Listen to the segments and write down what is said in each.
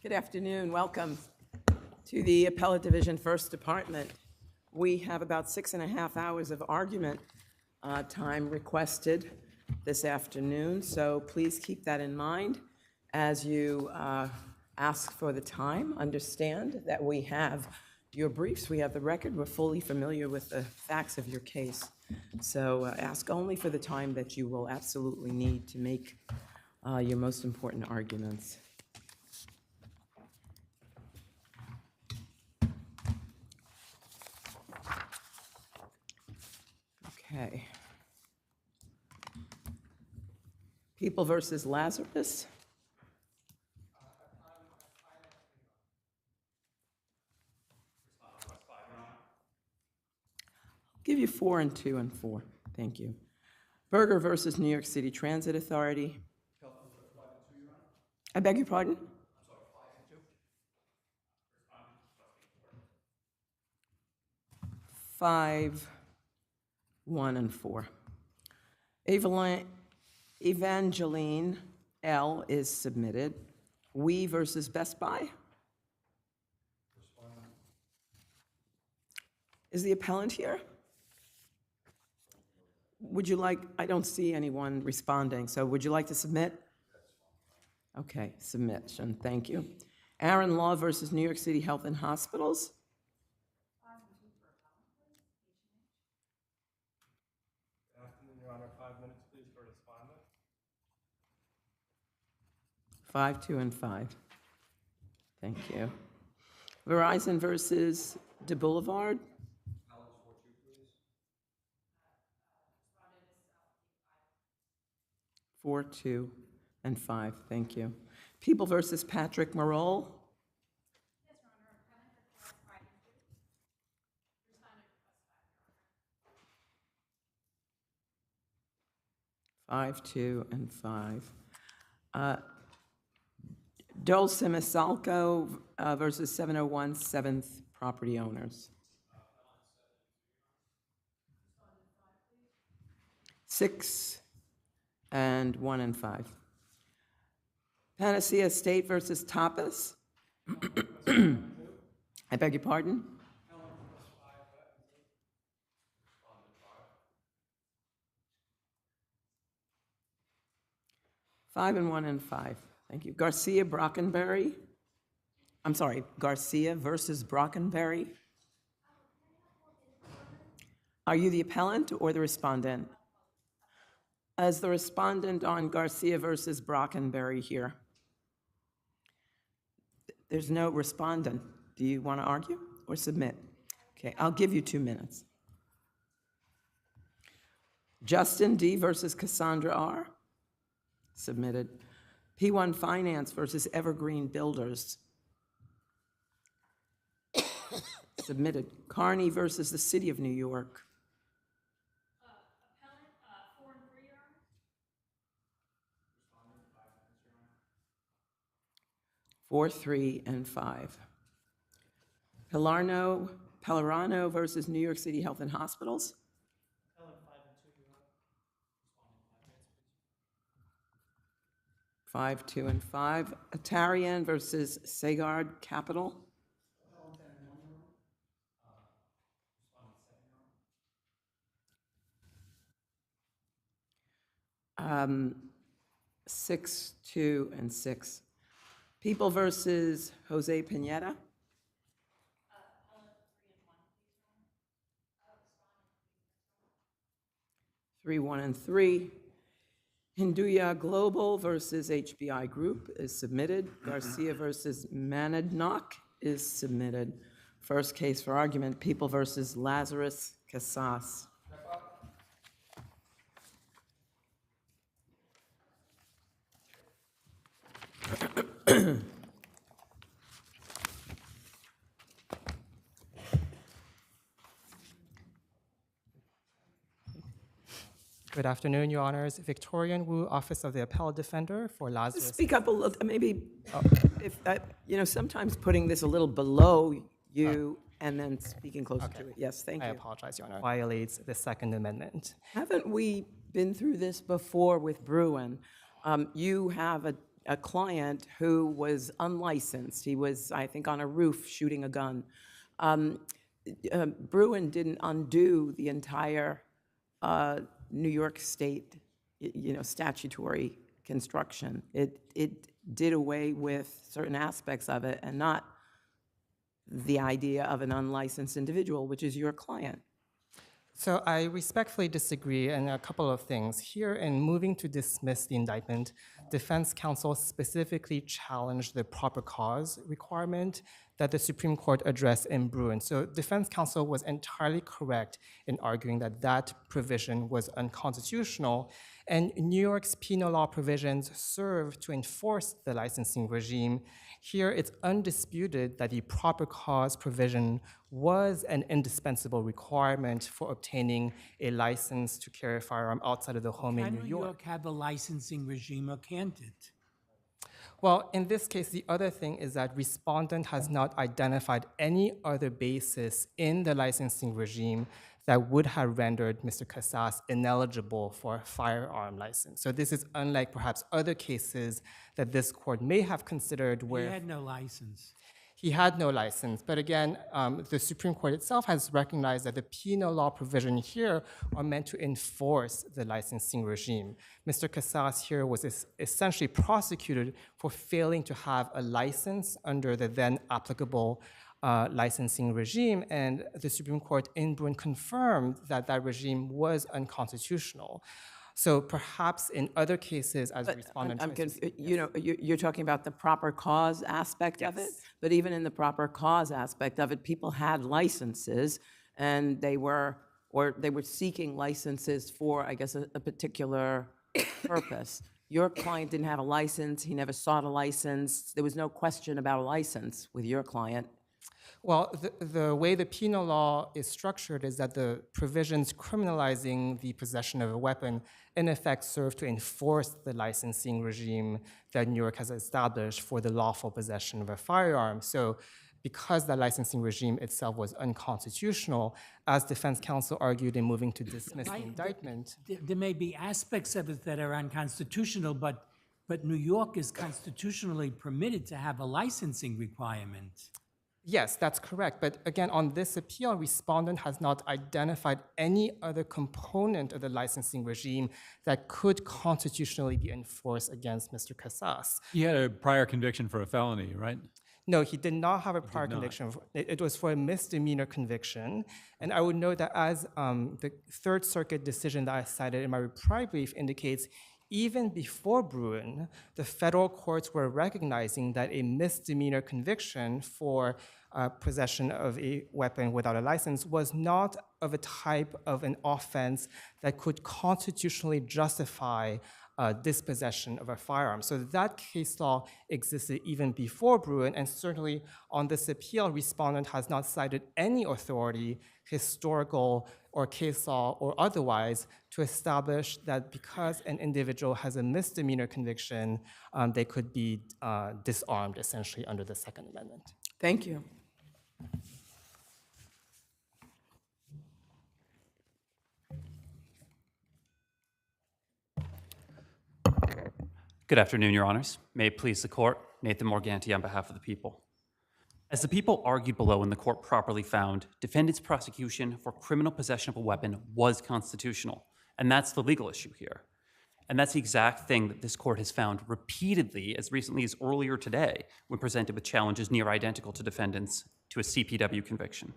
Good afternoon. Welcome to the Appellate Division First Department. We have about 6.5 hours of argument time requested this afternoon, so please keep that in mind as you ask for the time. Understand that we have your briefs, we have the record, we're fully familiar with the facts of your case. So ask only for the time that you will absolutely need to make your most important arguments. Okay. People versus Lazarus. I'll give you 4 and 2 and 4. Thank you. Berger versus New York City Transit Authority. I beg your pardon? 5, 1, and 4. Evangeline L. is submitted. We versus Best Buy. Is the appellant here? Would you like, I don't see anyone responding, so would you like to submit? Okay, submission, thank you. Aaron Law versus New York City Health and Hospitals. 5, 2, and 5. Thank you. Verizon versus the Boulevard. 4, 2, and 5. Thank you. People versus Patrick Marole. 5, 2, and 5. Dulce Misalco versus 701 7th property owners. 6 and 1 and 5. Panasia State versus Tapas. I beg your pardon? 5 and 1 and 5. Thank you. Garcia Brockenberry. I'm sorry, Garcia versus Brockenberry. Are you the appellant or the respondent? As the respondent on Garcia versus Brockenberry here. There's no respondent. Do you want to argue or submit? Okay, I'll give you 2 minutes. Justin D. versus Cassandra R. Submitted. P1 Finance versus Evergreen Builders. Submitted. Carney versus the City of New York. Appellant, 4 and 3 4, are. 3, and 5. Pellerano versus New York City Health and Hospitals. 5, 2, and 5. Atarian versus Sagard Capital. 6, 2, and 6. People versus Jose Pinetta. 3, 1, and 3. Hinduya Global versus HBI Group is submitted. Garcia versus Manadnock is submitted. First case for argument, People versus Lazarus Casas. Good afternoon, Your Honors. Victorian Wu, Office of the Appellate Defender for Lazarus. Speak up a little, maybe, if sometimes putting this a little below you and then speaking closer to it. Yes, thank you. I apologize, Your Honor. Violates the Second Amendment. Haven't we been through this before with Bruin? You have a client who was unlicensed. He was, I think, on a roof shooting a gun. Bruin didn't undo the entire New York State, statutory construction. It did away with certain aspects of it and not the idea of an unlicensed individual, which is your client. So I respectfully disagree in a couple of things. Here, in moving to dismiss the indictment, defense counsel specifically challenged the proper cause requirement that the Supreme Court addressed in Bruin. So defense counsel was entirely correct in arguing that that provision was unconstitutional, and New York's penal law provisions serve to enforce the licensing regime. Here, it's undisputed that the proper cause provision was an indispensable requirement for obtaining a license to carry a firearm outside of the home in Can New York. have a licensing regime or can't it? Well, in this case, the other thing is that respondent has not identified any other basis in the licensing regime that would have rendered Mr. Casas ineligible for a firearm license. So this is unlike perhaps other cases that this court may have considered where He had no license. he had no license. But again, the Supreme Court itself has recognized that the penal law provision here are meant to enforce the licensing regime. Mr. Casas here was essentially prosecuted for failing to have a license under the then applicable licensing regime, and the Supreme Court in Bruin confirmed that that regime was unconstitutional. So perhaps in other cases, as a respondent, You're talking about the proper cause aspect of it, but even in the proper cause aspect of it, people had licenses, and they were seeking licenses for, I guess, a particular purpose. Your client didn't have a license. He never sought a license. There was no question about a license with your client. Well, the way the penal law is structured is that the provisions criminalizing the possession of a weapon in effect serve to enforce the licensing regime that New York has established for the lawful possession of a firearm. So because the licensing regime itself was unconstitutional, as defense counsel argued in moving to dismiss the indictment. There may be aspects of it that are unconstitutional, but New York is constitutionally permitted to have a licensing requirement. Yes, that's correct. But again, on this appeal, respondent has not identified any other component of the licensing regime that could constitutionally be enforced against Mr. Casas. He had a prior conviction for a felony, right? No, he did not have a prior conviction. It was for a misdemeanor conviction. And I would note that as the Third Circuit decision that I cited in my reply brief indicates, even before Bruin, the federal courts were recognizing that a misdemeanor conviction for possession of a weapon without a license was not of a type of an offense that could constitutionally justify dispossession of a firearm. So that case law existed even before Bruin, and certainly on this appeal, respondent has not cited any authority, historical or case law or otherwise, to establish that because an individual has a misdemeanor conviction, they could be disarmed essentially under the Second Amendment. Thank you. Good afternoon, Your Honors. May it please the Court, Nathan Morganti on behalf of the people. As the people argued below and the Court properly found, defendant's prosecution for criminal possession of a weapon was constitutional, and that's the legal issue here. And that's the exact thing that this Court has found repeatedly as recently as earlier today when presented with challenges near identical to defendants to a CPW conviction.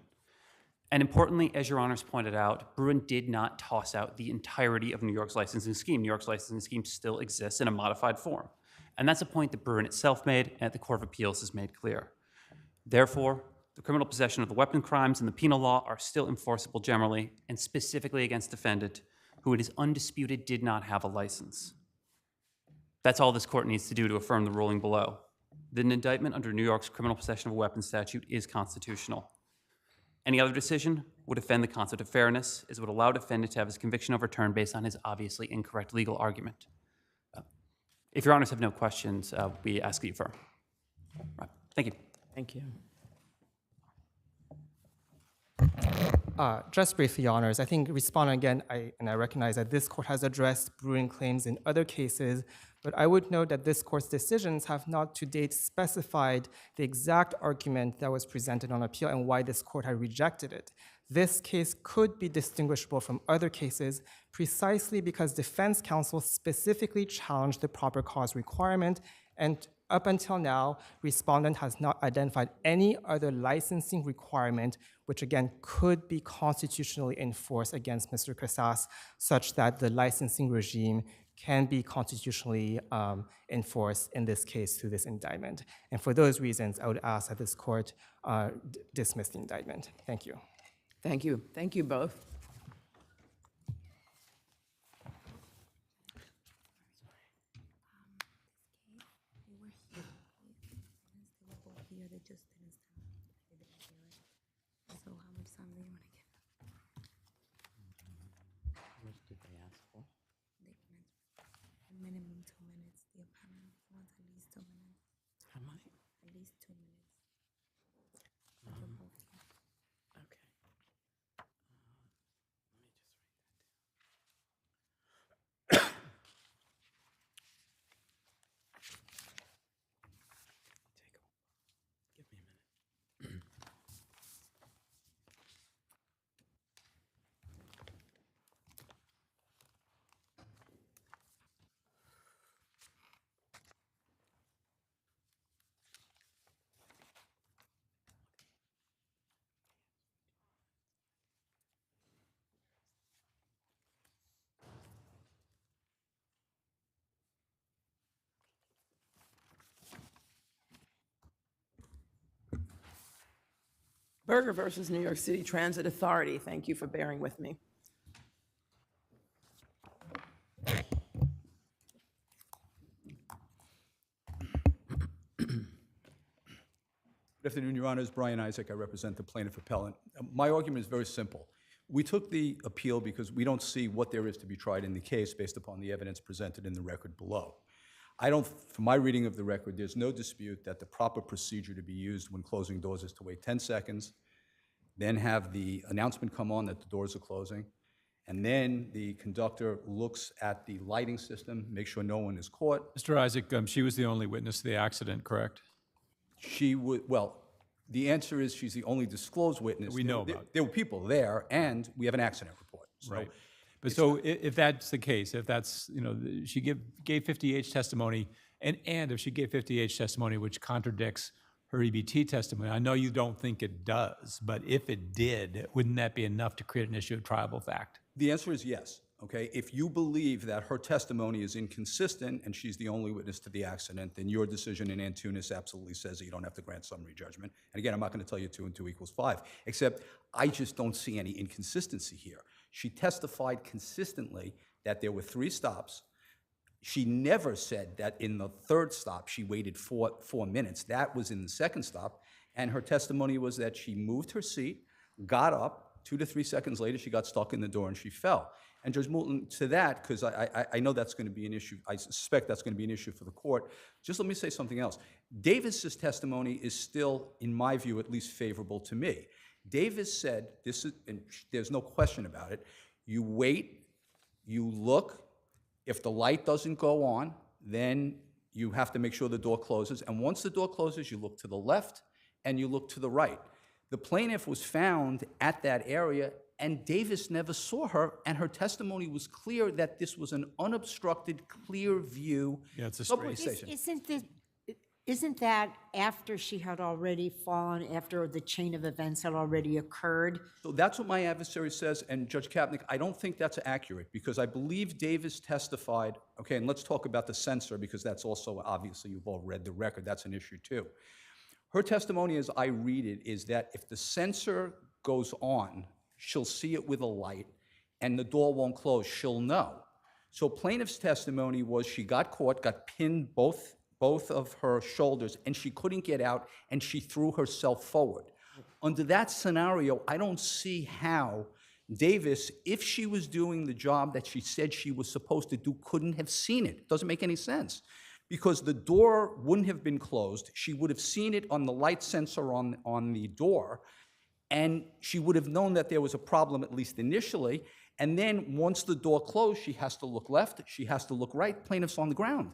And importantly, as Your Honors pointed out, Bruin did not toss out the entirety of New York's licensing scheme. New York's licensing scheme still exists in a modified form. And that's a point that Bruin itself made and the Court of Appeals has made clear. Therefore, the criminal possession of the weapon crimes and the penal law are still enforceable generally and specifically against defendant who it is undisputed did not have a license. That's all this Court needs to do to affirm the ruling below. The indictment under New York's criminal possession of a weapon statute is constitutional. Any other decision would offend the concept of fairness, as it would allow defendant to have his conviction overturned based on his obviously incorrect legal argument. If Your Honors have no questions, we ask that you affirm. Right. Thank you. Thank you. Just briefly, Your Honors, I think responding again, I recognize that this Court has addressed Bruin claims in other cases, But I would note that this court's decisions have not to date specified the exact argument that was presented on appeal and why this court had rejected it. This case could be distinguishable from other cases precisely because defense counsel specifically challenged the proper cause requirement, and up until now, respondent has not identified any other licensing requirement which again could be constitutionally enforced against Mr. Casas, such that the licensing regime can be constitutionally enforced in this case through this indictment. And for those reasons, I would ask that this court dismiss the indictment. Thank you. Thank you. Thank you both. Here they just didn't stop. They didn't do it. So how much time do you want to give them? How much did they ask for? They can a minimum 2 minutes. The appellant wants at least 2 minutes. How much? At least 2 minutes. For both of them. Okay. Let me just write that down. Give me a minute. Berger versus New York City Transit Authority. Thank you for bearing with me. Good afternoon, Your Honors. Brian Isaac. I represent the plaintiff appellant. My argument is very simple. We took the appeal because we don't see what there is to be tried in the case based upon the evidence presented in the record below. From my reading of the record, there's no dispute that the proper procedure to be used when closing doors is to wait 10 seconds, then have the announcement come on that the doors are closing, and then the conductor looks at the lighting system, make sure no one is caught. Mr. Isaac, she was the only witness to the accident, correct? She would, well, the answer is she's the only disclosed witness. We know about. There were people there, and we have an accident report. So Right. But so if that's the case, if that's, she gave 50H testimony, and if she gave 50H testimony which contradicts her EBT testimony, I know you don't think it does, but if it did, wouldn't that be enough to create an issue of triable fact? the answer is yes, okay? If you believe that her testimony is inconsistent and she's the only witness to the accident, then your decision in Antunes absolutely says that you don't have to grant summary judgment. And again, I'm not going to tell you 2 and 2 equals 5, except I just don't see any inconsistency here. She testified consistently that there were 3 stops. She never said that in the 3rd stop she waited 4 minutes. That was in the 2nd stop. And her testimony was that she moved her seat, got up, 2 to 3 seconds later she got stuck in the door and she fell. And Judge Moulton, to that, because I know that's going to be an issue, I suspect that's going to be an issue for the court, just let me say something else. Davis's testimony is still, in my view, at least favorable to me. Davis said, this is, and there's no question about it, you wait, you look, if the light doesn't go on, then you have to make sure the door closes. And once the door closes, you look to the left and you look to the right. The plaintiff was found at that area, and Davis never saw her, and her testimony was clear that this was an unobstructed, clear view subway station. Isn't that after she had already fallen, after the chain of events had already occurred? So that's what my adversary says, and Judge Kapnick, I don't think that's accurate, because I believe Davis testified, okay, and let's talk about the censor, because that's also, obviously, you've all read the record, that's an issue too. Her testimony, as I read it, is that if the sensor goes on, she'll see it with a light, and the door won't close, she'll know. So plaintiff's testimony was she got caught, got pinned both of her shoulders, and she couldn't get out, and she threw herself forward. Under that scenario, I don't see how Davis, if she was doing the job that she said she was supposed to do, couldn't have seen it. It doesn't make any sense. Because the door wouldn't have been closed, she would have seen it on the light sensor on the door, and she would have known that there was a problem, at least initially, and then once the door closed, she has to look left, she has to look right, plaintiff's on the ground.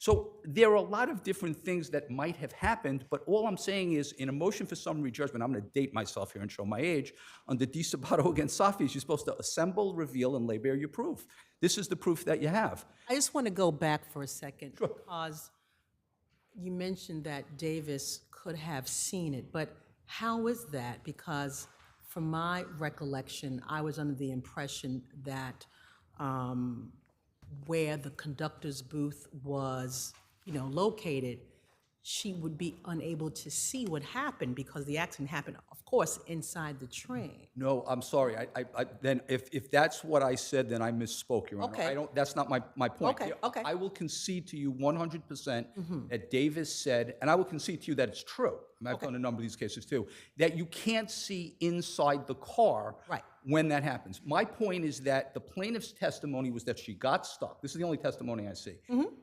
So there are a lot of different things that might have happened, but all I'm saying is, in a motion for summary judgment, I'm going to date myself here and show my age, under Di Sabato against Safis, you're supposed to assemble, reveal, and lay bare your proof. This is the proof that you have. I just want to go back for a second. Because you mentioned that Davis could have seen it, but how is that? Because from my recollection, I was under the impression that where the conductor's booth was, located, she would be unable to see what happened because the accident happened, of course, inside the train. No, I'm sorry. Then if that's what I said, then I misspoke, Your Honor. Okay. That's not my point. Okay, okay. I will concede to you 100% that Davis said, and I will concede to you that it's true. I've done a number of these cases too, that you can't see inside the car Right. when that happens. My point is that the plaintiff's testimony was that she got stuck. This is the only testimony I see.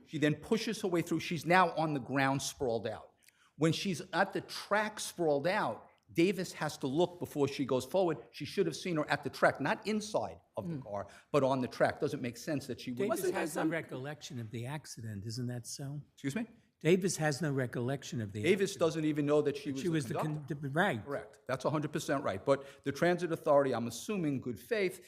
She then pushes her way through. She's now on the ground sprawled out. When she's at the track sprawled out, Davis has to look before she goes forward. She should have seen her at the track, not inside of the car, but on the track. Doesn't make sense that she would. Davis has no recollection of the accident, isn't that so? Excuse me? Davis has no recollection of the Davis doesn't even know that she was the conductor. Right. Correct. That's 100% right. But the transit authority, I'm assuming good faith,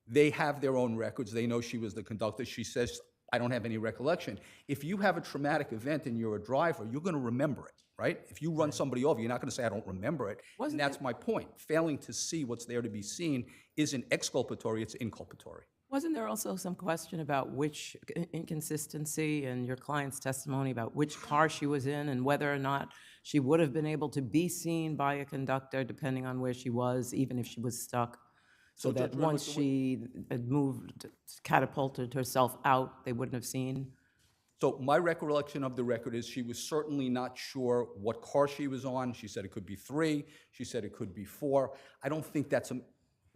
they have their own records. They know she was the conductor. She says, I don't have any recollection. If you have a traumatic event and you're a driver, you're going to remember it, right? If you run somebody over, you're not going to say, I don't remember it. And that's my point. Failing to see what's there to be seen isn't exculpatory, it's inculpatory. Wasn't there also some question about which inconsistency in your client's testimony about which car she was in and whether or not she would have been able to be seen by a conductor depending on where she was, even if she was stuck? So that Judge once Reynolds, she had moved, catapulted herself out, they wouldn't have seen? So my recollection of the record is she was certainly not sure what car she was on. She said it could be 3. She said it could be 4. I don't think that's a...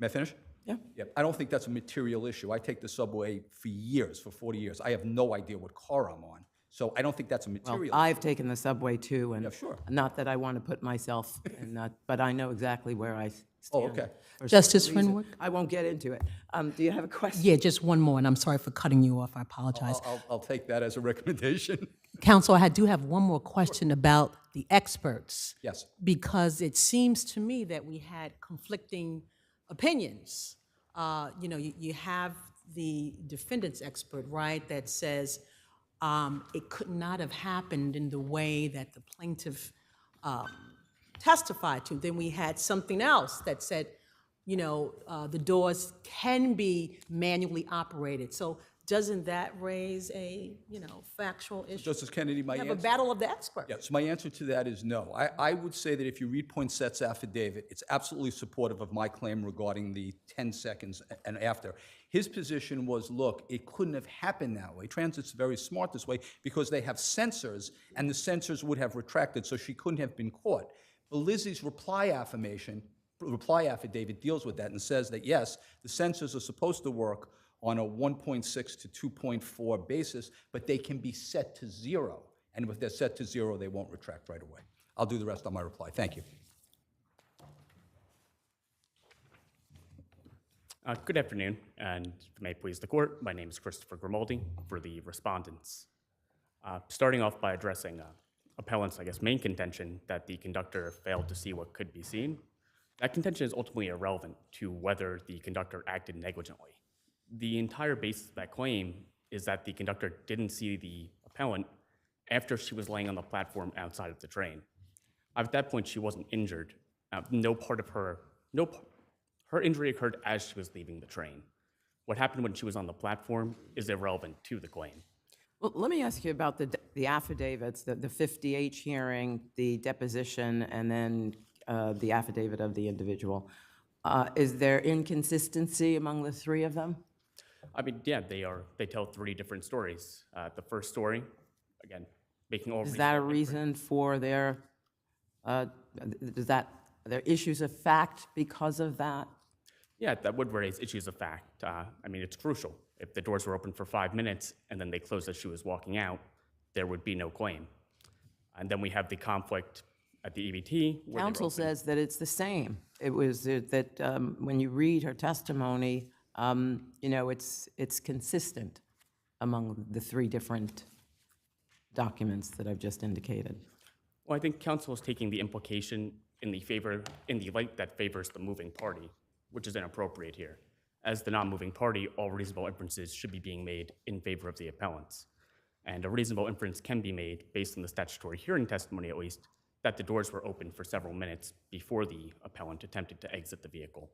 May I finish? Yeah. Yeah, I don't think that's a material issue. I take the subway for years, for 40 years. I have no idea what car I'm on. So I don't think that's a Well, material I've taken the subway too, and Yeah, sure. not that I want to put myself in that, but I know exactly where I stand. Oh, okay. for Justice certain reason. Renwick? I won't get into it. Do you have a question? Yeah, just one more, and I'm sorry for cutting you off. I apologize. I'll take that as a recommendation. Counsel, I do have one more question about the experts. Yes. Because it seems to me that we had conflicting opinions. You have the defendant's expert, right, that says it could not have happened in the way that the plaintiff testified to. Then we had something else that said, the doors can be manually operated. So doesn't that raise a, factual issue? Justice Kennedy, my You have answer... a battle of the experts. Yes, my answer to that is no. I would say that if you read Poinsettia's affidavit, it's absolutely supportive of my claim regarding the 10 seconds and after. His position was, look, it couldn't have happened that way. Transit's very smart this way because they have sensors, and the sensors would have retracted, so she couldn't have been caught. But Lizzie's reply affidavit deals with that and says that, yes, the sensors are supposed to work on a 1.6 to 2.4 basis, but they can be set to 0. And if they're set to 0, they won't retract right away. I'll do the rest on my reply. Thank you. Good afternoon, and if it may please the court, my name is Christopher Grimaldi for the respondents. Starting off by addressing appellant's, main contention that the conductor failed to see what could be seen. That contention is ultimately irrelevant to whether the conductor acted negligently. The entire basis of that claim is that the conductor didn't see the appellant after she was laying on the platform outside of the train. At that point, she wasn't injured. Her injury occurred as she was leaving the train. What happened when she was on the platform is irrelevant to the claim. Well, let me ask you about the affidavits, the 50H hearing, the deposition, and then the affidavit of the individual. Is there inconsistency among the 3 of them? Yeah, they tell 3 different stories. The first story, again, making all Is that a reason for their issues of fact because of that? Yeah, that would raise issues of fact. It's crucial. If the doors were open for 5 minutes and then they closed as she was walking out, there would be no claim. And then we have the conflict at the EBT. Counsel says that it's the same. It was that when you read her testimony, it's consistent among the 3 different documents that I've just indicated? Well, I think counsel is taking the implication in the light that favors the moving party, which is inappropriate here. As the non-moving party, all reasonable inferences should be being made in favor of the appellants. And a reasonable inference can be made, based on the statutory hearing testimony at least, that the doors were open for several minutes before the appellant attempted to exit the vehicle.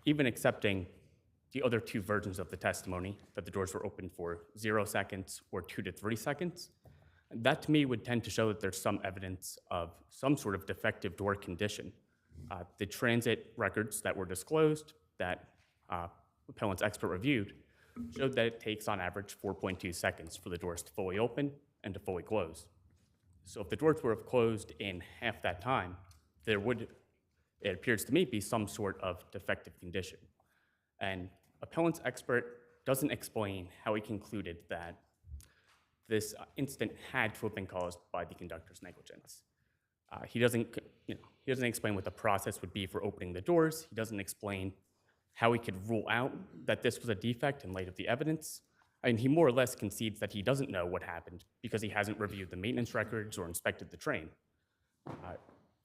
Even accepting the other two versions of the testimony, that the doors were open for 0 seconds or 2 to 3 seconds, that to me would tend to show that there's some evidence of some sort of defective door condition. The transit records that were disclosed that appellant's expert reviewed showed that it takes on average 4.2 seconds for the doors to fully open and to fully close. So if the doors were closed in half that time, there would, it appears to me, be some sort of defective condition. And appellant's expert doesn't explain how he concluded that this incident had to have been caused by the conductor's negligence. He doesn't explain what the process would be for opening the doors. He doesn't explain how he could rule out that this was a defect in light of the evidence. And he more or less concedes that he doesn't know what happened because he hasn't reviewed the maintenance records or inspected the train.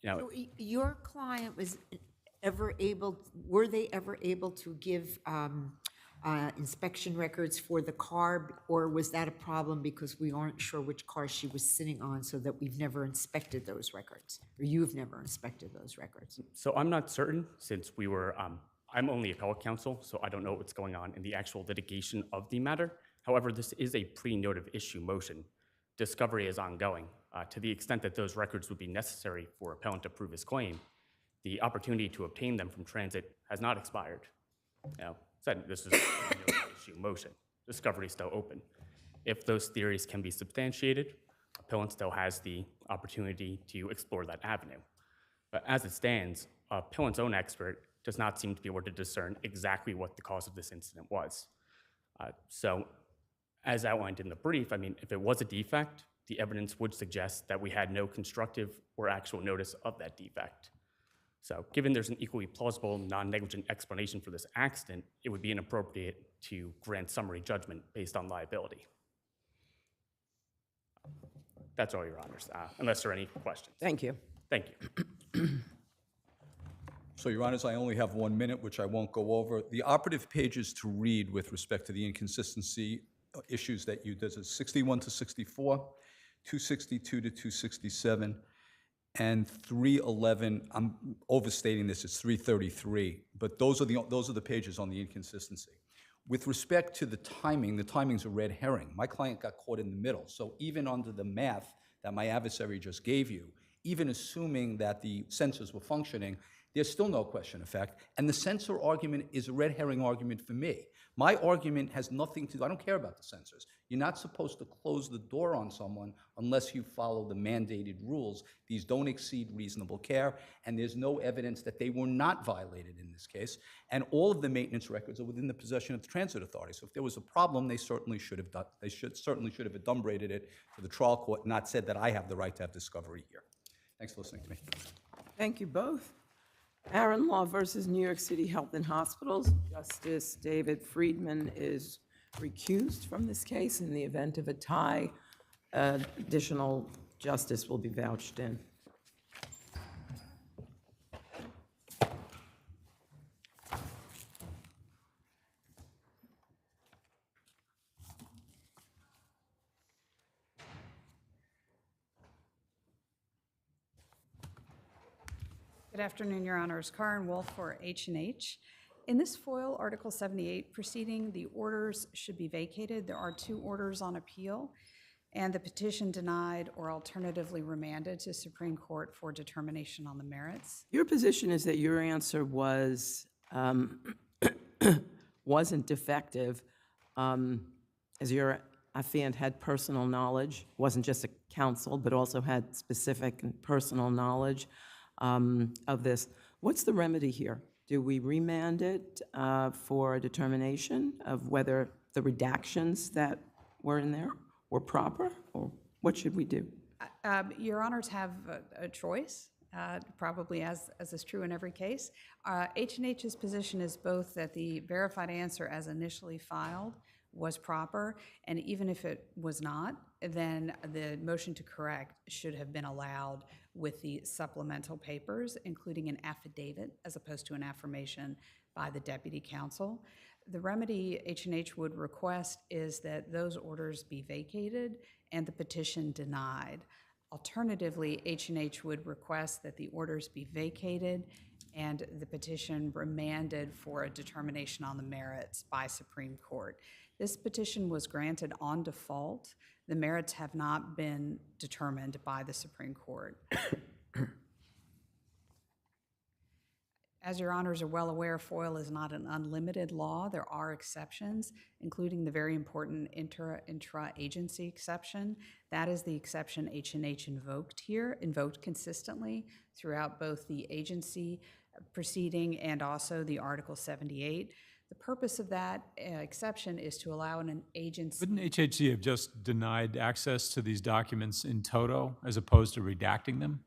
So your client was were they ever able to give inspection records for the car, or was that a problem because we aren't sure which car she was sitting on, so that we've never inspected those records, or you've never inspected those records? So I'm not certain, since we were, I'm only appellate counsel, so I don't know what's going on in the actual litigation of the matter. However, this is a pre-notive issue motion. Discovery is ongoing. To the extent that those records would be necessary for appellant to prove his claim, the opportunity to obtain them from transit has not expired. Now, this is a pre-notive issue motion. Discovery is still open. If those theories can be substantiated, appellant still has the opportunity to explore that avenue. But as it stands, appellant's own expert does not seem to be able to discern exactly what the cause of this incident was. So, as outlined in the brief, I mean, if it was a defect, the evidence would suggest that we had no constructive or actual notice of that defect. So, given there's an equally plausible non-negligent explanation for this accident, it would be inappropriate to grant summary judgment based on liability. That's all, Your Honors, unless there are any questions. Thank you. Thank you. So, Your Honors, I only have 1 minute, which I won't go over. The operative pages to read with respect to the inconsistency issues that there's a 61 to 64, 262 to 267, and 311. I'm overstating this, it's 333, but those are the pages on the inconsistency. With respect to the timing's a red herring. My client got caught in the middle, so even under the math that my adversary just gave you, even assuming that the sensors were functioning, there's still no question of fact, and the sensor argument is a red herring argument for me. My argument has nothing to do, I don't care about the sensors. You're not supposed to close the door on someone unless you follow the mandated rules. These don't exceed reasonable care, and there's no evidence that they were not violated in this case, and all of the maintenance records are within the possession of the transit authority. So if there was a problem, they certainly should have adumbrated it to the trial court, not said that I have the right to have discovery here. Thanks for listening to me. Thank you both. Aaron Law versus New York City Health and Hospitals. Justice David Friedman is recused from this case. In the event of a tie, additional justice will be vouched in. Good afternoon, Your Honors. Karen Wolf for H&H. In this FOIL Article 78 proceeding, the orders should be vacated. There are 2 orders on appeal, and the petition denied or alternatively remanded to Supreme Court for determination on the merits. Your position is that your answer was wasn't defective, as your affiant had personal knowledge, wasn't just a counsel, but also had specific and personal knowledge of this. What's the remedy here? Do we remand it for a determination of whether the redactions that were in there were proper, or what should we do? Your Honors have a choice, probably as is true in every case. H&H's position is both that the verified answer as initially filed was proper, and even if it was not, then the motion to correct should have been allowed with the supplemental papers, including an affidavit as opposed to an affirmation by the deputy counsel. The remedy H&H would request is that those orders be vacated and the petition denied. Alternatively, H&H would request that the orders be vacated and the petition remanded for a determination on the merits by Supreme Court. This petition was granted on default. The merits have not been determined by the Supreme Court. As your honors are well aware, FOIL is not an unlimited law. There are exceptions, including the very important intra-agency exception. That is the exception H&H invoked consistently throughout both the agency proceeding and also the Article 78. The purpose of that exception is to allow an agency. Wouldn't HHC have just denied access to these documents in toto as opposed to redacting them?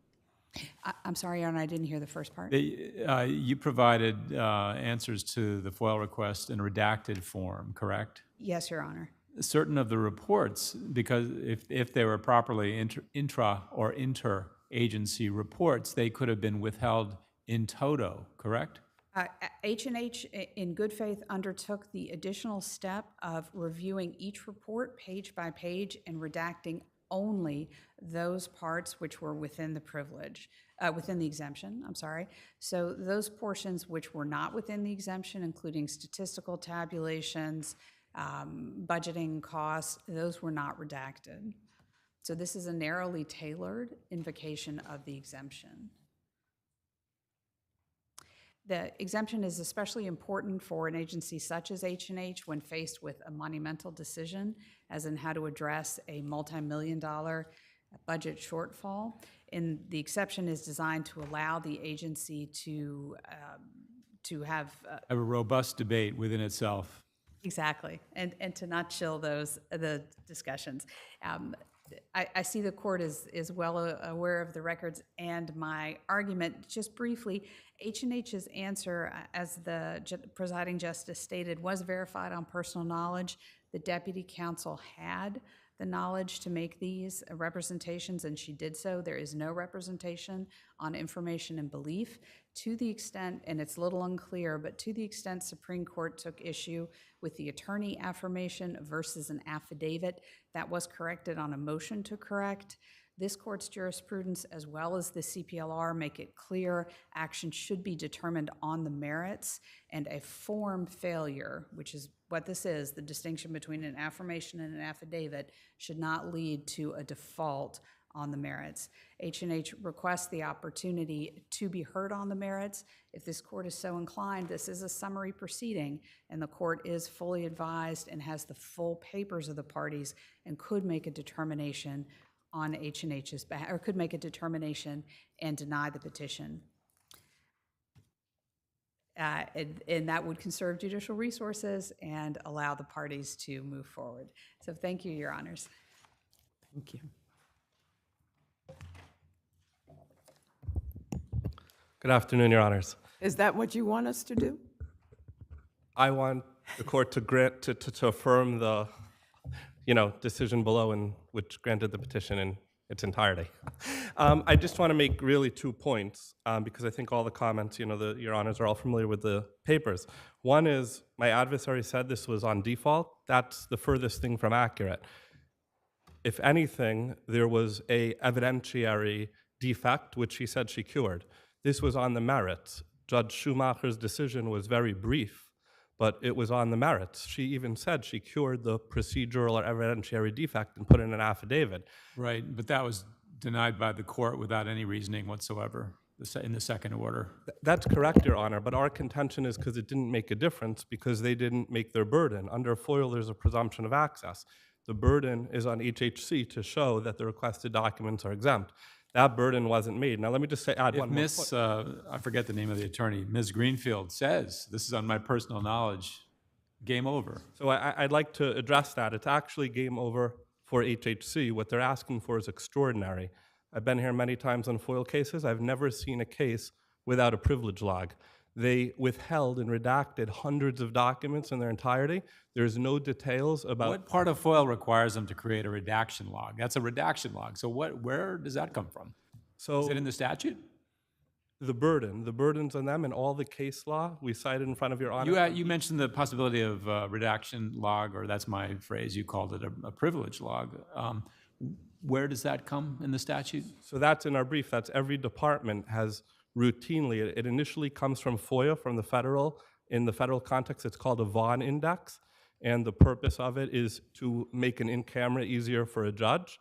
I'm sorry, Your Honor, I didn't hear the first part. You provided answers to the FOIL request in a redacted form, correct? Yes, Your Honor. Certain of the reports, because if they were properly intra or inter-agency reports, they could have been withheld in toto, correct? H&H, in good faith, undertook the additional step of reviewing each report page by page and redacting only those parts which were within the privilege, within the exemption, I'm sorry. So those portions which were not within the exemption, including statistical tabulations, budgeting costs, those were not redacted. So this is a narrowly tailored invocation of the exemption. The exemption is especially important for an agency such as H&H when faced with a monumental decision, as in how to address a multi-million-dollar budget shortfall. And the exception is designed to allow the agency to have A robust debate within itself. exactly, and to not chill the discussions. I see the court is well aware of the records and my argument. Just briefly, H&H's answer, as the presiding justice stated, was verified on personal knowledge. The deputy counsel had the knowledge to make these representations, and she did so. There is no representation on information and belief. To the extent, and it's a little unclear, but to the extent Supreme Court took issue with the attorney affirmation versus an affidavit, that was corrected on a motion to correct. This court's jurisprudence, as well as the CPLR, make it clear action should be determined on the merits, and a form failure, which is what this is, the distinction between an affirmation and an affidavit, should not lead to a default on the merits. H&H requests the opportunity to be heard on the merits. If this court is so inclined, this is a summary proceeding, and the court is fully advised and has the full papers of the parties and could make a determination on H&H's behalf, or could make a determination and deny the petition. And that would conserve judicial resources and allow the parties to move forward. So thank you, Your Honors. Thank you. Good afternoon, Your Honors. Is that what you want us to do? I want the court to grant to affirm the, decision below in which granted the petition in its entirety. I just want to make really 2 points because I think all the comments, Your Honors are all familiar with the papers. One is my adversary said this was on default. That's the furthest thing from accurate. If anything, there was a evidentiary defect, which she said she cured. This was on the merits. Judge Schumacher's decision was very brief, but it was on the merits. She even said she cured the procedural or evidentiary defect and put in an affidavit. Right, but that was denied by the court without any reasoning whatsoever in the second order. That's correct, Your Honor, but our contention is because it didn't make a difference because they didn't make their burden. Under FOIL, there's a presumption of access. The burden is on HHC to show that the requested documents are exempt. That burden wasn't made. Now, let me just add one more point. I forget the name of the attorney, Ms. Greenfield says, this is on my personal knowledge, game over. So I'd like to address that. It's actually game over for HHC. What they're asking for is extraordinary. I've been here many times on FOIL cases. I've never seen a case without a privilege log. They withheld and redacted hundreds of documents in their entirety. There's no details about. What part of FOIL requires them to create a redaction log? That's a redaction log. So where does that come from? So Is it in the statute? the burden's on them, and all the case law we cited in front of your honor. You mentioned the possibility of redaction log, or that's my phrase, you called it a privilege log. Where does that come in the statute? So that's in our brief. That's every department has routinely. It initially comes from FOIA, from the federal. In the federal context, it's called a Vaughan index, and the purpose of it is to make an in-camera easier for a judge.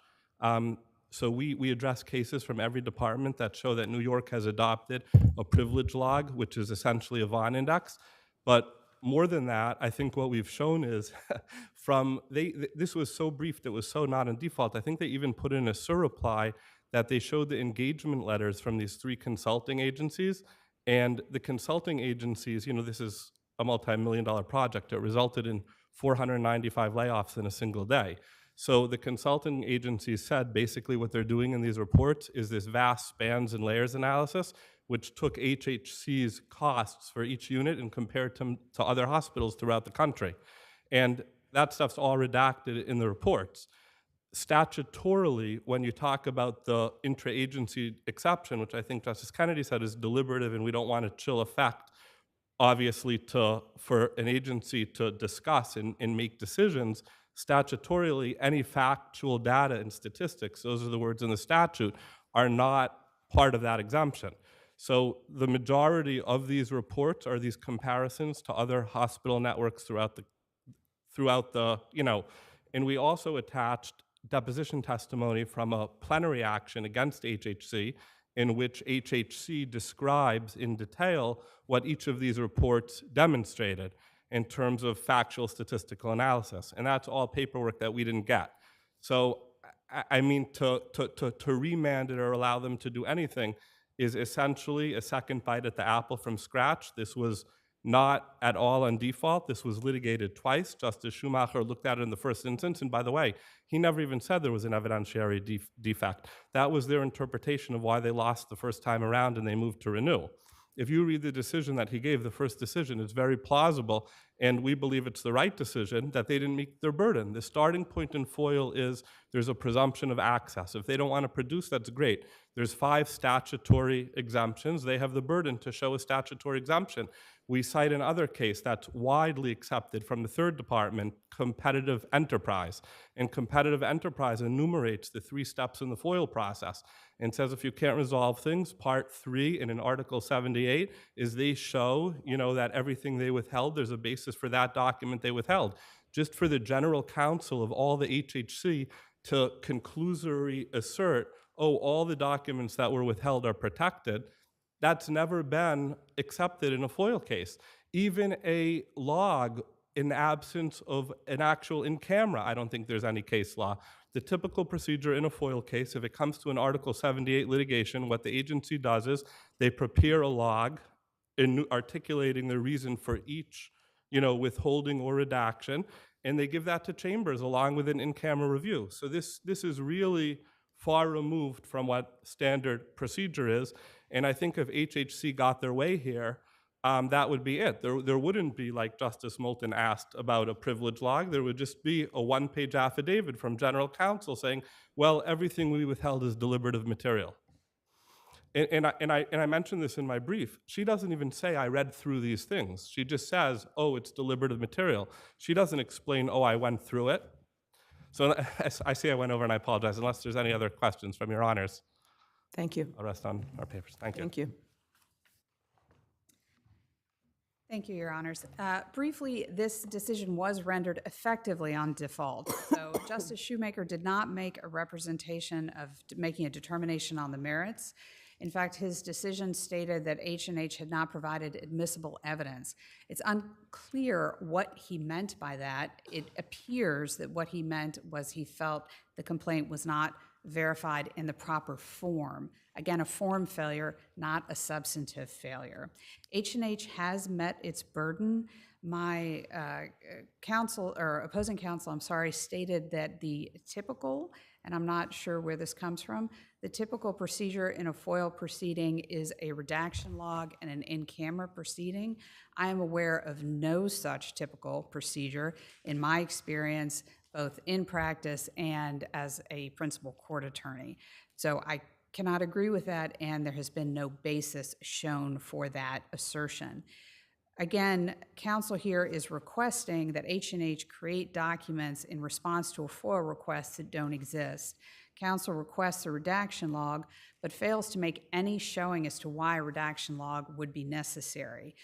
So we address cases from every department that show that New York has adopted a privilege log, which is essentially a Vaughan index. But more than that, I think what we've shown is this was so brief, that was so not in default. I think they even put in a surreply that they showed the engagement letters from these 3 consulting agencies. And the consulting agencies, this is a multi-million-dollar project. It resulted in 495 layoffs in a single day. So the consulting agencies said basically what they're doing in these reports is this vast spans and layers analysis, which took HHC's costs for each unit and compared them to other hospitals throughout the country. And that stuff's all redacted in the reports. Statutorily, when you talk about the intra-agency exception, which I think Justice Kennedy said is deliberative and we don't want a chill effect, obviously, for an agency to discuss and make decisions, statutorily, any factual data and statistics, those are the words in the statute, are not part of that exemption. So the majority of these reports are these comparisons to other hospital networks throughout the, and we also attached deposition testimony from a plenary action against HHC in which HHC describes in detail what each of these reports demonstrated in terms of factual statistical analysis. And that's all paperwork that we didn't get. So, I mean, to remand it or allow them to do anything is essentially a second bite at the apple from scratch. This was not at all on default. This was litigated twice. Justice Schumacher looked at it in the first instance, and by the way, he never even said there was an evidentiary defect. That was their interpretation of why they lost the first time around and they moved to renew. If you read the decision that he gave, the first decision, it's very plausible, and we believe it's the right decision that they didn't meet their burden. The starting point in FOIL is there's a presumption of access. If they don't want to produce, that's great. There's 5 statutory exemptions. They have the burden to show a statutory exemption. We cite another case that's widely accepted from the 3rd department, competitive enterprise. And competitive enterprise enumerates the 3 steps in the FOIL process and says if you can't resolve things, part 3 in an Article 78 is they show, that everything they withheld, there's a basis for that document they withheld. Just for the general counsel of all the HHC to conclusory assert, all the documents that were withheld are protected, that's never been accepted in a FOIL case. Even a log in the absence of an actual in-camera, I don't think there's any case law. The typical procedure in a FOIL case, if it comes to an Article 78 litigation, what the agency does is they prepare a log articulating the reason for each, withholding or redaction, and they give that to chambers along with an in-camera review. So this is really far removed from what standard procedure is. And I think if HHC got their way here, that would be it. There wouldn't be, like Justice Moulton asked, about a privilege log. There would just be a 1-page affidavit from general counsel saying, well, everything we withheld is deliberative material. And I mentioned this in my brief. She doesn't even say, I read through these things. She just says, it's deliberative material. She doesn't explain, I went through it. So I see I went over and I apologize. Unless there's any other questions from your honors. Thank you. I'll rest on our papers. Thank you. Thank you. Thank you, Your Honors. Briefly, this decision was rendered effectively on default. So Justice Shoemaker did not make a representation of making a determination on the merits. In fact, his decision stated that H&H had not provided admissible evidence. It's unclear what he meant by that. It appears that what he meant was he felt the complaint was not verified in the proper form. Again, a form failure, not a substantive failure. H&H has met its burden. My opposing counsel, stated that the typical, and I'm not sure where this comes from, the typical procedure in a FOIL proceeding is a redaction log and an in-camera proceeding. I am aware of no such typical procedure in my experience, both in practice and as a principal court attorney. So I cannot agree with that, and there has been no basis shown for that assertion. Again, counsel here is requesting that H&H create documents in response to a FOIL request that don't exist. Counsel requests a redaction log, but fails to make any showing as to why a redaction log would be necessary.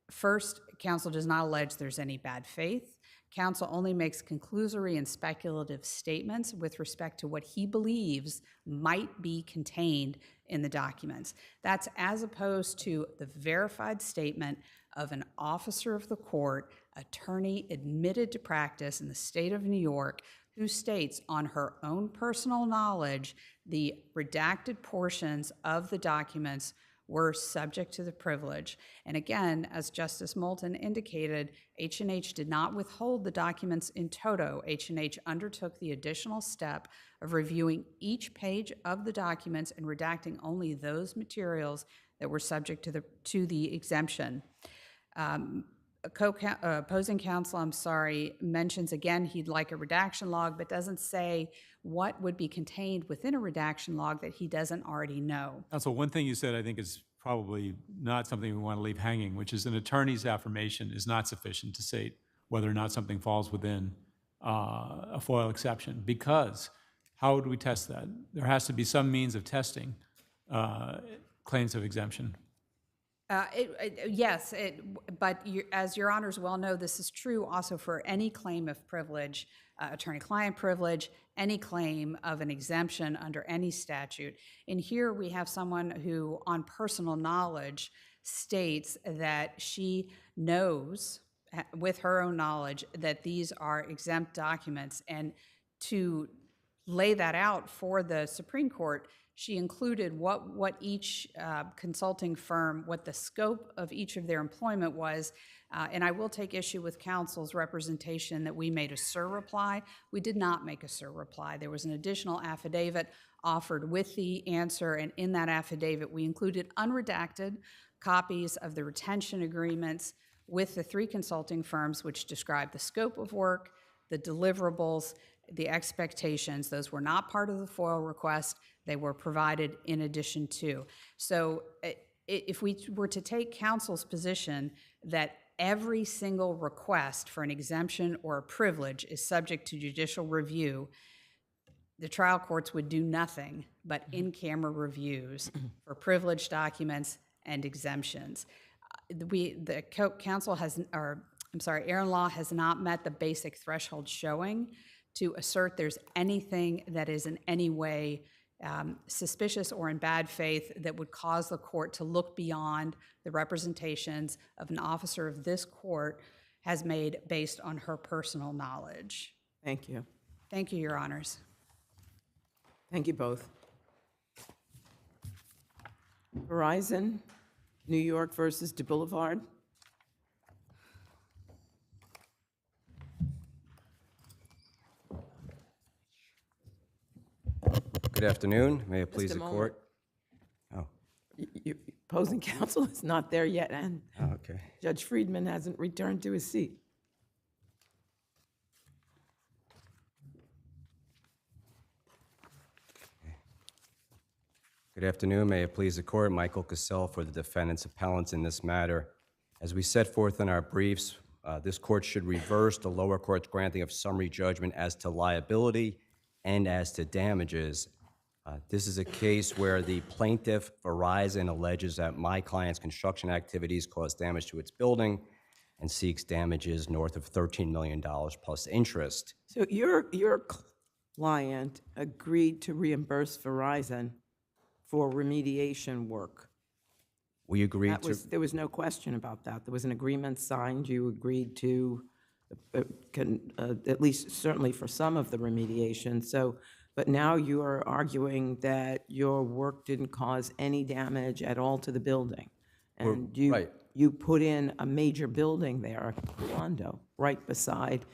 First, counsel does not allege there's any bad faith. Counsel only makes conclusory and speculative statements with respect to what he believes might be contained in the documents. That's as opposed to the verified statement of an officer of the court, attorney admitted to practice in the state of New York, who states on her own personal knowledge the redacted portions of the documents were subject to the privilege. And again, as Justice Moulton indicated, H&H did not withhold the documents in toto. H&H undertook the additional step of reviewing each page of the documents and redacting only those materials that were subject to the exemption. Opposing counsel, mentions again he'd like a redaction log, but doesn't say what would be contained within a redaction log that he doesn't already know. Counsel, one thing you said I think is probably not something we want to leave hanging, which is an attorney's affirmation is not sufficient to state whether or not something falls within a FOIL exception, because how would we test that? There has to be some means of testing claims of exemption. Yes, but as your honors well know, this is true also for any claim of privilege, attorney-client privilege, any claim of an exemption under any statute. And here we have someone who, on personal knowledge, states that she knows, with her own knowledge, that these are exempt documents. And to lay that out for the Supreme Court, she included what each consulting firm, what the scope of each of their employment was. And I will take issue with counsel's representation that we made a surreply. We did not make a surreply. There was an additional affidavit offered with the answer, and in that affidavit we included unredacted copies of the retention agreements with the three consulting firms, which describe the scope of work, the deliverables, the expectations. Those were not part of the FOIL request. They were provided in addition to. So if we were to take counsel's position that every single request for an exemption or a privilege is subject to judicial review, the trial courts would do nothing but in-camera reviews for privileged documents and exemptions. Aaron Law has not met the basic threshold showing to assert there's anything that is in any way suspicious or in bad faith that would cause the court to look beyond the representations of an officer of this court has made based on her personal knowledge. Thank you. Thank you, Your Honors. Thank you both. Verizon, New York versus de Boulevard. Good afternoon. May it please Just the a court? Oh, Opposing counsel is not there yet, and okay. Judge Friedman hasn't returned to his seat. Good afternoon. May it please the court? Michael Cassell for the defendant's appellants in this matter. As we set forth in our briefs, this court should reverse the lower court's granting of summary judgment as to liability and as to damages. This is a case where the plaintiff, Verizon, alleges that my client's construction activities caused damage to its building and seeks damages north of $13 million plus interest. So your client agreed to reimburse Verizon for remediation work. We agreed There was no question about that. There was an agreement signed. You agreed to, at least certainly for some of the remediation. So but now you are arguing that your work didn't cause any damage at all to the building. And right. you put in a major building there, a condo, right beside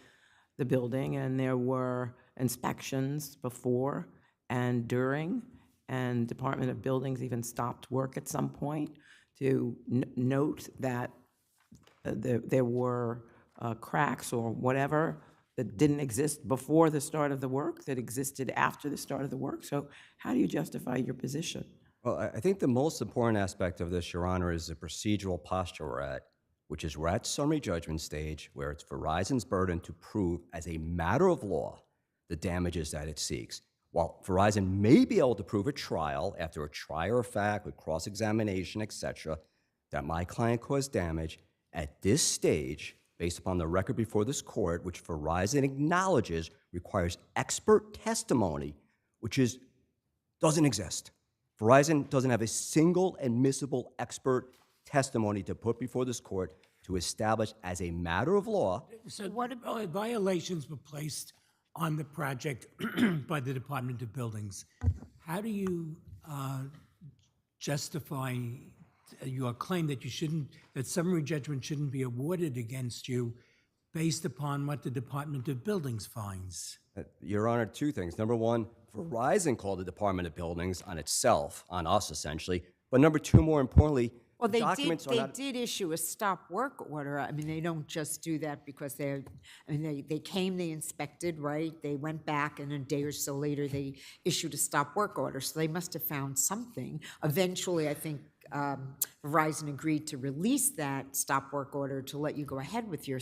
the building, and there were inspections before and during, and Department of Buildings even stopped work at some point to note that there were cracks or whatever that didn't exist before the start of the work, that existed after the start of the work. So how do you justify your position? Well, I think the most important aspect of this, Your Honor, is the procedural posture we're at, which is we're at summary judgment stage where it's Verizon's burden to prove as a matter of law the damages that it seeks. While Verizon may be able to prove at trial, after a trial of fact with cross-examination, et cetera, that my client caused damage, at this stage, based upon the record before this court, which Verizon acknowledges requires expert testimony, which doesn't exist. Verizon doesn't have a single admissible expert testimony to put before this court to establish as a matter of law. So what violations were placed on the project by the Department of Buildings? How do you justify your claim that that summary judgment shouldn't be awarded against you based upon what the Department of Buildings finds? Your Honor, two things. Number one, Verizon called the Department of Buildings on itself, on us essentially. But number two, more importantly, Well, they documents did, are they not. did issue a stop work order. I mean, they don't just do that because they came, they inspected, right? They went back, and a day or so later, they issued a stop work order. So they must have found something. Eventually, I think Verizon agreed to release that stop work order to let you go ahead with your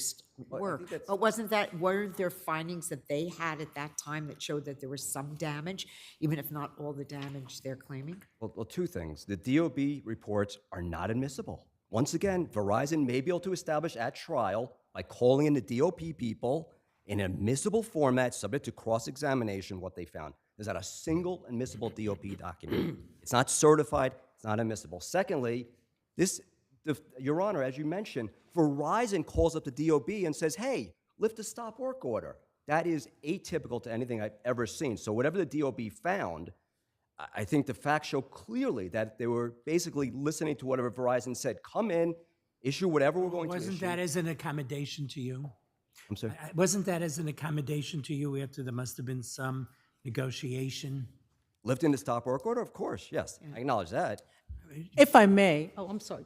work. But weren't there findings that they had at that time that showed that there was some damage, even if not all the damage they're claiming? Well, two things. The DOB reports are not admissible. Once again, Verizon may be able to establish at trial by calling in the DOP people in an admissible format, subject to cross-examination, what they found. There's not a single admissible DOP document. It's not certified. It's not admissible. Secondly, Your Honor, as you mentioned, Verizon calls up the DOB and says, hey, lift a stop work order. That is atypical to anything I've ever seen. So whatever the DOB found, I think the facts show clearly that they were basically listening to whatever Verizon said. Come in, issue whatever we're going to issue. Wasn't that as an accommodation to you? I'm sorry? Wasn't that as an accommodation to you after there must have been some negotiation? Lifting the stop work order? Of course, yes. I acknowledge that. If I may, I'm sorry.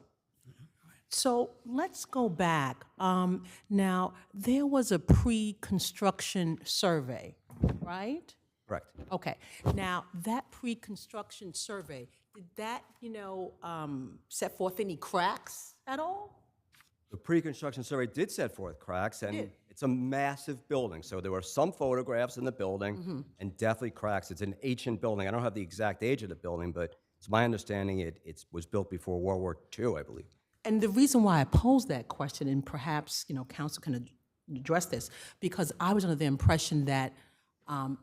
So let's go back. Now, there was a pre-construction survey, right? Correct. Okay. Now, that pre-construction survey, did that, set forth any cracks at all? The pre-construction survey did set forth cracks, and it's a massive building. So there were some photographs in the building, and definitely cracks. It's an ancient building. I don't have the exact age of the building, but it's my understanding it was built before World War II, I believe. And the reason why I posed that question, and perhaps, counsel can address this, because I was under the impression that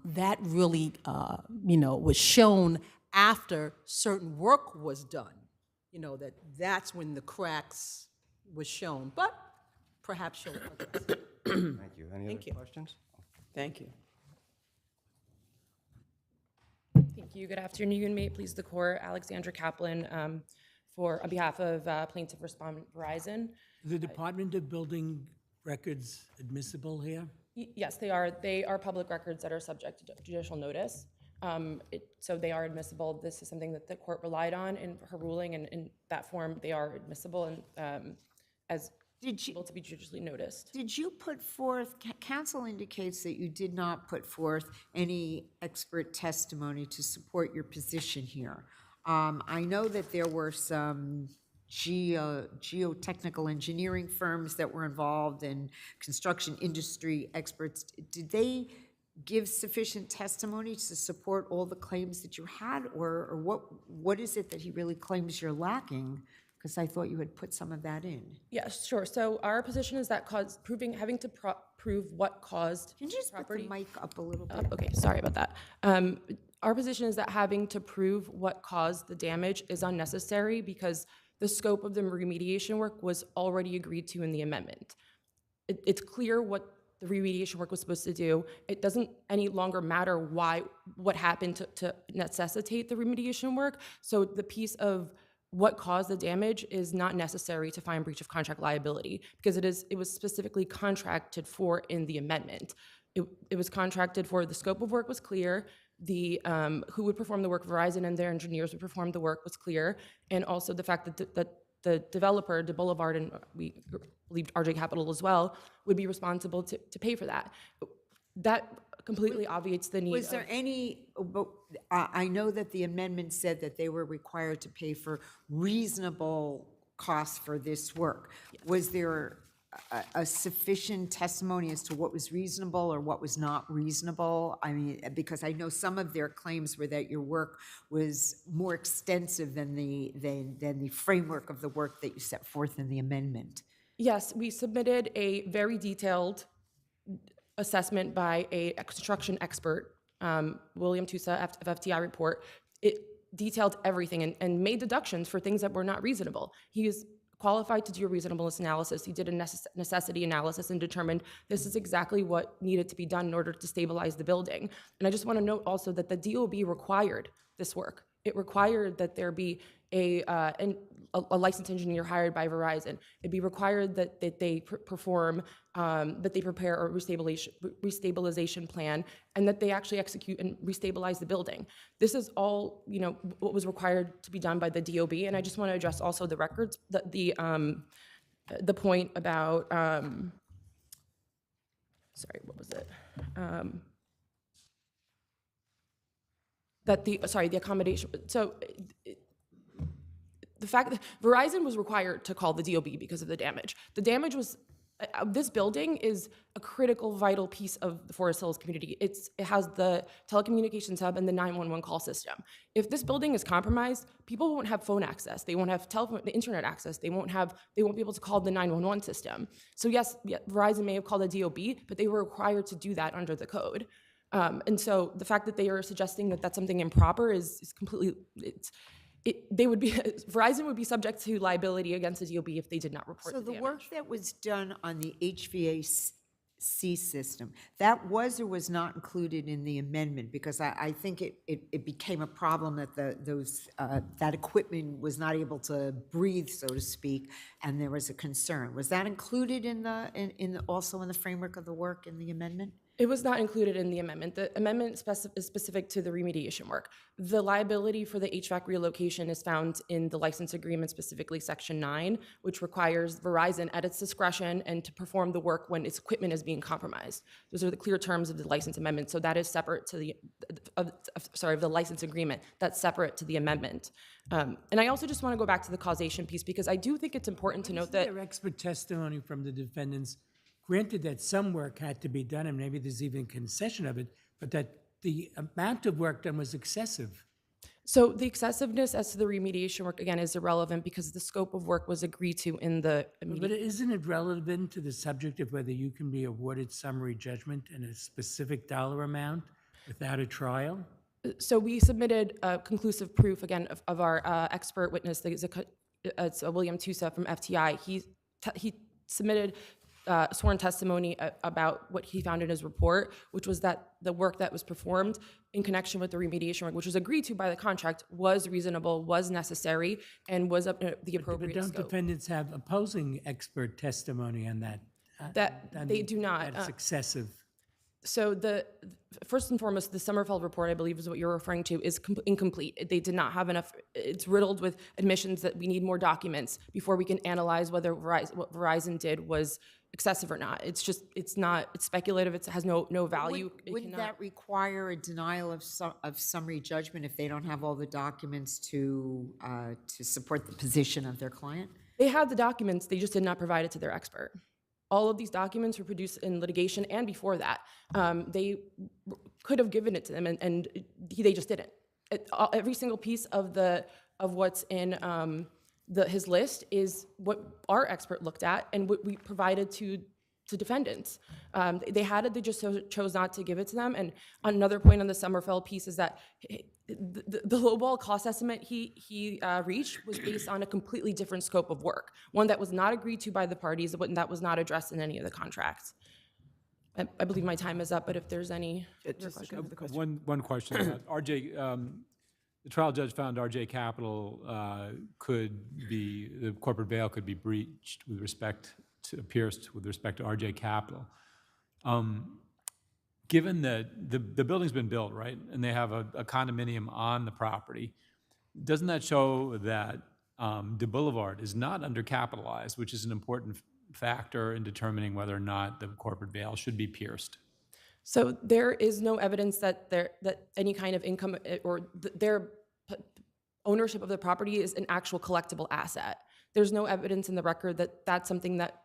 that really, was shown after certain work was done. That's when the cracks was shown, but perhaps she'll address it. Thank you. Any Thank other you. questions? Thank you. Thank you. Good afternoon. May it please the court. Alexandra Kaplan on behalf of plaintiff respondent Verizon. The Department of Building records admissible here? Yes, they are. They are public records that are subject to judicial notice. So they are admissible. This is something that the court relied on in her ruling, and in that form, they are admissible and as able to be judicially noticed. Did you put forth, counsel indicates that you did not put forth any expert testimony to support your position here. I know that there were some geotechnical engineering firms that were involved and construction industry experts. Did they give sufficient testimony to support all the claims that you had, or what is it that he really claims you're lacking? Because I thought you had put some of that in. Yes, sure. So our position is that having to prove what caused Can you just property. put the mic up a little bit? Okay, sorry about that. Our position is that having to prove what caused the damage is unnecessary because the scope of the remediation work was already agreed to in the amendment. It's clear what the remediation work was supposed to do. It doesn't any longer matter what happened to necessitate the remediation work. So the piece of what caused the damage is not necessary to find breach of contract liability because it was specifically contracted for in the amendment. It was contracted for, the scope of work was clear, the who would perform the work, Verizon and their engineers would perform the work was clear, and also the fact that the developer, the Boulevard, and we believed RJ Capital as well, would be responsible to pay for that. That completely obviates the need. Was there any, but I know that the amendment said that they were required to pay for reasonable costs for this work. Was there a sufficient testimony as to what was reasonable or what was not reasonable? I mean, because I know some of their claims were that your work was more extensive than the framework of the work that you set forth in the amendment. Yes, we submitted a very detailed assessment by a construction expert, William Tusa of FTI report. It detailed everything and made deductions for things that were not reasonable. He is qualified to do a reasonableness analysis. He did a necessity analysis and determined this is exactly what needed to be done in order to stabilize the building. And I just want to note also that the DOB required this work. It required that there be a licensed engineer hired by Verizon. It'd be required that they perform, that they prepare a restabilization plan, and that they actually execute and restabilize the building. This is all, what was required to be done by the DOB. And I just want to address also the records, the point about, sorry, what was it? The accommodation. So the fact that Verizon was required to call the DOB because of the damage. The damage was, this building is a critical, vital piece of the Forest Hills community. It has the telecommunications hub and the 911 call system. If this building is compromised, people won't have phone access. They won't have the internet access. They won't be able to call the 911 system. So yes, Verizon may have called the DOB, but they were required to do that under the code. And so the fact that they are suggesting that that's something improper is completely, Verizon would be subject to liability against the DOB if they did not report the damage. So the work that was done on the HVAC system, that was or was not included in the amendment? Because I think it became a problem that that equipment was not able to breathe, so to speak, and there was a concern. Was that included also in the framework of the work in the amendment? It was not included in the amendment. The amendment is specific to the remediation work. The liability for the HVAC relocation is found in the license agreement, specifically Section 9, which requires Verizon at its discretion and to perform the work when its equipment is being compromised. Those are the clear terms of the license amendment. So that is separate to the license agreement. That's separate to the amendment. And I also just want to go back to the causation piece because I do think it's important to note that their expert testimony from the defendants, granted that some work had to be done, and maybe there's even concession of it, but that the amount of work done was excessive. So the excessiveness as to the remediation work, again, is irrelevant because the scope of work was agreed to in the But isn't it relevant to the subject of whether you can be awarded summary judgment in a specific dollar amount without a trial? So we submitted conclusive proof, again, of our expert witness, it's William Tusa from FTI. He submitted sworn testimony about what he found in his report, which was that the work that was performed in connection with the remediation work, which was agreed to by the contract, was reasonable, was necessary, and was up the appropriate But don't scope. defendants have opposing expert testimony on that? They do not. That's excessive. So first and foremost, the Sommerfeld report, I believe is what you're referring to, is incomplete. They did not have enough, it's riddled with admissions that we need more documents before we can analyze whether what Verizon did was excessive or not. It's speculative, it has no value. Wouldn't that require a denial of summary judgment if they don't have all the documents to support the position of their client? They had the documents, they just did not provide it to their expert. All of these documents were produced in litigation and before that. They could have given it to them and they just didn't. Every single piece of what's in his list is what our expert looked at and what we provided to defendants. They had it, they just chose not to give it to them. And another point on the Sommerfeld piece is that the lowball cost estimate he reached was based on a completely different scope of work, one that was not agreed to by the parties, and that was not addressed in any of the contracts. I believe my time is up, but if there's any other Just to questions. cover the question. One question. RJ, the trial judge found RJ Capital the corporate veil could be breached with respect to, pierced with respect to RJ Capital. Given that the building's been built, right, and they have a condominium on the property, doesn't that show that the Boulevard is not undercapitalized, which is an important factor in determining whether or not the corporate veil should be pierced? So there is no evidence that any kind of income or their ownership of the property is an actual collectible asset. There's no evidence in the record that that's something that,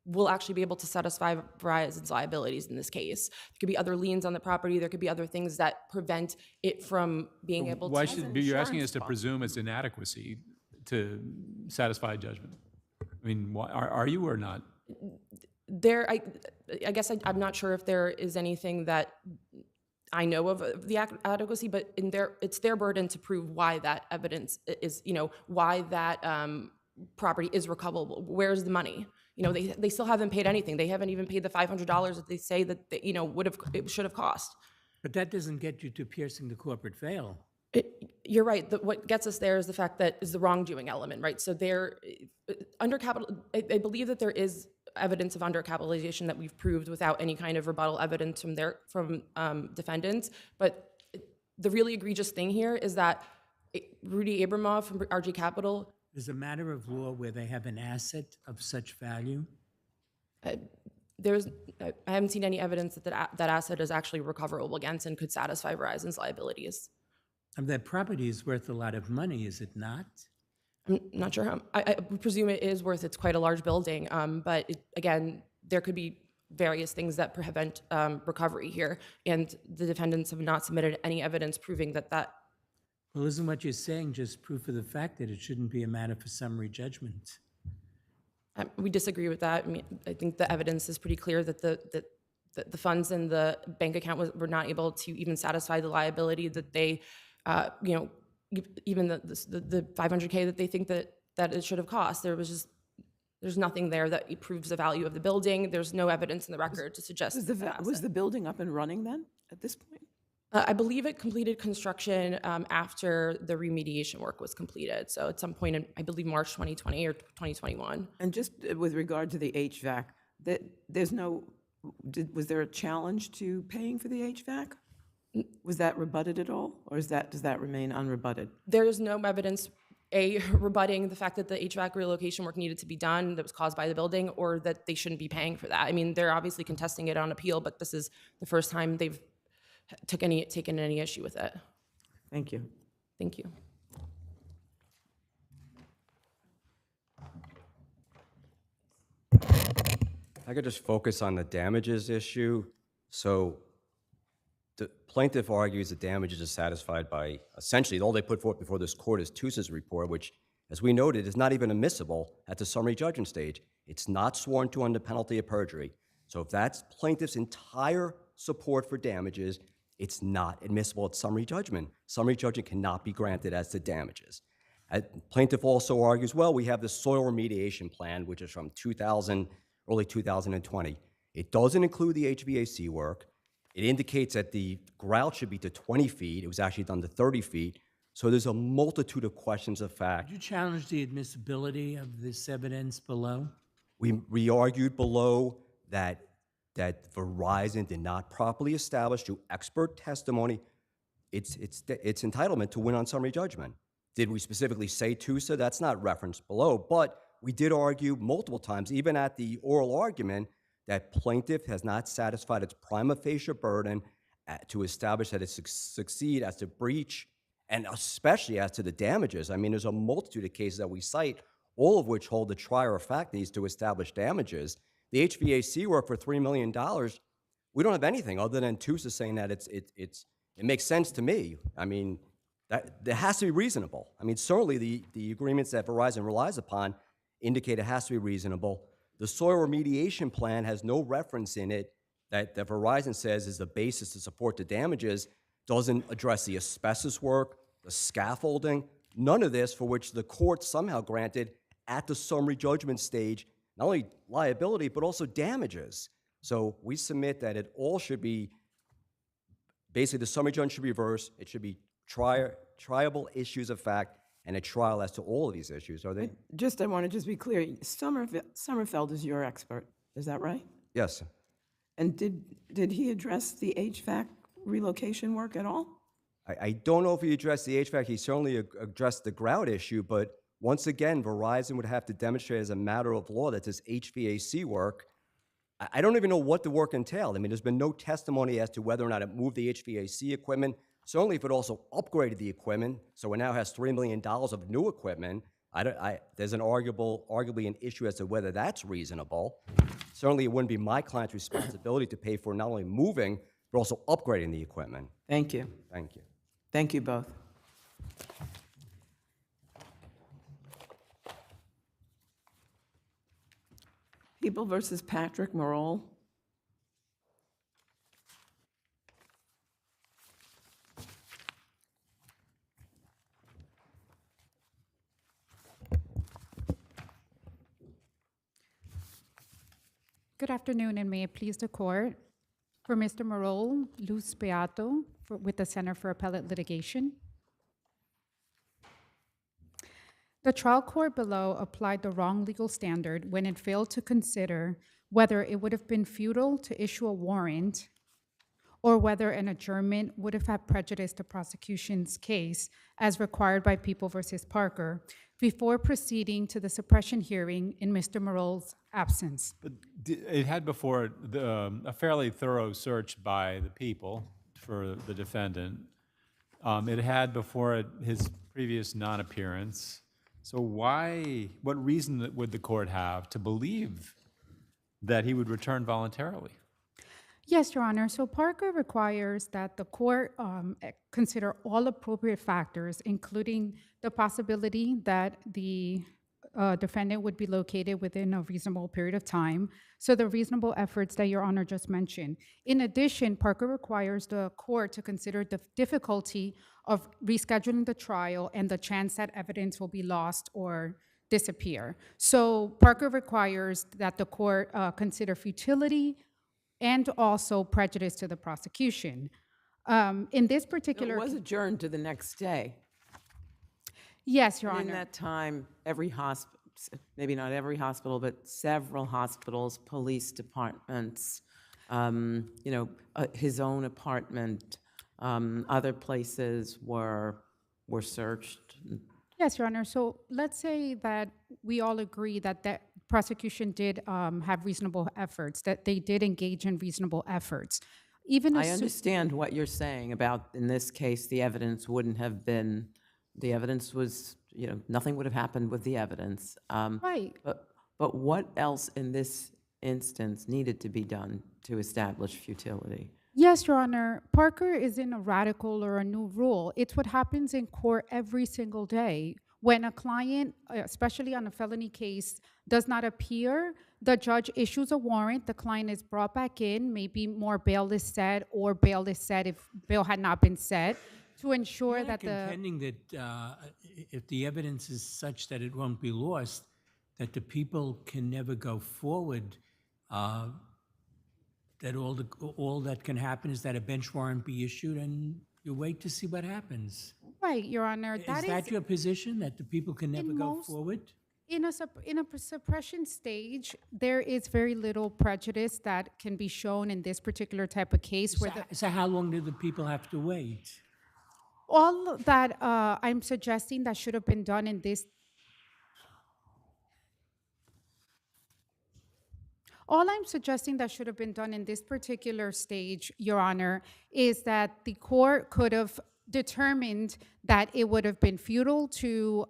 will actually be able to satisfy Verizon's liabilities in this case. There could be other liens on the property. There could be other things that prevent it from being able Why to. should you're asking us to presume its inadequacy to satisfy judgment? I mean, are you or not? I guess I'm not sure if there is anything that I know of the adequacy, but it's their burden to prove why that evidence is, why that property is recoverable. Where's the money? They still haven't paid anything. They haven't even paid the $500 that they say that it should have cost. But that doesn't get you to piercing the corporate veil. You're right. What gets us there is the fact that is the wrongdoing element, right? So I believe that there is evidence of undercapitalization that we've proved without any kind of rebuttal evidence from defendants. But the really egregious thing here is that Rudy Abramov from RG Capital. Is a matter of law where they have an asset of such value? I haven't seen any evidence that that asset is actually recoverable against and could satisfy Verizon's liabilities. And that property is worth a lot of money, is it not? I'm not sure how. I presume it is worth. It's quite a large building, but again, there could be various things that prevent recovery here, and the defendants have not submitted any evidence proving that. Well, isn't what you're saying just proof of the fact that it shouldn't be a matter for summary judgment? We disagree with that. I mean, I think the evidence is pretty clear that the funds in the bank account were not able to even satisfy the liability that they, even the $500K that they think that it should have cost. There's nothing there that proves the value of the building. There's no evidence in the record to suggest Was the building up and running then at this point? I believe it completed construction after the remediation work was completed. So at some point in, I believe, March 2020 or 2021. And just with regard to the HVAC, was there a challenge to paying for the HVAC? Was that rebutted at all, or does that remain unrebutted? There is no evidence, rebutting the fact that the HVAC relocation work needed to be done that was caused by the building, or that they shouldn't be paying for that. I mean, they're obviously contesting it on appeal, but this is the first time they've taken any issue with it. Thank you. Thank you. I could just focus on the damages issue. So the plaintiff argues the damages are satisfied by, essentially, all they put forth before this court is Tusa's report, which, as we noted, is not even admissible at the summary judgment stage. It's not sworn to under penalty of perjury. So if that's plaintiff's entire support for damages, it's not admissible at summary judgment. Summary judgment cannot be granted as to damages. Plaintiff also argues, well, we have the soil remediation plan, which is from early 2020. It doesn't include the HVAC work. It indicates that the grout should be to 20 feet. It was actually done to 30 feet. So there's a multitude of questions of fact. Did you challenge the admissibility of this evidence below? We argued below that Verizon did not properly establish through expert testimony its entitlement to win on summary judgment. Did we specifically say Tusa? That's not referenced below, but we did argue multiple times, even at the oral argument, that plaintiff has not satisfied its prima facie burden to establish that it succeed as to breach, and especially as to the damages. I mean, there's a multitude of cases that we cite, all of which hold the trier of fact needs to establish damages. The HVAC work for $3 million, we don't have anything other than Tusa saying that it makes sense to me. I mean, that has to be reasonable. I mean, certainly the agreements that Verizon relies upon indicate it has to be reasonable. The soil remediation plan has no reference in it that Verizon says is the basis to support the damages, doesn't address the asbestos work, the scaffolding, none of this for which the court somehow granted at the summary judgment stage not only liability, but also damages. So we submit that it all should be, basically the summary judgment should be reversed. It should be triable issues of fact and a trial as to all of these issues. Are they? I want to be clear. Sommerfeld is your expert, is that right? Yes. And did he address the HVAC relocation work at all? I don't know if he addressed the HVAC. He certainly addressed the grout issue, but once again, Verizon would have to demonstrate as a matter of law that this HVAC work, I don't even know what the work entailed. I mean, there's been no testimony as to whether or not it moved the HVAC equipment. Certainly if it also upgraded the equipment, so it now has $3 million of new equipment, there's arguably an issue as to whether that's reasonable. Certainly it wouldn't be my client's responsibility to pay for not only moving, but also upgrading the equipment. Thank you. Thank you. Thank you both. People versus Patrick Morrell. Good afternoon, and may it please the court. For Mr. Morrell, Luz Beato with the Center for Appellate Litigation. The trial court below applied the wrong legal standard when it failed to consider whether it would have been futile to issue a warrant or whether an adjournment would have had prejudice to prosecution's case as required by People versus Parker before proceeding to the suppression hearing in Mr. Morrell's absence. But it had before it a fairly thorough search by the people for the defendant. It had before it his previous non-appearance. So what reason would the court have to believe that he would return voluntarily? Yes, Your Honor. So Parker requires that the court consider all appropriate factors, including the possibility that the defendant would be located within a reasonable period of time. So the reasonable efforts that Your Honor just mentioned. In addition, Parker requires the court to consider the difficulty of rescheduling the trial and the chance that evidence will be lost or disappear. So Parker requires that the court consider futility and also prejudice to the prosecution. In this particular It was adjourned to the next day. Yes, Your And Honor. in that time, every hospital, maybe not every hospital, but several hospitals, police departments, his own apartment, other places were searched. Yes, Your Honor. So let's say that we all agree that the prosecution did have reasonable efforts, that they did engage in reasonable efforts. I understand what you're saying about, in this case, the evidence wouldn't have been, the evidence was, nothing would have happened with the evidence. Right. But what else in this instance needed to be done to establish futility? Yes, Your Honor. Parker isn't a radical or a new rule. It's what happens in court every single day. When a client, especially on a felony case, does not appear, the judge issues a warrant, the client is brought back in, maybe more bail is set, or bail is set if bail had not been set, to ensure that the... Contending that if the evidence is such that it won't be lost, that the people can never go forward, that all that can happen is that a bench warrant be issued and you wait to see what happens. Right, Your Honor. Is that your position, that the people can never go forward? In a suppression stage, there is very little prejudice that can be shown in this particular type of case. So how long do the people have to wait? All that I'm suggesting that should have been done in this... All I'm suggesting that should have been done in this particular stage, Your Honor, is that the court could have determined that it would have been futile to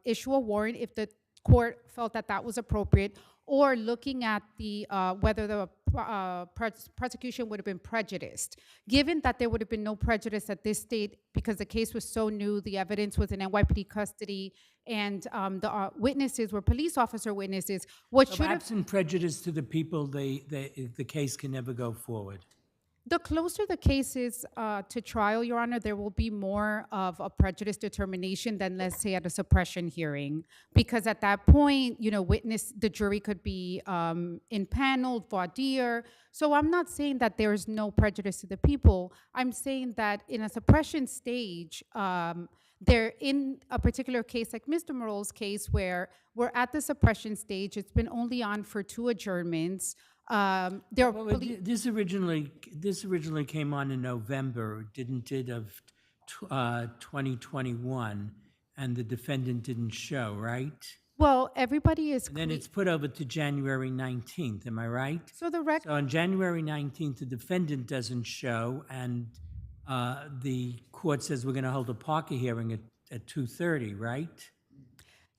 issue a warrant if the court felt that that was appropriate, or looking at the whether the prosecution would have been prejudiced. Given that there would have been no prejudice at this state because the case was so new, the evidence was in NYPD custody, and the witnesses were police officer witnesses, what should have... Absent prejudice to the people, the case can never go forward. The closer the case is to trial, Your Honor, there will be more of a prejudice determination than, let's say, at a suppression hearing. Because at that point, you know, the jury could be impaneled, voir dire. So I'm not saying that there is no prejudice to the people. I'm saying that in a suppression stage, they're in a particular case, like Mr. Morrell's case, where we're at the suppression stage. It's been only on for 2 adjournments. There are Well, this originally came on in November, didn't it, of 2021, and the defendant didn't show, right? well, everybody is. And then it's put over to January 19th, am I right? So the So on January 19th, the defendant doesn't show, and the court says we're going to hold a Parker hearing at 2:30, right?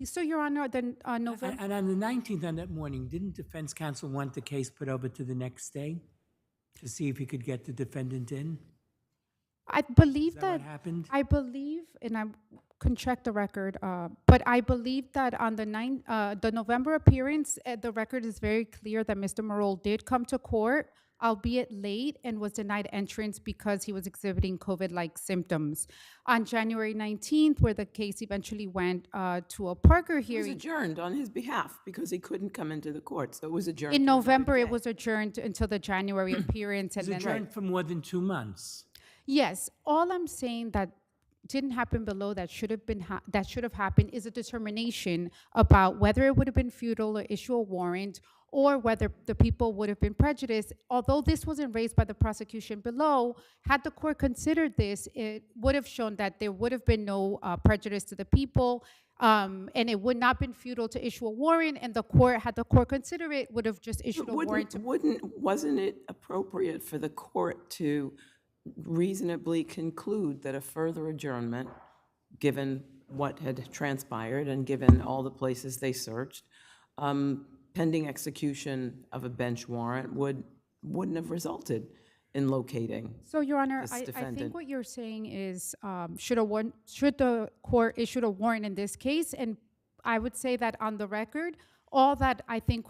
So, Your Honor, then November. And on the 19th, on that morning, didn't defense counsel want the case put over to the next day to see if he could get the defendant in? I believe Is that what happened? I believe, and I can check the record, but I believe that on the November appearance, the record is very clear that Mr. Morrell did come to court, albeit late, and was denied entrance because he was exhibiting COVID-like symptoms. On January 19th, where the case eventually went to a Parker It was hearing. adjourned on his behalf because he couldn't come into the court, so it was adjourned. In to another November, day. it was adjourned until the January appearance. It was And then, adjourned for more than 2 months. yes, all I'm saying that didn't happen below that should have happened is a determination about whether it would have been futile to issue a warrant or whether the people would have been prejudiced. Although this wasn't raised by the prosecution below, had the court considered this, it would have shown that there would have been no prejudice to the people, and it would not have been futile to issue a warrant, and had the court considered it, would have just issued a warrant. Wasn't it appropriate for the court to reasonably conclude that a further adjournment, given what had transpired and given all the places they searched, pending execution of a bench warrant wouldn't have resulted in locating So, Your Honor, this I defendant? think what you're saying is, should the court issue a warrant in this case? And I would say that on the record, all that I think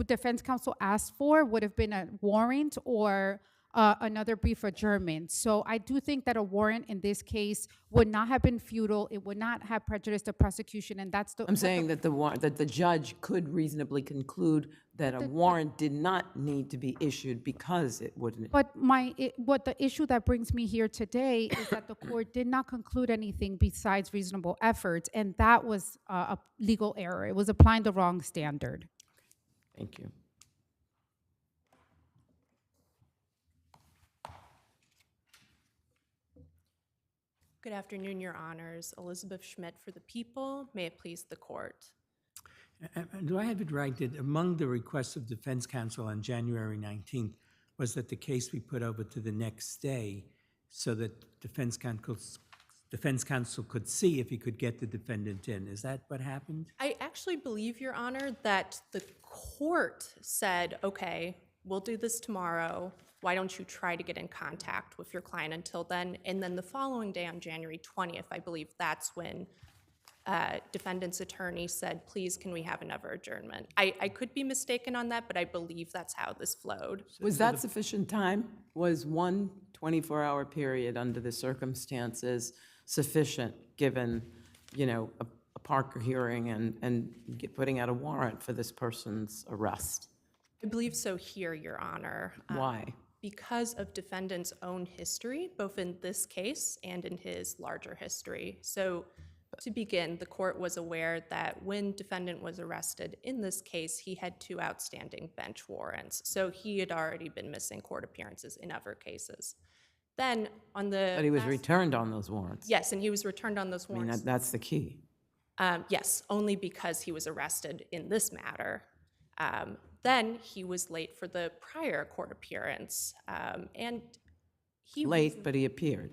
defense counsel asked for would have been a warrant or another brief adjournment. So I do think that a warrant in this case would not have been futile. It would not have prejudiced the prosecution, and that's the. I'm saying that that the judge could reasonably conclude that a warrant did not need to be issued because it wouldn't. But what the issue that brings me here today is that the court did not conclude anything besides reasonable efforts, and that was a legal error. It was applying the wrong standard. Thank you. Good afternoon, Your Honors. Elizabeth Schmidt for the people. May it please the court. Do I have it right that among the requests of defense counsel on January 19th was that the case be put over to the next day so that defense counsel could see if he could get the defendant in? Is that what happened? I actually believe, Your Honor, that the court said, okay, we'll do this tomorrow. Why don't you try to get in contact with your client until then? And then the following day on January 20th, I believe that's when defendant's attorney said, please, can we have another adjournment? I could be mistaken on that, but I believe that's how this flowed. Was that sufficient time? Was one 24-hour period under the circumstances sufficient, given, you know, a Parker hearing and putting out a warrant for this person's arrest? I believe so here, Your Honor. Why? Because of defendant's own history, both in this case and in his larger history. So to begin, the court was aware that when defendant was arrested in this case, he had 2 outstanding bench warrants. So he had already been missing court appearances in other cases. Then on the— But he was returned on those warrants. Yes, and he was returned on those I mean, warrants. that's the key. Yes, only because he was arrested in this matter. Then he was late for the prior court appearance, and he Late, but he appeared.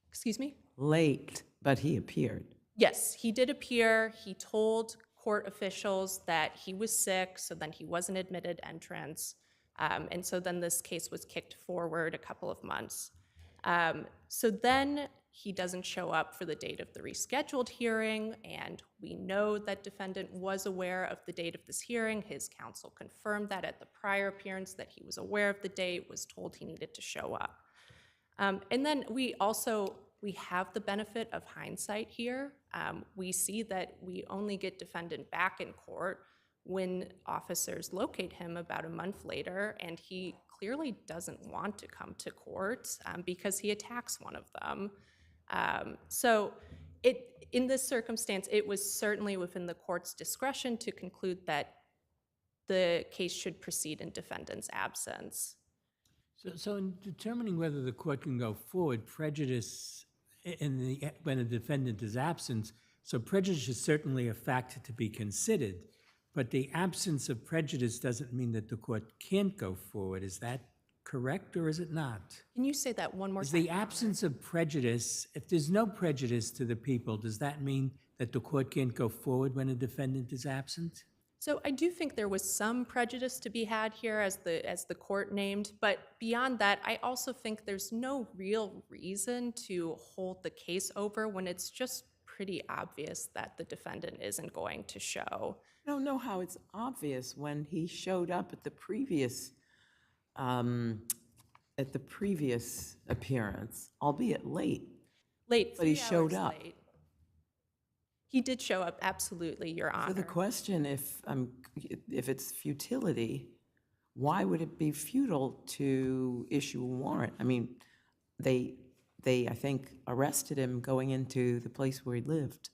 Excuse me? Late, but he appeared. Yes, he did appear. He told court officials that he was sick, so then he wasn't admitted entrance. And so then this case was kicked forward a couple of months. So then he doesn't show up for the date of the rescheduled hearing, and we know that defendant was aware of the date of this hearing. His counsel confirmed that at the prior appearance, that he was aware of the date, was told he needed to show up. And then we have the benefit of hindsight here. We see that we only get defendant back in court when officers locate him about a month later, and he clearly doesn't want to come to court because he attacks one of them. So in this circumstance, it was certainly within the court's discretion to conclude that the case should proceed in defendant's absence. So in determining whether the court can go forward, prejudice when a defendant is absent, so prejudice is certainly a factor to be considered, but the absence of prejudice doesn't mean that the court can't go forward. Is that correct, or is it not? Can you say that one more Is time? the absence of prejudice, if there's no prejudice to the people, does that mean that the court can't go forward when a defendant is absent? So I do think there was some prejudice to be had here, as the court named, but beyond that, I also think there's no real reason to hold the case over when it's just pretty obvious that the defendant isn't going to show. I don't know how it's obvious when he showed up at the previous appearance, albeit late. Late, But he 3 showed hours up. late. He did show up, absolutely, Your Honor. So the question, if it's futility, why would it be futile to issue a warrant? I mean, they I think arrested him going into the place where he lived.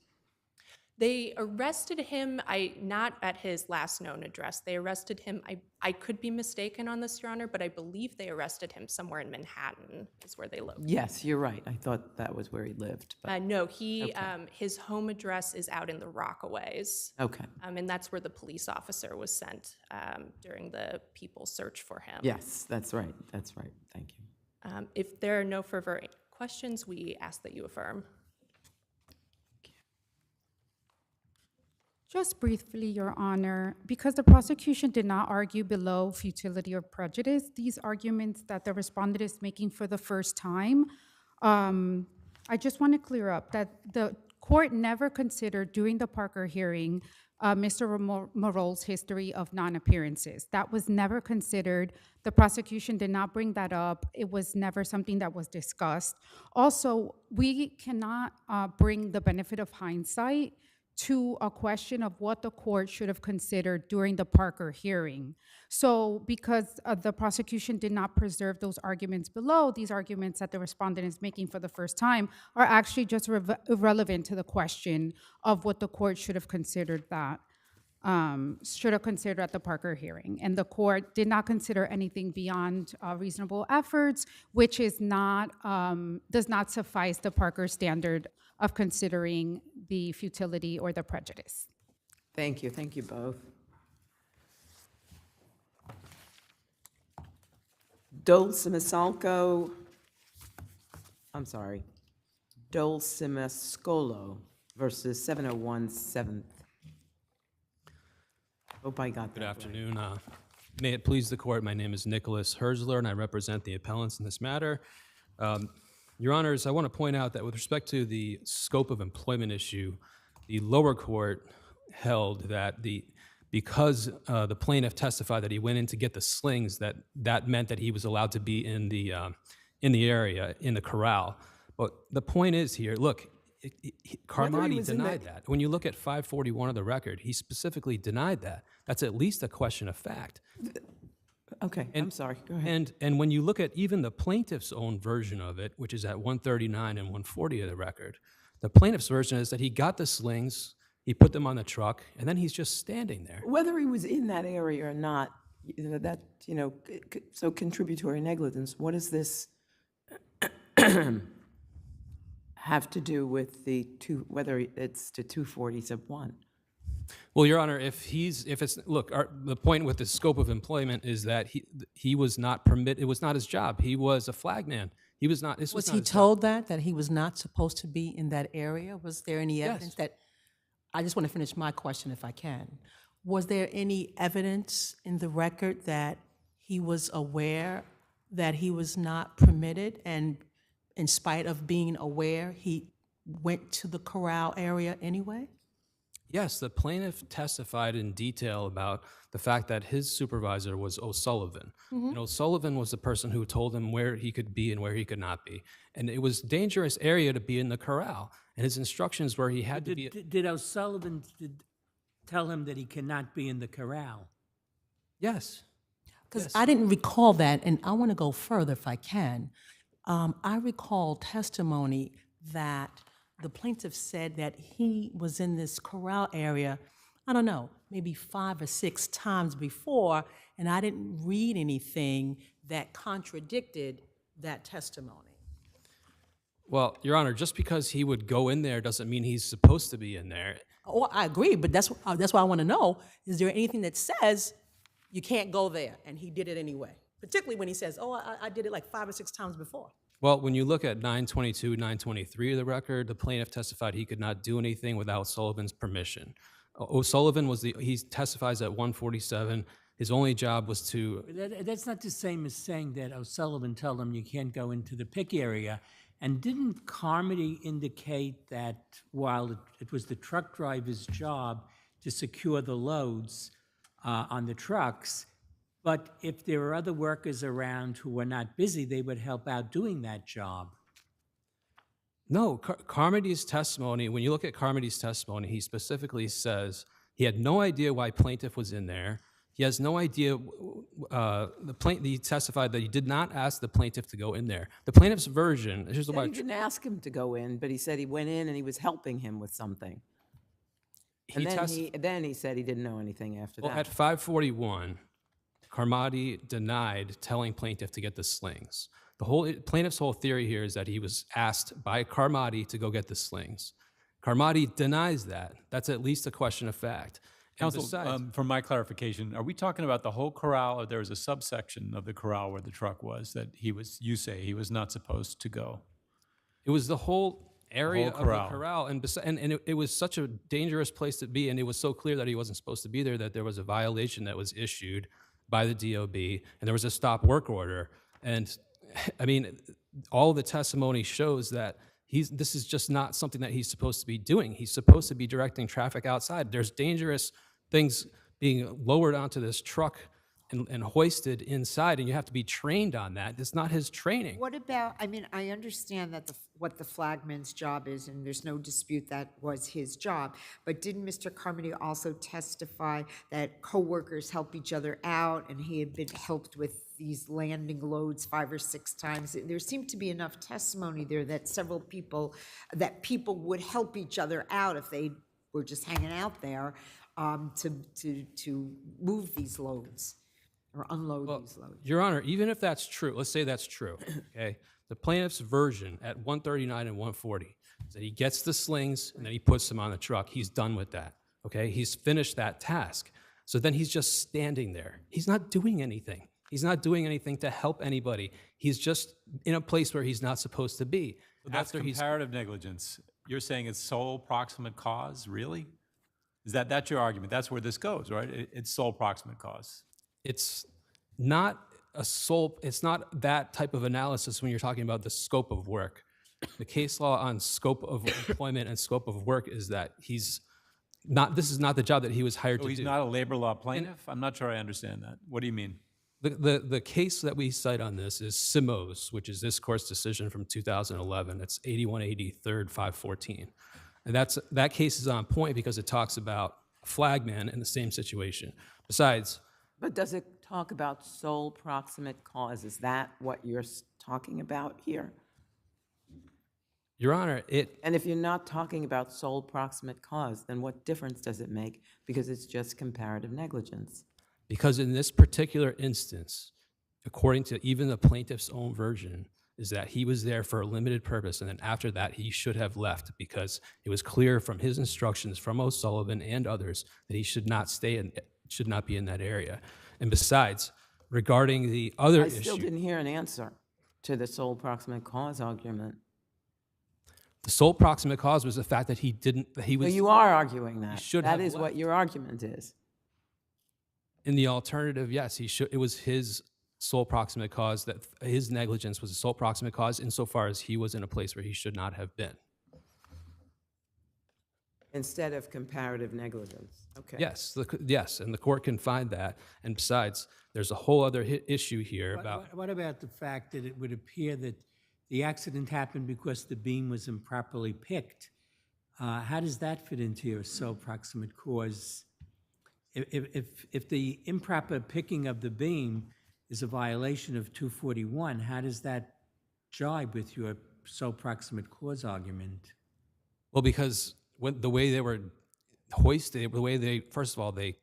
They arrested him, not at his last known address. They arrested him, I could be mistaken on this, Your Honor, but I believe they arrested him somewhere in Manhattan is where they lived. Yes, you're right. I thought that was where he lived. But No, his home address is out in the Rockaways. okay. And that's where the police officer was sent during the people's search for him. Yes, that's right. That's right. Thank you. If there are no further questions, we ask that you affirm. Just briefly, Your Honor, because the prosecution did not argue below futility or prejudice, these arguments that the respondent is making for the first time, I just want to clear up that the court never considered during the Parker hearing Mr. Morol's history of non-appearances. That was never considered. The prosecution did not bring that up. It was never something that was discussed. Also, we cannot bring the benefit of hindsight to a question of what the court should have considered during the Parker hearing. So because the prosecution did not preserve those arguments below, these arguments that the respondent is making for the first time are actually just irrelevant to the question of what the court should have considered at the Parker hearing. And the court did not consider anything beyond reasonable efforts, which is not, does not suffice the Parker standard of considering the futility or the prejudice. Thank you. Thank you both. Dolcimascolo versus 701 7th. Hope I got that Good right. afternoon. May it please the court, my name is Nicholas Herzler, and I represent the appellants in this matter. Your Honors, I want to point out that with respect to the scope of employment issue, the lower court held that because the plaintiff testified that he went in to get the slings, that meant that he was allowed to be in the area, in the corral. But the point is here, look, Carney denied that. When you look at 541 of the record, he specifically denied that. That's at least a question of fact. Okay, I'm sorry. Go ahead. And when you look at even the plaintiff's own version of it, which is at 139 and 140 of the record, the plaintiff's version is that he got the slings, he put them on the truck, and then he's just standing there. Whether he was in that area or not, so contributory negligence, what does this have to do with whether it's to 240 sub 1? Well, Your Honor, the point with the scope of employment is that he was not permitted, it was not his job. He was a flagman. He was not, Was he told that he was not supposed to be in that area? Was there any evidence that, I just want to finish my question if I can. Was there any evidence in the record that he was aware that he was not permitted, and in spite of being aware, he went to the corral area anyway? Yes, the plaintiff testified in detail about the fact that his supervisor was O'Sullivan. And O'Sullivan was the person who told him where he could be and where he could not be. And it was a dangerous area to be in the corral. And his instructions were he had to be... Did O'Sullivan tell him that he cannot be in the corral? Yes. Because I didn't recall that, and I want to go further if I can. I recall testimony that the plaintiff said that he was in this corral area, I don't know, maybe 5 or 6 times before, and I didn't read anything that contradicted that testimony. Well, Your Honor, just because he would go in there doesn't mean he's supposed to be in there. Oh, I agree, but that's why I want to know, is there anything that says you can't go there, and he did it anyway? Particularly when he says, oh, I did it like 5 or 6 times before. Well, when you look at 922, 923 of the record, the plaintiff testified he could not do anything without Sullivan's permission. O'Sullivan he testifies at 147. His only job was to... That's not the same as saying that O'Sullivan told him you can't go into the pick area. And didn't Carmody indicate that while it was the truck driver's job to secure the loads on the trucks, but if there were other workers around who were not busy, they would help out doing that job? No, Carmody's testimony, when you look at Carmody's testimony, he specifically says he had no idea why plaintiff was in there. He has no idea, he testified that he did not ask the plaintiff to go in there. The plaintiff's version, here's He why. didn't ask him to go in, but he said he went in and he was helping him with something. And then he said he didn't know anything after Well, that. at 541, Carmody denied telling plaintiff to get the slings. Plaintiff's whole theory here is that he was asked by Carmody to go get the slings. Carmody denies that. That's at least a question of fact. And Counsel, besides, for my clarification, are we talking about the whole corral, or there was a subsection of the corral where the truck was that you say he was not supposed to go? it was the whole area of the corral. corral, and it was such a dangerous place to be, and it was so clear that he wasn't supposed to be there that there was a violation that was issued by the DOB, and there was a stop work order. And I mean, all the testimony shows that this is just not something that he's supposed to be doing. He's supposed to be directing traffic outside. There's dangerous things being lowered onto this truck and hoisted inside, and you have to be trained on that. It's not his training. What about, I mean, I understand that what the flagman's job is, and there's no dispute that was his job, but didn't Mr. Carmody also testify that coworkers help each other out, and he had been helped with these landing loads 5 or 6 times? There seemed to be enough testimony there that people would help each other out if they were just hanging out there to move these loads or unload these loads. Your Honor, even if that's true, let's say that's true, okay? The plaintiff's version at 139 and 140 is that he gets the slings and then he puts them on the truck. He's done with that, okay? He's finished that task. So then he's just standing there. He's not doing anything. He's not doing anything to help anybody. He's just in a place where he's not supposed to be. So that's comparative negligence. You're saying it's sole proximate cause, really? That's your argument? That's where this goes, right? It's sole proximate cause. It's not it's not that type of analysis when you're talking about the scope of work. The case law on scope of employment and scope of work is that this is not the job that he was hired to do. He's not a labor law plaintiff? I'm not sure I understand that. What do you mean? The case that we cite on this is Simos, which is this court's decision from 2011. It's 8183rd 514. And that case is on point because it talks about a flagman in the same situation. Besides... But does it talk about sole proximate cause? Is that what you're talking about here? Your Honor, And if you're not talking about sole proximate cause, then what difference does it make? Because it's just comparative negligence. Because in this particular instance, according to even the plaintiff's own version, is that he was there for a limited purpose, and then after that, he should have left because it was clear from his instructions from O'Sullivan and others that he should not should not be in that area. And besides, regarding the other issue... I still didn't hear an answer to the sole proximate cause argument. The sole proximate cause was the fact that he was... So you are arguing that. That is what your argument is. In the alternative, yes, it was his sole proximate cause, that his negligence was a sole proximate cause insofar as he was in a place where he should not have been. instead of comparative negligence. Okay. Yes, yes, and the court can find that. And besides, there's a whole other issue here about, What about the fact that it would appear that the accident happened because the beam was improperly picked? How does that fit into your sole proximate cause? If the improper picking of the beam is a violation of 241, how does that jibe with your sole proximate cause argument? well, because the way they were hoisted, the way they, first of all, they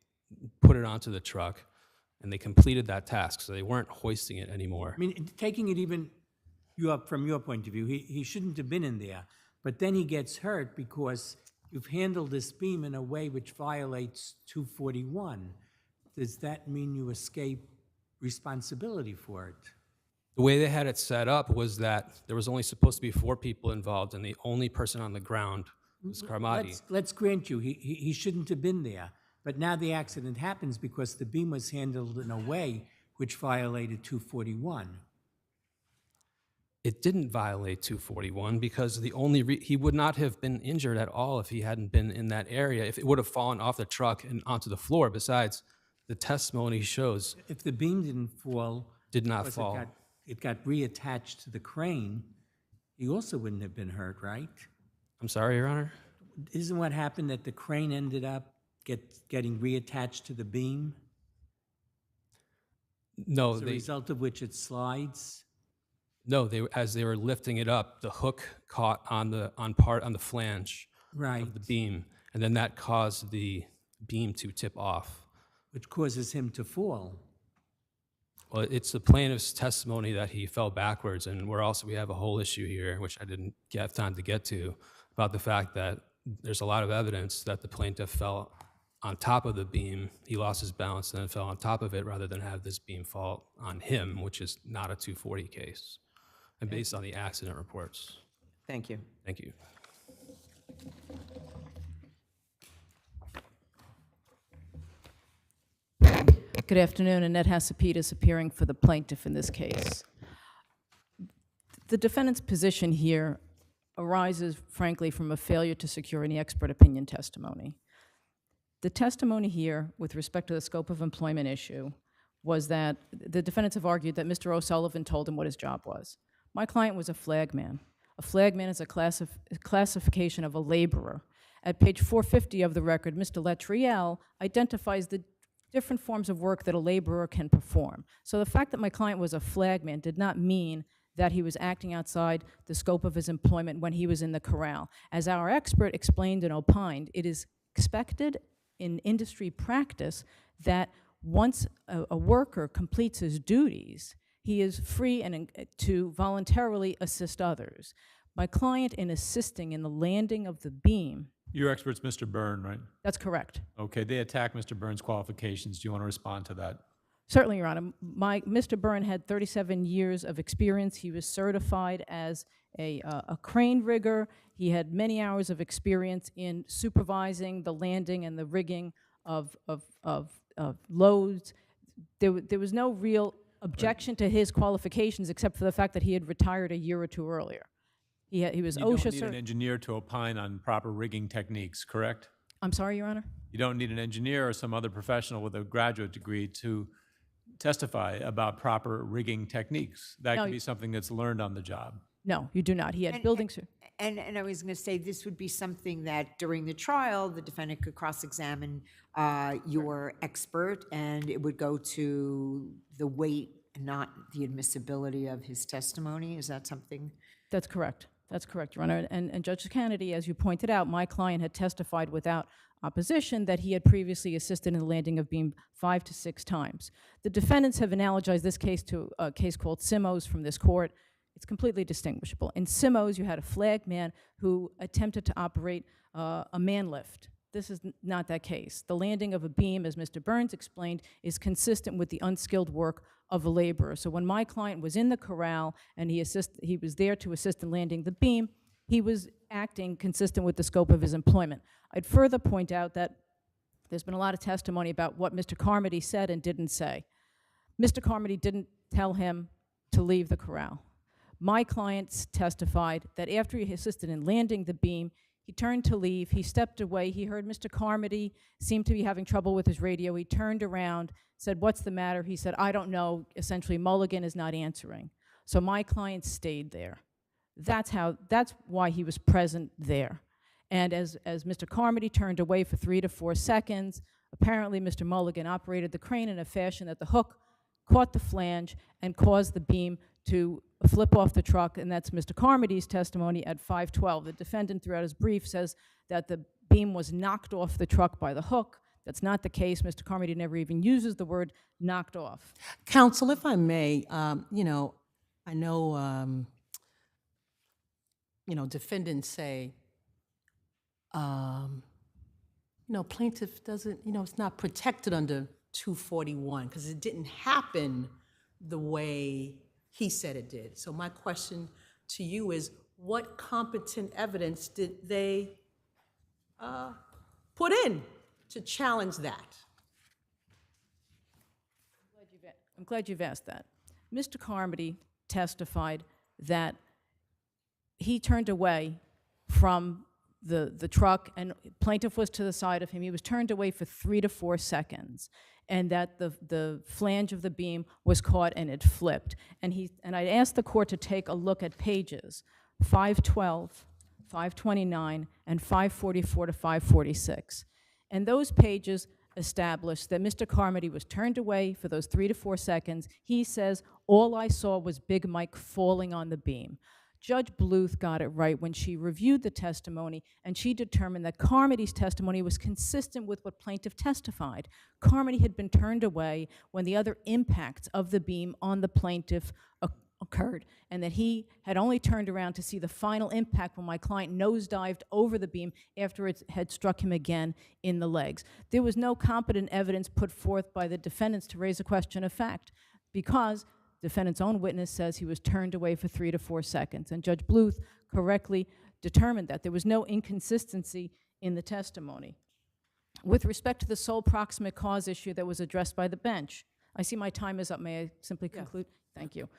put it onto the truck and they completed that task, so they weren't hoisting it anymore. I mean, taking it even from your point of view, he shouldn't have been in there, but then he gets hurt because you've handled this beam in a way which violates 241. Does that mean you escape responsibility for it? The way they had it set up was that there was only supposed to be 4 people involved, and the only person on the ground was Carmody. Let's grant you, he shouldn't have been there, but now the accident happens because the beam was handled in a way which violated 241. It didn't violate 241 because he would not have been injured at all if he hadn't been in that area, if it would have fallen off the truck and onto the floor. Besides, the testimony shows If the beam didn't fall, did not because fall. it got reattached to the crane, he also wouldn't have been hurt, right? I'm sorry, Your Honor? Isn't what happened that the crane ended up getting reattached to the beam, No, as a result of which it slides? No, as they were lifting it up, the hook caught on the flange Right, of the beam, and then that caused the beam to tip off. which causes him to fall. Well, it's the plaintiff's testimony that he fell backwards, and we have a whole issue here, which I didn't have time to get to, about the fact that there's a lot of evidence that the plaintiff fell on top of the beam. He lost his balance and then fell on top of it rather than have this beam fall on him, which is not a 240 case, and based on the accident reports. Thank you. Thank you. Good afternoon, Annette Hasapidas appearing for the plaintiff in this case. The defendant's position here arises, frankly, from a failure to secure any expert opinion testimony. The testimony here, with respect to the scope of employment issue, was that the defendants have argued that Mr. O'Sullivan told him what his job was. My client was a flagman. A flagman is a classification of a laborer. At page 450 of the record, Mr. Latriel identifies the different forms of work that a laborer can perform. So the fact that my client was a flagman did not mean that he was acting outside the scope of his employment when he was in the corral. As our expert explained and opined, it is expected in industry practice that once a worker completes his duties, he is free to voluntarily assist others. My client, in assisting in the landing of the beam. Your expert's Mr. Byrne, right? That's correct. Okay, they attack Mr. Byrne's qualifications. Do you want to respond to that? Certainly, Your Honor. Mr. Byrne had 37 years of experience. He was certified as a crane rigger. He had many hours of experience in supervising the landing and the rigging of loads. There was no real objection to his qualifications except for the fact that he had retired a year or two earlier. He was You don't OSHA need an engineer to opine on proper rigging techniques, correct? I'm sorry, Your Honor? You don't need an engineer or some other professional with a graduate degree to testify about proper rigging techniques. That No, can be something that's learned on the job. No, you do not. He had buildings. And I was going to say, this would be something that during the trial, the defendant could cross-examine your expert, and it would go to the weight and not the admissibility of his testimony. Is that something? That's correct. That's correct, Your Honor. And Judge Kennedy, as you pointed out, my client had testified without opposition that he had previously assisted in the landing of beam 5 to 6 times. The defendants have analogized this case to a case called Simos from this court. It's completely distinguishable. In Simos, you had a flagman who attempted to operate a man lift. This is not that case. The landing of a beam, as Mr. Burns explained, is consistent with the unskilled work of a laborer. So when my client was in the corral and he was there to assist in landing the beam, he was acting consistent with the scope of his employment. I'd further point out that there's been a lot of testimony about what Mr. Carmody said and didn't say. Mr. Carmody didn't tell him to leave the corral. My clients testified that after he assisted in landing the beam, He turned to leave. He stepped away. He heard Mr. Carmody seem to be having trouble with his radio. He turned around, said, "What's the matter?" He said, "I don't know." Essentially, Mulligan is not answering. So my client stayed there. That's why he was present there. And as Mr. Carmody turned away for 3 to 4 seconds, apparently Mr. Mulligan operated the crane in a fashion that the hook caught the flange and caused the beam to flip off the truck, and that's Mr. Carmody's testimony at 5:12. The defendant, throughout his brief, says that the beam was knocked off the truck by the hook. That's not the case. Mr. Carmody never even uses the word knocked off. Counsel, if I may, I know, defendants say, plaintiff doesn't, it's not protected under 241 because it didn't happen the way he said it did. So my question to you is, what competent evidence did they put in to challenge that? I'm glad you've asked that. Mr. Carmody testified that he turned away from the truck, and plaintiff was to the side of him. He was turned away for 3 to 4 seconds, and that the flange of the beam was caught and it flipped. And I asked the court to take a look at pages 512, 529, and 544 to 546. And those pages established that Mr. Carmody was turned away for those 3 to 4 seconds. He says, "All I saw was Big Mike falling on the beam." Judge Bluth got it right when she reviewed the testimony, and she determined that Carmody's testimony was consistent with what plaintiff testified. Carmody had been turned away when the other impacts of the beam on the plaintiff occurred, and that he had only turned around to see the final impact when my client nosedived over the beam after it had struck him again in the legs. There was no competent evidence put forth by the defendants to raise a question of fact, because defendant's own witness says he was turned away for 3 to 4 seconds. And Judge Bluth correctly determined that there was no inconsistency in the testimony. With respect to the sole proximate cause issue that was addressed by the bench, I see my time is up. May I simply conclude? Thank you.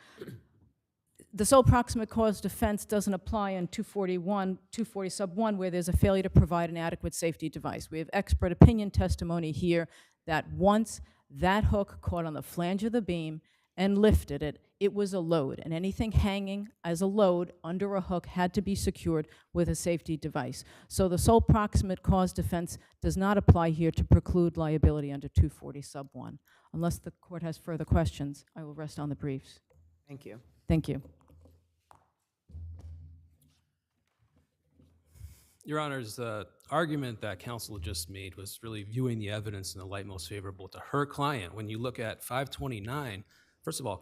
The sole proximate cause defense doesn't apply in 240 sub 1, where there's a failure to provide an adequate safety device. We have expert opinion testimony here that once that hook caught on the flange of the beam and lifted it, it was a load, and anything hanging as a load under a hook had to be secured with a safety device. So the sole proximate cause defense does not apply here to preclude liability under 240 sub 1. Unless the court has further questions, I will rest on the briefs. Thank you. Thank you. Your Honors, the argument that counsel just made was really viewing the evidence in the light most favorable to her client. When you look at 529, first of all,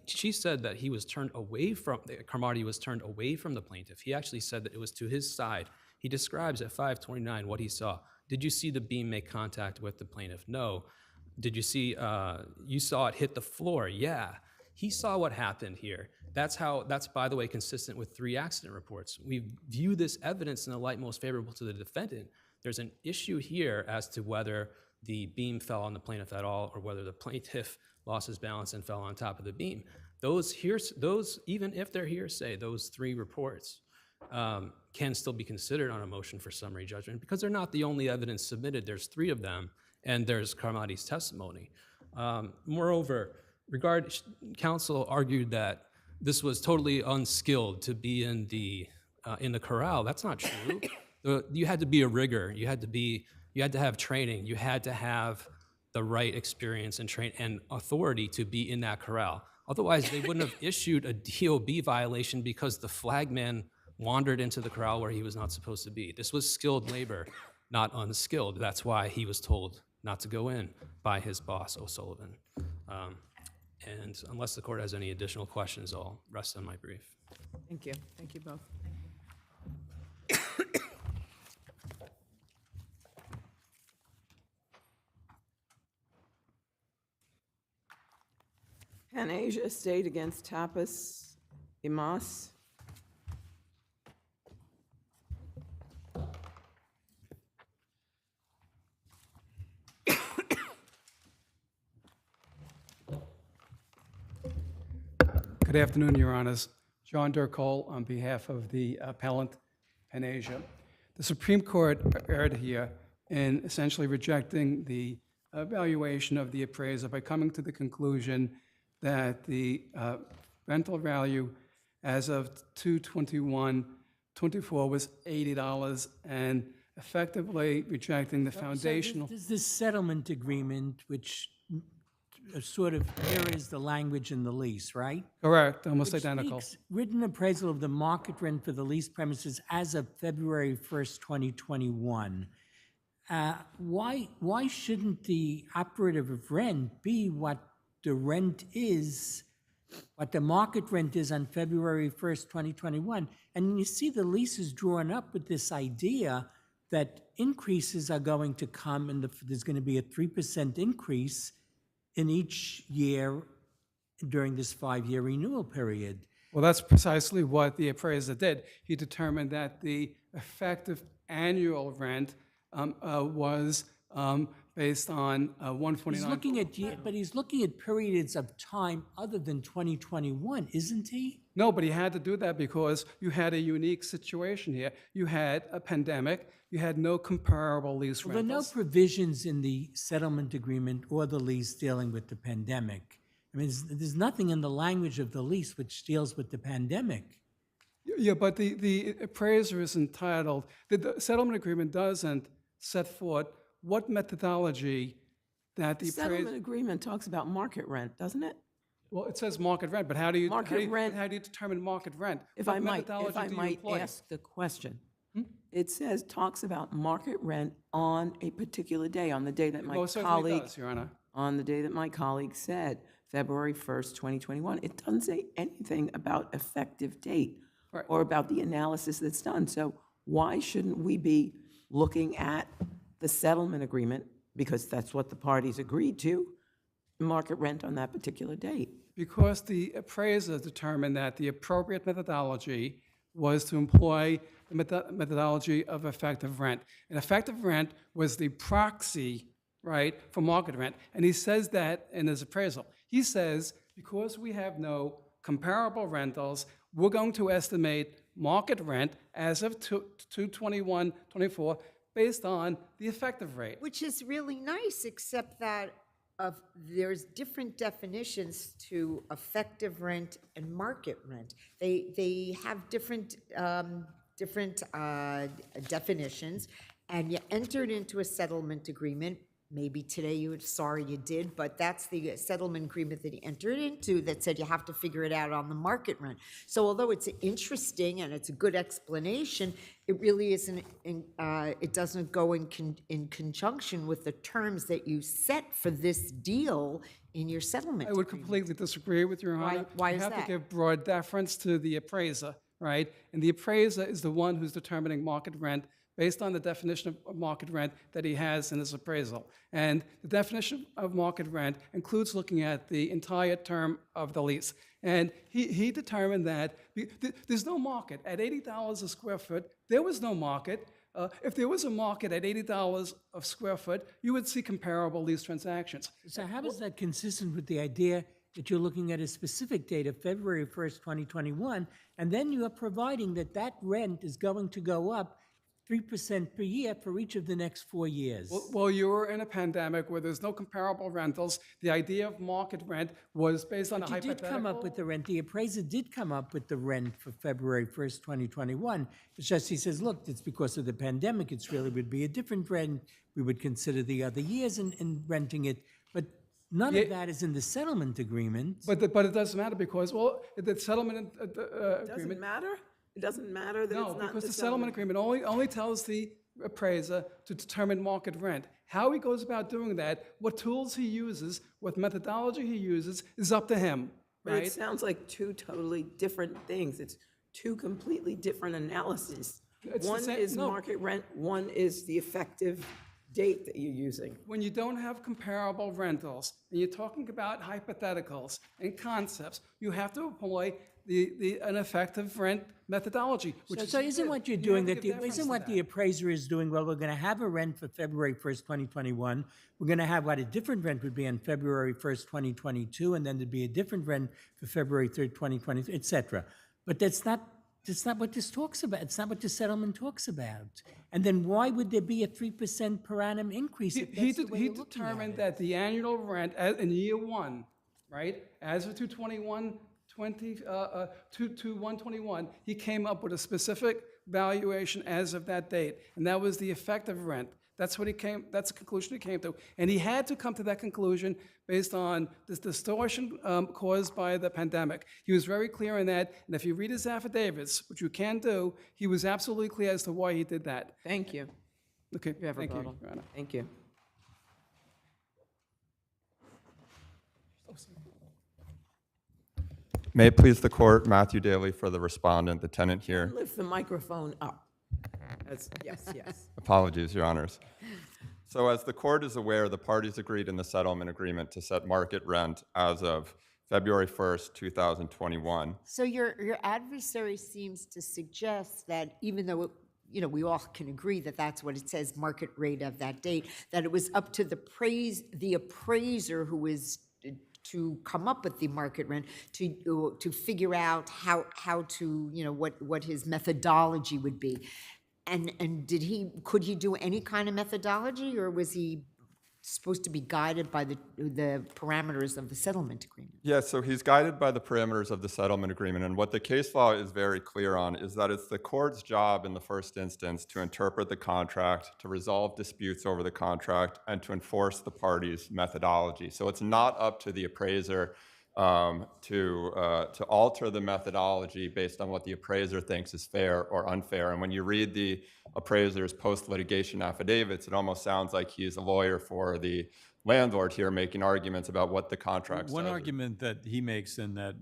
she said that he was turned away from, Carmody was turned away from the plaintiff. He actually said that it was to his side. He describes at 529 what he saw. Did you see the beam make contact with the plaintiff? No. Did you see, you saw it hit the floor? Yeah. He saw what happened here. That's, by the way, consistent with 3 accident reports. We view this evidence in the light most favorable to the defendant. There's an issue here as to whether the beam fell on the plaintiff at all, or whether the plaintiff lost his balance and fell on top of the beam. Those, even if they're hearsay, those 3 reports can still be considered on a motion for summary judgment, because they're not the only evidence submitted. There's 3 of them, and there's Carmody's testimony. Moreover, counsel argued that this was totally unskilled to be in the corral. That's not true. You had to be a rigger. You had to have training. You had to have the right experience and authority to be in that corral. Otherwise, they wouldn't have issued a DOB violation because the flagman wandered into the corral where he was not supposed to be. This was skilled labor, not unskilled. That's why he was told not to go in by his boss, O'Sullivan. And unless the court has any additional questions, I'll rest on my brief. Thank you. Thank you both. Panasia State against Tapas, Imas. Good afternoon, Your Honors. John Durcole on behalf of the appellant, Panasia. The Supreme Court erred here in essentially rejecting the evaluation of the appraiser by coming to the conclusion that the rental value as of 2/21/24 was $80 and effectively rejecting the foundational. There's this settlement agreement, which sort of mirrors the language in the lease, right? Correct, almost Which identical. speaks written appraisal of the market rent for the leased premises as of February 1st, 2021. Why shouldn't the operative of rent be what the rent is, what the market rent is on February 1st, 2021? And you see the lease is drawn up with this idea that increases are going to come and there's going to be a 3% increase in each year during this 5-year renewal period. Well, that's precisely what the appraiser did. He determined that the effective annual rent was based on 149. He's looking at, but he's looking at periods of time other than 2021, isn't he? No, but he had to do that because you had a unique situation here. You had a pandemic. You had no comparable lease Well, there are no rentals. provisions in the settlement agreement or the lease dealing with the pandemic. I mean, there's nothing in the language of the lease which deals with the pandemic. Yeah, but the appraiser is entitled, the settlement agreement doesn't set forth what methodology that the Settlement appraiser. agreement talks about market rent, doesn't it? Well, it says market rent, but how do you Market rent- how do you determine market rent? If What I methodology do you might employ? ask the question. It talks about market rent on a particular day, on the day that my Most certainly colleague, does, Your Honor. on the day that my colleague said, February 1st, 2021. It doesn't say anything about effective date Right. or about the analysis that's done. So why shouldn't we be looking at the settlement agreement, because that's what the parties agreed to, market rent on that particular date? Because the appraiser determined that the appropriate methodology was to employ the methodology of effective rent. And effective rent was the proxy, right, for market rent. And he says that in his appraisal. He says, because we have no comparable rentals, we're going to estimate market rent as of 2/21/24 based on the effective rate. Which is really nice, except that there's different definitions to effective rent and market rent. They have different definitions, and you entered into a settlement agreement. Maybe today you're sorry you did, but that's the settlement agreement that you entered into that said you have to figure it out on the market rent. So although it's interesting and it's a good explanation, it really isn't, it doesn't go in conjunction with the terms that you set for this deal in your settlement I would agreement. completely disagree with Your Honor. Why You is have that? to give broad deference to the appraiser, right? And the appraiser is the one who's determining market rent based on the definition of market rent that he has in his appraisal. And the definition of market rent includes looking at the entire term of the lease. And he determined that there's no market. At $80 a square foot, there was no market. If there was a market at $80 a square foot, you would see comparable lease transactions. So how is that consistent with the idea that you're looking at a specific date of February 1st, 2021, and then you are providing that that rent is going to go up 3% per year for each of the next 4 years? Well, you were in a pandemic where there's no comparable rentals. The idea of market rent was based on a But you hypothetical. did come up with the rent. The appraiser did come up with the rent for February 1st, 2021. It's just he says, look, it's because of the pandemic. It's really would be a different rent. We would consider the other years in renting it. But none of that is in the settlement agreement. But it doesn't matter because, well, the settlement Doesn't agreement. matter? It doesn't matter that it's No, not in because the the settlement agreement only tells the appraiser to determine market rent. How he goes about doing that, what tools he uses, what methodology he uses, is up to him, But right? it sounds like two totally different things. It's two completely different analyses. It's the One same- is no. market rent, one is the effective date that you're using. When you don't have comparable rentals, and you're talking about hypotheticals and concepts, you have to employ an effective rent methodology, which is. So isn't what you're You doing, have to that give deference isn't to what that. the appraiser is doing, well, we're going to have a rent for February 1st, 2021. We're going to have what a different rent would be on February 1st, 2022, and then there'd be a different rent for February 3rd, 2023, et cetera. But that's not That's not what this talks about. It's not what the settlement talks about. And then why would there be a 3% per annum increase if He that's the way he you're looking at determined it? that the annual rent in year one, right, as of 2/21/20, he came up with a specific valuation as of that date, and that was the effective rent. That's the conclusion he came to. And he had to come to that conclusion based on this distortion caused by the pandemic. He was very clear on that, and if you read his affidavits, which you can do, he was absolutely clear as to why he did that. Thank you. Okay, You have thank you, rebuttal. Your Honor. Thank you. May it please the court, Matthew Daly for the respondent, the tenant here. Lift the microphone up. Yes, yes. Apologies, Your Honors. So as the court is aware, the parties agreed in the settlement agreement to set market rent as of February 1st, 2021. So your adversary seems to suggest that even though, we all can agree that that's what it says, market rate of that date, that it was up to the appraiser who was to come up with the market rent to figure out how to, what his methodology would be. And could he do any kind of methodology, or was he supposed to be guided by the parameters of the settlement agreement? Yeah, so he's guided by the parameters of the settlement agreement, and what the case law is very clear on is that it's the court's job in the first instance to interpret the contract, to resolve disputes over the contract, and to enforce the parties' methodology. So it's not up to the appraiser to alter the methodology based on what the appraiser thinks is fair or unfair. And when you read the appraiser's post-litigation affidavits, it almost sounds like he's a lawyer for the landlord here making arguments about what the contract says. One argument that he makes and that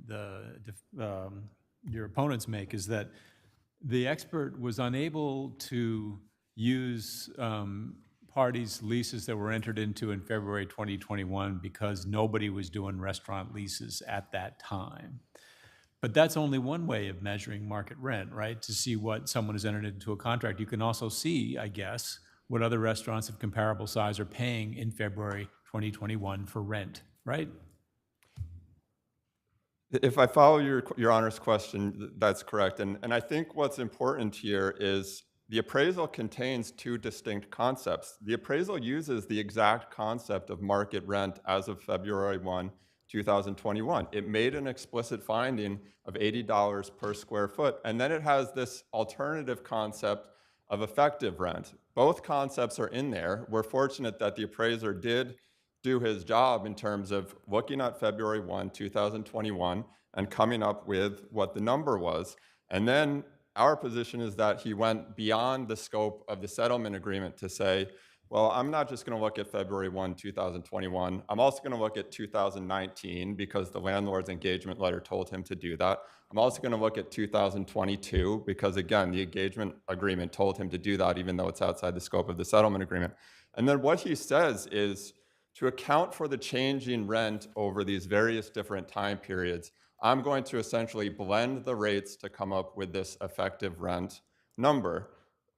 your opponents make is that the expert was unable to use parties' leases that were entered into in February 2021 because nobody was doing restaurant leases at that time. But that's only one way of measuring market rent, right? To see what someone has entered into a contract. You can also see, I guess, what other restaurants of comparable size are paying in February 2021 for rent, right? If I follow your Honor's question, that's correct. And I think what's important here is the appraisal contains two distinct concepts. The appraisal uses the exact concept of market rent as of February 1, 2021. It made an explicit finding of $80 per square foot, and then it has this alternative concept of effective rent. Both concepts are in there. We're fortunate that the appraiser did do his job in terms of looking at February 1, 2021 and coming up with what the number was. And then our position is that he went beyond the scope of the settlement agreement to say, well, I'm not just going to look at February 1, 2021. I'm also going to look at 2019 because the landlord's engagement letter told him to do that. I'm also going to look at 2022 because, again, the engagement agreement told him to do that even though it's outside the scope of the settlement agreement. And then what he says is to account for the changing rent over these various different time periods, I'm going to essentially blend the rates to come up with this effective rent number.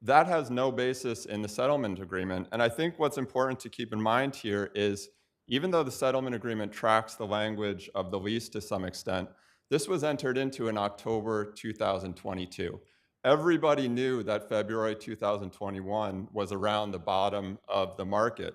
That has no basis in the settlement agreement. And I think what's important to keep in mind here is even though the settlement agreement tracks the language of the lease to some extent, this was entered into in October 2022. Everybody knew that February 2021 was around the bottom of the market.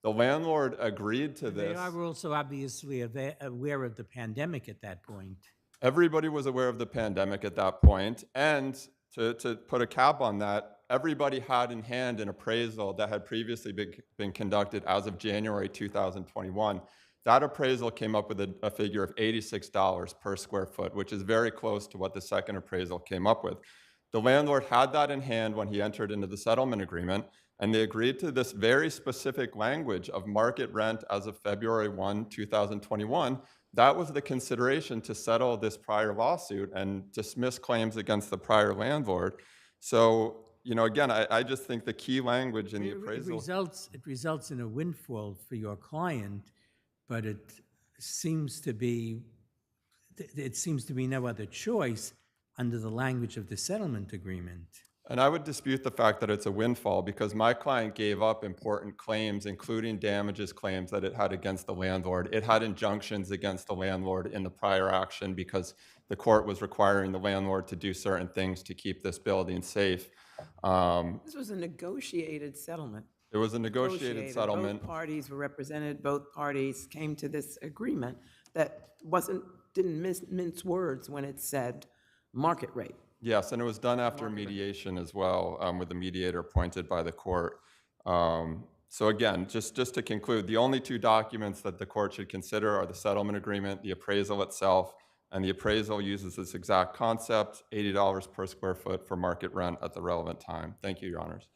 The landlord agreed to this. They are also obviously aware of the pandemic at that point. Everybody was aware of the pandemic at that point, and to put a cap on that, everybody had in hand an appraisal that had previously been conducted as of January 2021. That appraisal came up with a figure of $86 per square foot, which is very close to what the second appraisal came up with. The landlord had that in hand when he entered into the settlement agreement, and they agreed to this very specific language of market rent as of February 1, 2021. That was the consideration to settle this prior lawsuit and dismiss claims against the prior landlord. So, again, I just think the key language in the appraisal... It results in a windfall for your client, but it seems to be no other choice under the language of the settlement agreement. And I would dispute the fact that it's a windfall because my client gave up important claims, including damages claims that it had against the landlord. It had injunctions against the landlord in the prior action because the court was requiring the landlord to do certain things to keep this building safe. This was a negotiated settlement. It was a negotiated settlement. Both parties were represented, both parties came to this agreement that didn't mince words when it said market rate. Yes, and it was done after mediation as well, with the mediator appointed by the court. So again, just to conclude, the only two documents that the court should consider are the settlement agreement, the appraisal itself, and the appraisal uses this exact concept, $80 per square foot for market rent at the relevant time. Thank you, Your Honors.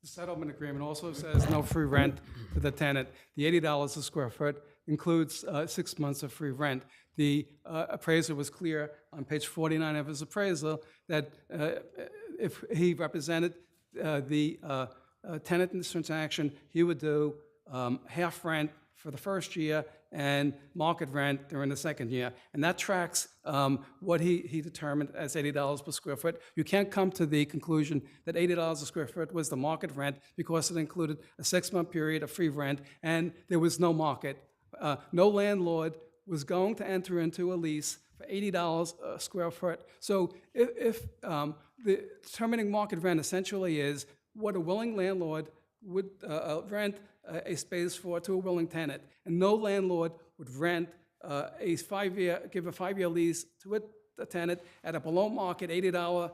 The settlement agreement also says no free rent to the tenant. The $80 a square foot includes 6 months of free rent. The appraiser was clear on page 49 of his appraisal that if he represented the tenant in this transaction, he would do half rent for the first year and market rent during the second year. And that tracks what he determined as $80 per square foot. You can't come to the conclusion that $80 a square foot was the market rent because it included a 6-month period of free rent and there was no market. No landlord was going to enter into a lease for $80 a square foot. So if the determining market rent essentially is what a willing landlord would rent a space for to a willing tenant, and no landlord would rent give a 5-year lease to a tenant at a below market $80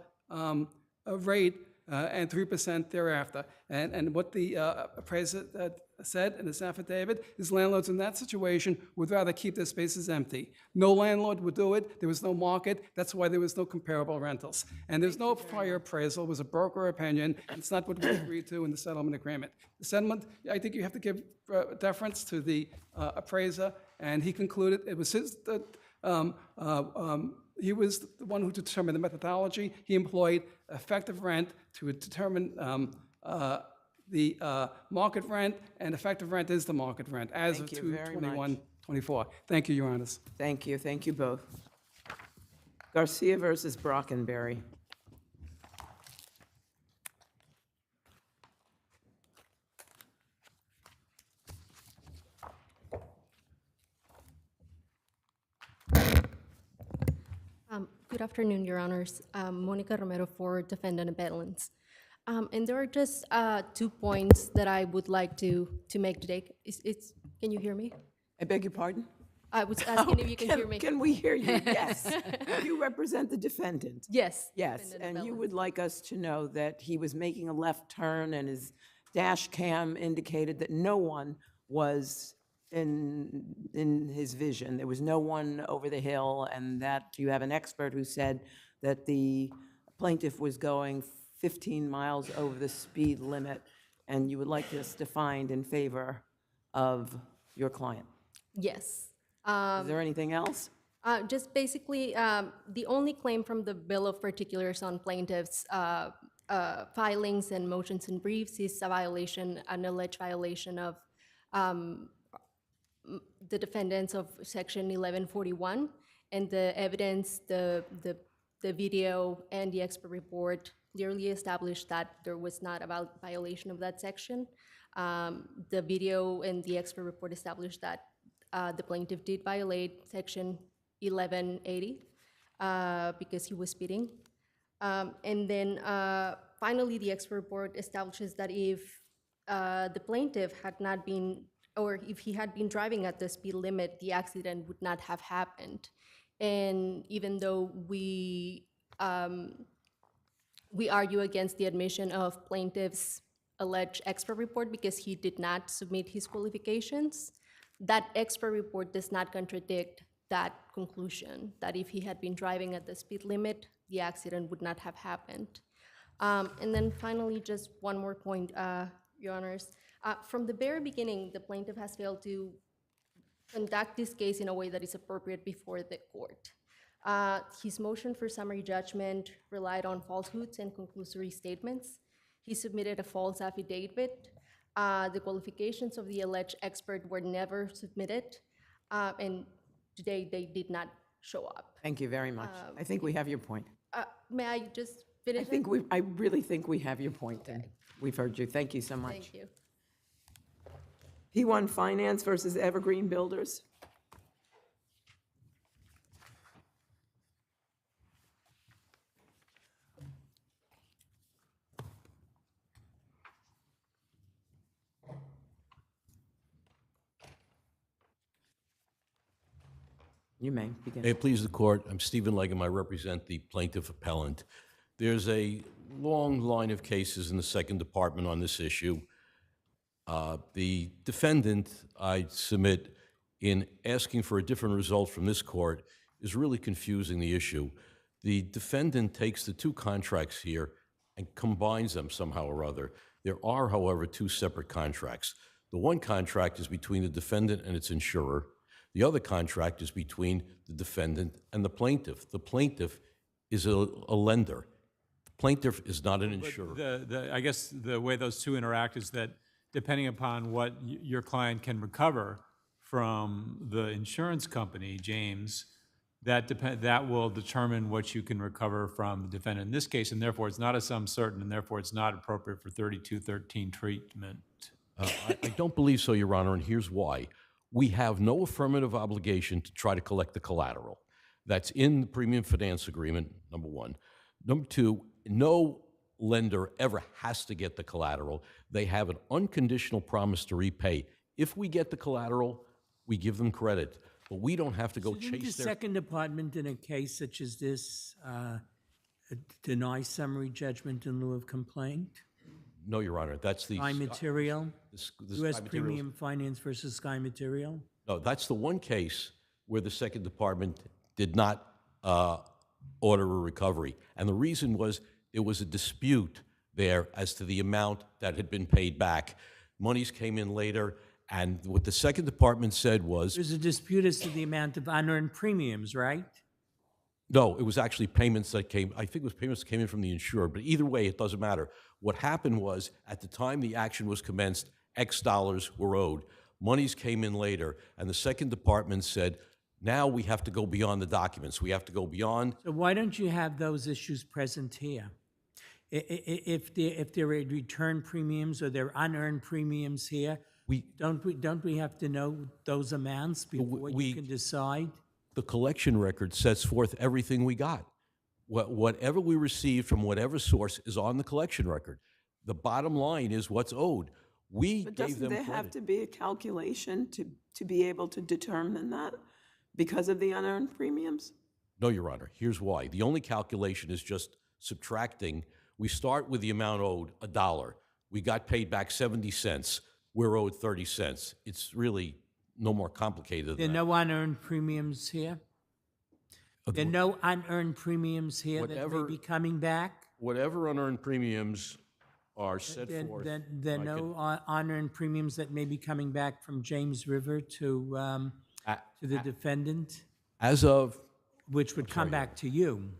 rate and 3% thereafter. And what the appraiser said in his affidavit is landlords in that situation would rather keep their spaces empty. No landlord would do it. There was no market. That's why there was no comparable rentals. And there's no prior appraisal. It was a broker opinion. It's not what we agreed to in the settlement agreement. The settlement, I think you have to give deference to the appraiser, and he concluded it was his he was the one who determined the methodology. He employed effective rent to determine the market rent, and effective rent is the market rent as of 2/21/24. Thank you, Your Honors. Thank you. Thank you both. Garcia versus Brockenberry. Good afternoon, Your Honors. Monica Romero for Defendant Appellants. And there are just 2 points that I would like to make today. Can you hear me? I beg your pardon? I was asking if you can hear me. Can we hear you? Yes. You represent the defendant. Yes. Yes, and you would like us to know that he was making a left turn and his dash cam indicated that no one was in his vision. There was no one over the hill, and that you have an expert who said that the plaintiff was going 15 miles over the speed limit, and you would like us to find in favor of your client. Yes. Is there anything else? Just basically, the only claim from the Bill of Particulars on plaintiffs' filings and motions and briefs is an alleged violation of the defendants of Section 1141, and the evidence, the video, and the expert report clearly established that there was not a violation of that section. The video and the expert report established that the plaintiff did violate Section 1180 because he was speeding. And then finally, the expert report establishes that if the plaintiff had not been, or if he had been driving at the speed limit, the accident would not have happened. And even though we argue against the admission of plaintiff's alleged expert report because he did not submit his qualifications, that expert report does not contradict that conclusion, that if he had been driving at the speed limit, the accident would not have happened. And then finally, just one more point, Your Honors. From the very beginning, the plaintiff has failed to conduct this case in a way that is appropriate before the court. His motion for summary judgment relied on falsehoods and conclusory statements. He submitted a false affidavit. The qualifications of the alleged expert were never submitted, and today they did not show up. Thank you very much. I think we have your point. May I just finish? I really think we have your point, and we've heard you. Thank you so much. Thank you. P1 Finance versus Evergreen Builders. You may begin. May it please the court, I'm Stephen Leggum, I represent the plaintiff appellant. There's a long line of cases in the Second Department on this issue. The defendant, I submit, in asking for a different result from this court, is really confusing the issue. The defendant takes the two contracts here and combines them somehow or other. There are, however, two separate contracts. The one contract is between the defendant and its insurer. The other contract is between the defendant and the plaintiff. The plaintiff is a lender. The plaintiff is not an insurer. I guess the way those two interact is that depending upon what your client can recover from the insurance company, James, that will determine what you can recover from the defendant in this case, and therefore it's not a sum certain, and therefore it's not appropriate for 3213 treatment. I don't believe so, Your Honor, and here's why. We have no affirmative obligation to try to collect the collateral. That's in the premium finance agreement, number one. Number two, no lender ever has to get the collateral. They have an unconditional promise to repay. If we get the collateral, we give them credit, but we don't have to go Didn't the chase their... Second Department, in a case such as this, deny summary judgment in lieu of complaint? No, Your Honor, that's the... Sky Material? the U.S. Sky Materials- Premium Finance versus Sky Material? No, that's the one case where the Second Department did not order a recovery. And the reason was there was a dispute there as to the amount that had been paid back. Monies came in later, and what the Second Department said was... There's a dispute as to the amount of unearned premiums, right? No, it was actually payments that came, I think it was payments that came in from the insurer, but either way, it doesn't matter. What happened was, at the time the action was commenced, X dollars were owed. Monies came in later, and the Second Department said, now we have to go beyond the documents. We have to go beyond... So why don't you have those issues present here? If there are return premiums or there are unearned premiums here, don't we have to know those amounts before you can decide? The collection record sets forth everything we got. Whatever we received from whatever source is on the collection record. The bottom line is what's owed. We But gave doesn't them there credit. have to be a calculation to be able to determine that because of the unearned premiums? No, Your Honor. Here's why. The only calculation is just subtracting. We start with the amount owed, $1. We got paid back 70 cents. We're owed 30 cents. It's really no more complicated There than are that. no unearned premiums here? There are no unearned premiums here that may be coming back? Whatever unearned premiums are set forth. There are no unearned premiums that may be coming back from James River to the defendant? As of... Which would come back to you?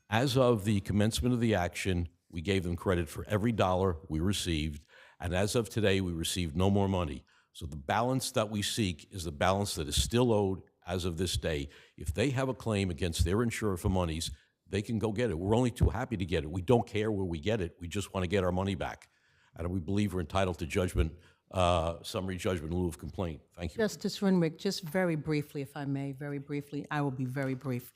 As of the commencement of the action, we gave them credit for every dollar we received, and as of today, we received no more money. So the balance that we seek is the balance that is still owed as of this day. If they have a claim against their insurer for monies, they can go get it. We're only too happy to get it. We don't care where we get it. We just want to get our money back. And we believe we're entitled to judgment, summary judgment in lieu of complaint. Thank you. Justice Renwick, just very briefly, if I may, very briefly, I will be very brief.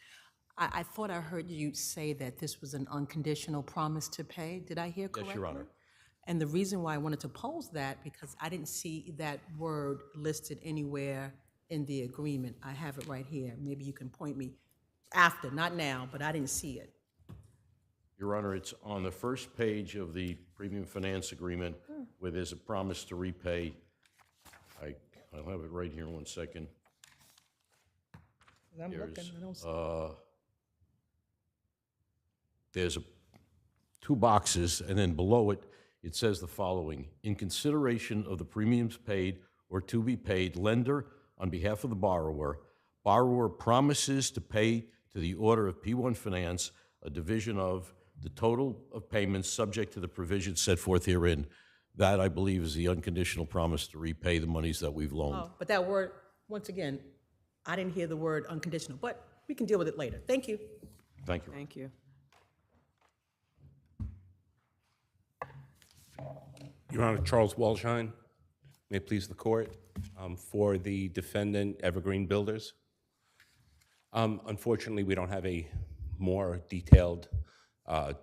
I thought I heard you say that this was an unconditional promise to pay. Did I hear correctly? Yes, Your Honor. And the reason why I wanted to pose that, because I didn't see that word listed anywhere in the agreement. I have it right here. Maybe you can point me after, not now, but I didn't see it. Your Honor, it's on the first page of the premium finance agreement where there's a promise to repay. I'll have it right here in 1 second. I'm looking, I don't see There's two boxes, and then below it, it says the following. In consideration of the premiums paid or to be paid, lender, on behalf of the borrower promises to pay to the order of P1 Finance a division of the total of payments subject to the provisions set forth herein. That, I believe, is the unconditional promise to repay the monies that we've loaned. Oh, but that word, once again, I didn't hear the word unconditional, but we can deal with it later. Thank you. Thank you. Thank you. Your Honor, Charles Walshine, may it please the court, for the defendant, Evergreen Builders. Unfortunately, we don't have a more detailed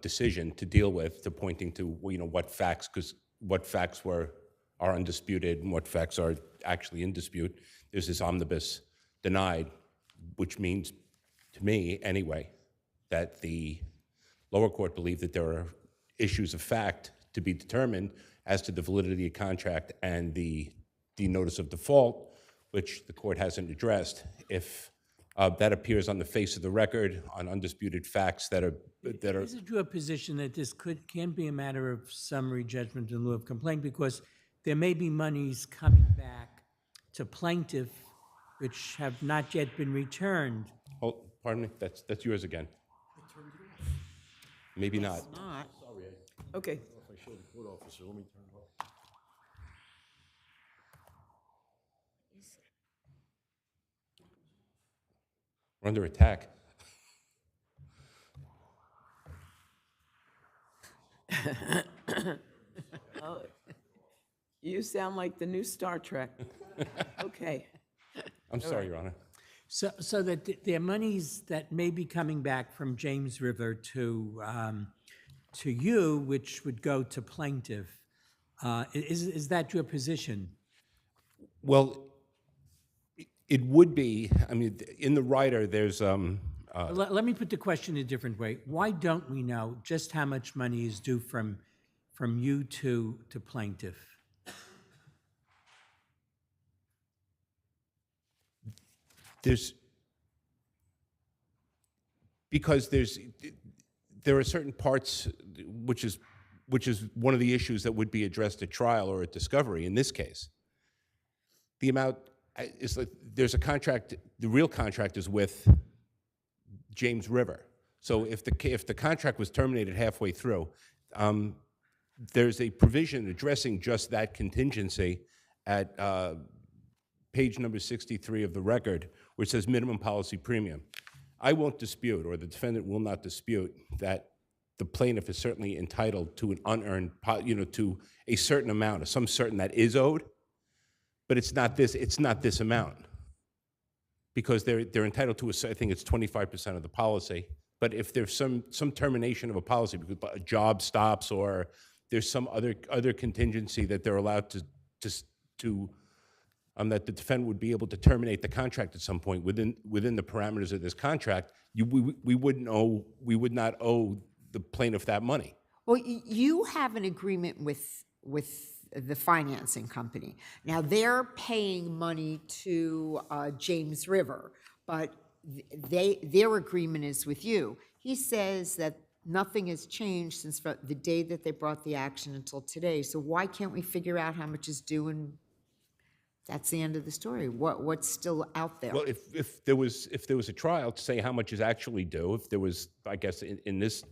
decision to deal with, to pointing to what facts, because what facts are undisputed and what facts are actually in dispute. There's this omnibus denied, which means, to me anyway, that the lower court believed that there are issues of fact to be determined as to the validity of contract and the notice of default, which the court hasn't addressed. If that appears on the face of the record, on undisputed facts that are. Is it your position that this can be a matter of summary judgment in lieu of complaint, because there may be monies coming back to plaintiff which have not yet been returned? Oh, pardon me, that's yours again. Maybe not. Okay. We're under attack. Oh, you sound like the new Star Trek. Okay. I'm sorry, Your Honor. So that there are monies that may be coming back from James River to you, which would go to plaintiff. Is that your position? Well, it would be. I mean, in the writer, there's. Let me put the question a different way. Why don't we know just how much money is due from you to plaintiff? Because there are certain parts, which is one of the issues that would be addressed at trial or at discovery. In this case, the amount is like there's a contract. The real contract is with James River. So if the contract was terminated halfway through, there's a provision addressing just that contingency at page number 63 of the record, which says minimum policy premium. I won't dispute, or the defendant will not dispute, that the plaintiff is certainly entitled to an unearned, to a certain amount, or some certain that is owed, but it's not this amount. Because they're entitled to I think it's 25% of the policy. But if there's some termination of a policy, because a job stops or there's some other contingency that they're allowed to that the defendant would be able to terminate the contract at some point within the parameters of this contract, we would not owe the plaintiff that money. Well, you have an agreement with the financing company. Now, they're paying money to James River, but their agreement is with you. He says that nothing has changed since the day that they brought the action until today. So why can't we figure out how much is due, and that's the end of the story? What's still out there? Well, if there was a trial to say how much is actually due, if there was, I guess, in this.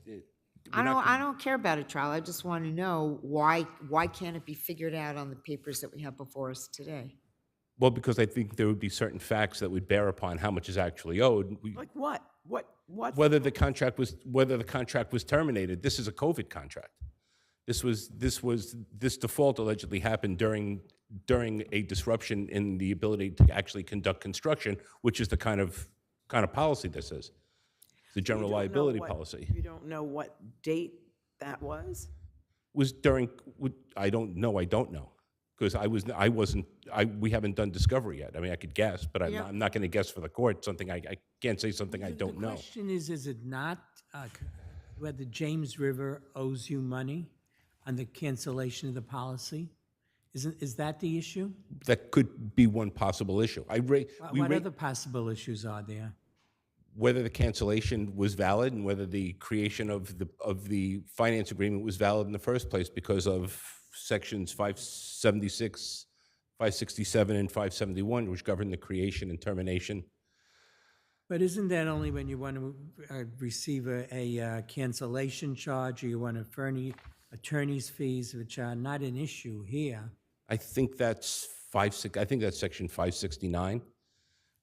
I don't care about a trial. I just want to know why can't it be figured out on the papers that we have before us today? Well, because I think there would be certain facts that would bear upon how much is actually owed. Like what? What? Whether the contract was terminated. This is a COVID contract. This default allegedly happened during a disruption in the ability to actually conduct construction, which is the kind of policy this is. The general liability policy. You don't know what date that was? Was during. I don't know. Because we haven't done discovery yet. I mean, I could guess, but I'm not going to guess for the court. I can't say something I don't know. The question is it not whether James River owes you money on the cancellation of the policy? Is that the issue? That could be one possible issue. What other possible issues are there? Whether the cancellation was valid and whether the creation of the finance agreement was valid in the first place because of sections 576, 567, and 571, which govern the creation and termination. But isn't that only when you want to receive a cancellation charge, or you want to furnish attorney's fees, which are not an issue here? I think that's section 569.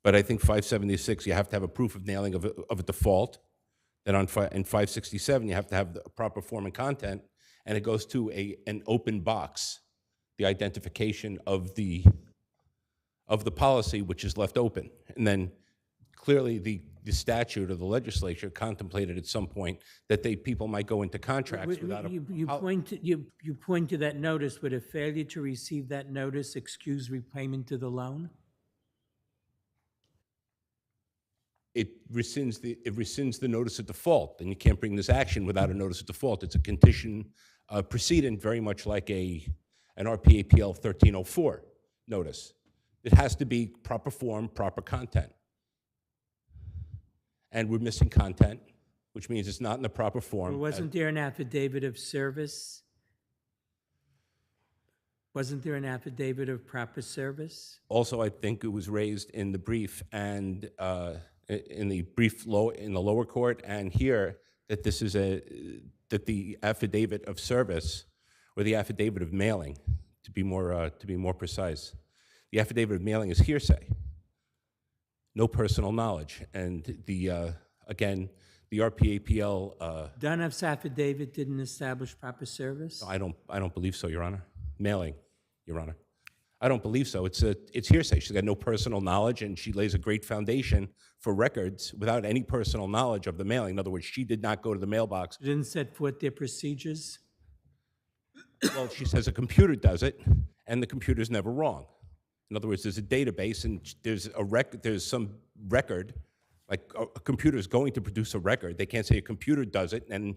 But I think 576, you have to have a proof of nailing of a default. Then in 567, you have to have the proper form and content, and it goes to an open box, the identification of the policy, which is left open. And then clearly the statute or the legislature contemplated at some point that people might go into contracts without you point to that notice. Would a failure to receive that notice excuse repayment to the loan? it rescinds the notice of default. Then you can't bring this action without a notice of default. It's a condition precedent, very much like an RPAPL 1304 notice. It has to be proper form, proper content. And we're missing content, which means it's not in the proper form. Well, wasn't there an affidavit of service? Wasn't there an affidavit of proper service? Also, I think it was raised in the brief and in the lower court and here that this is that the affidavit of service or the affidavit of mailing, to be more precise, the affidavit of mailing is hearsay, no personal knowledge, and again, the RPAPL. Dunoff's affidavit didn't establish proper service? I don't believe so, Your Honor. Mailing, Your Honor. I don't believe so. It's hearsay. She's got no personal knowledge, and she lays a great foundation for records without any personal knowledge of the mailing. In other words, she did not go to the mailbox. She didn't set forth their procedures? Well, she says a computer does it, and the computer's never wrong. In other words, there's a database, and there's some record, like a computer is going to produce a record. They can't say a computer does it, and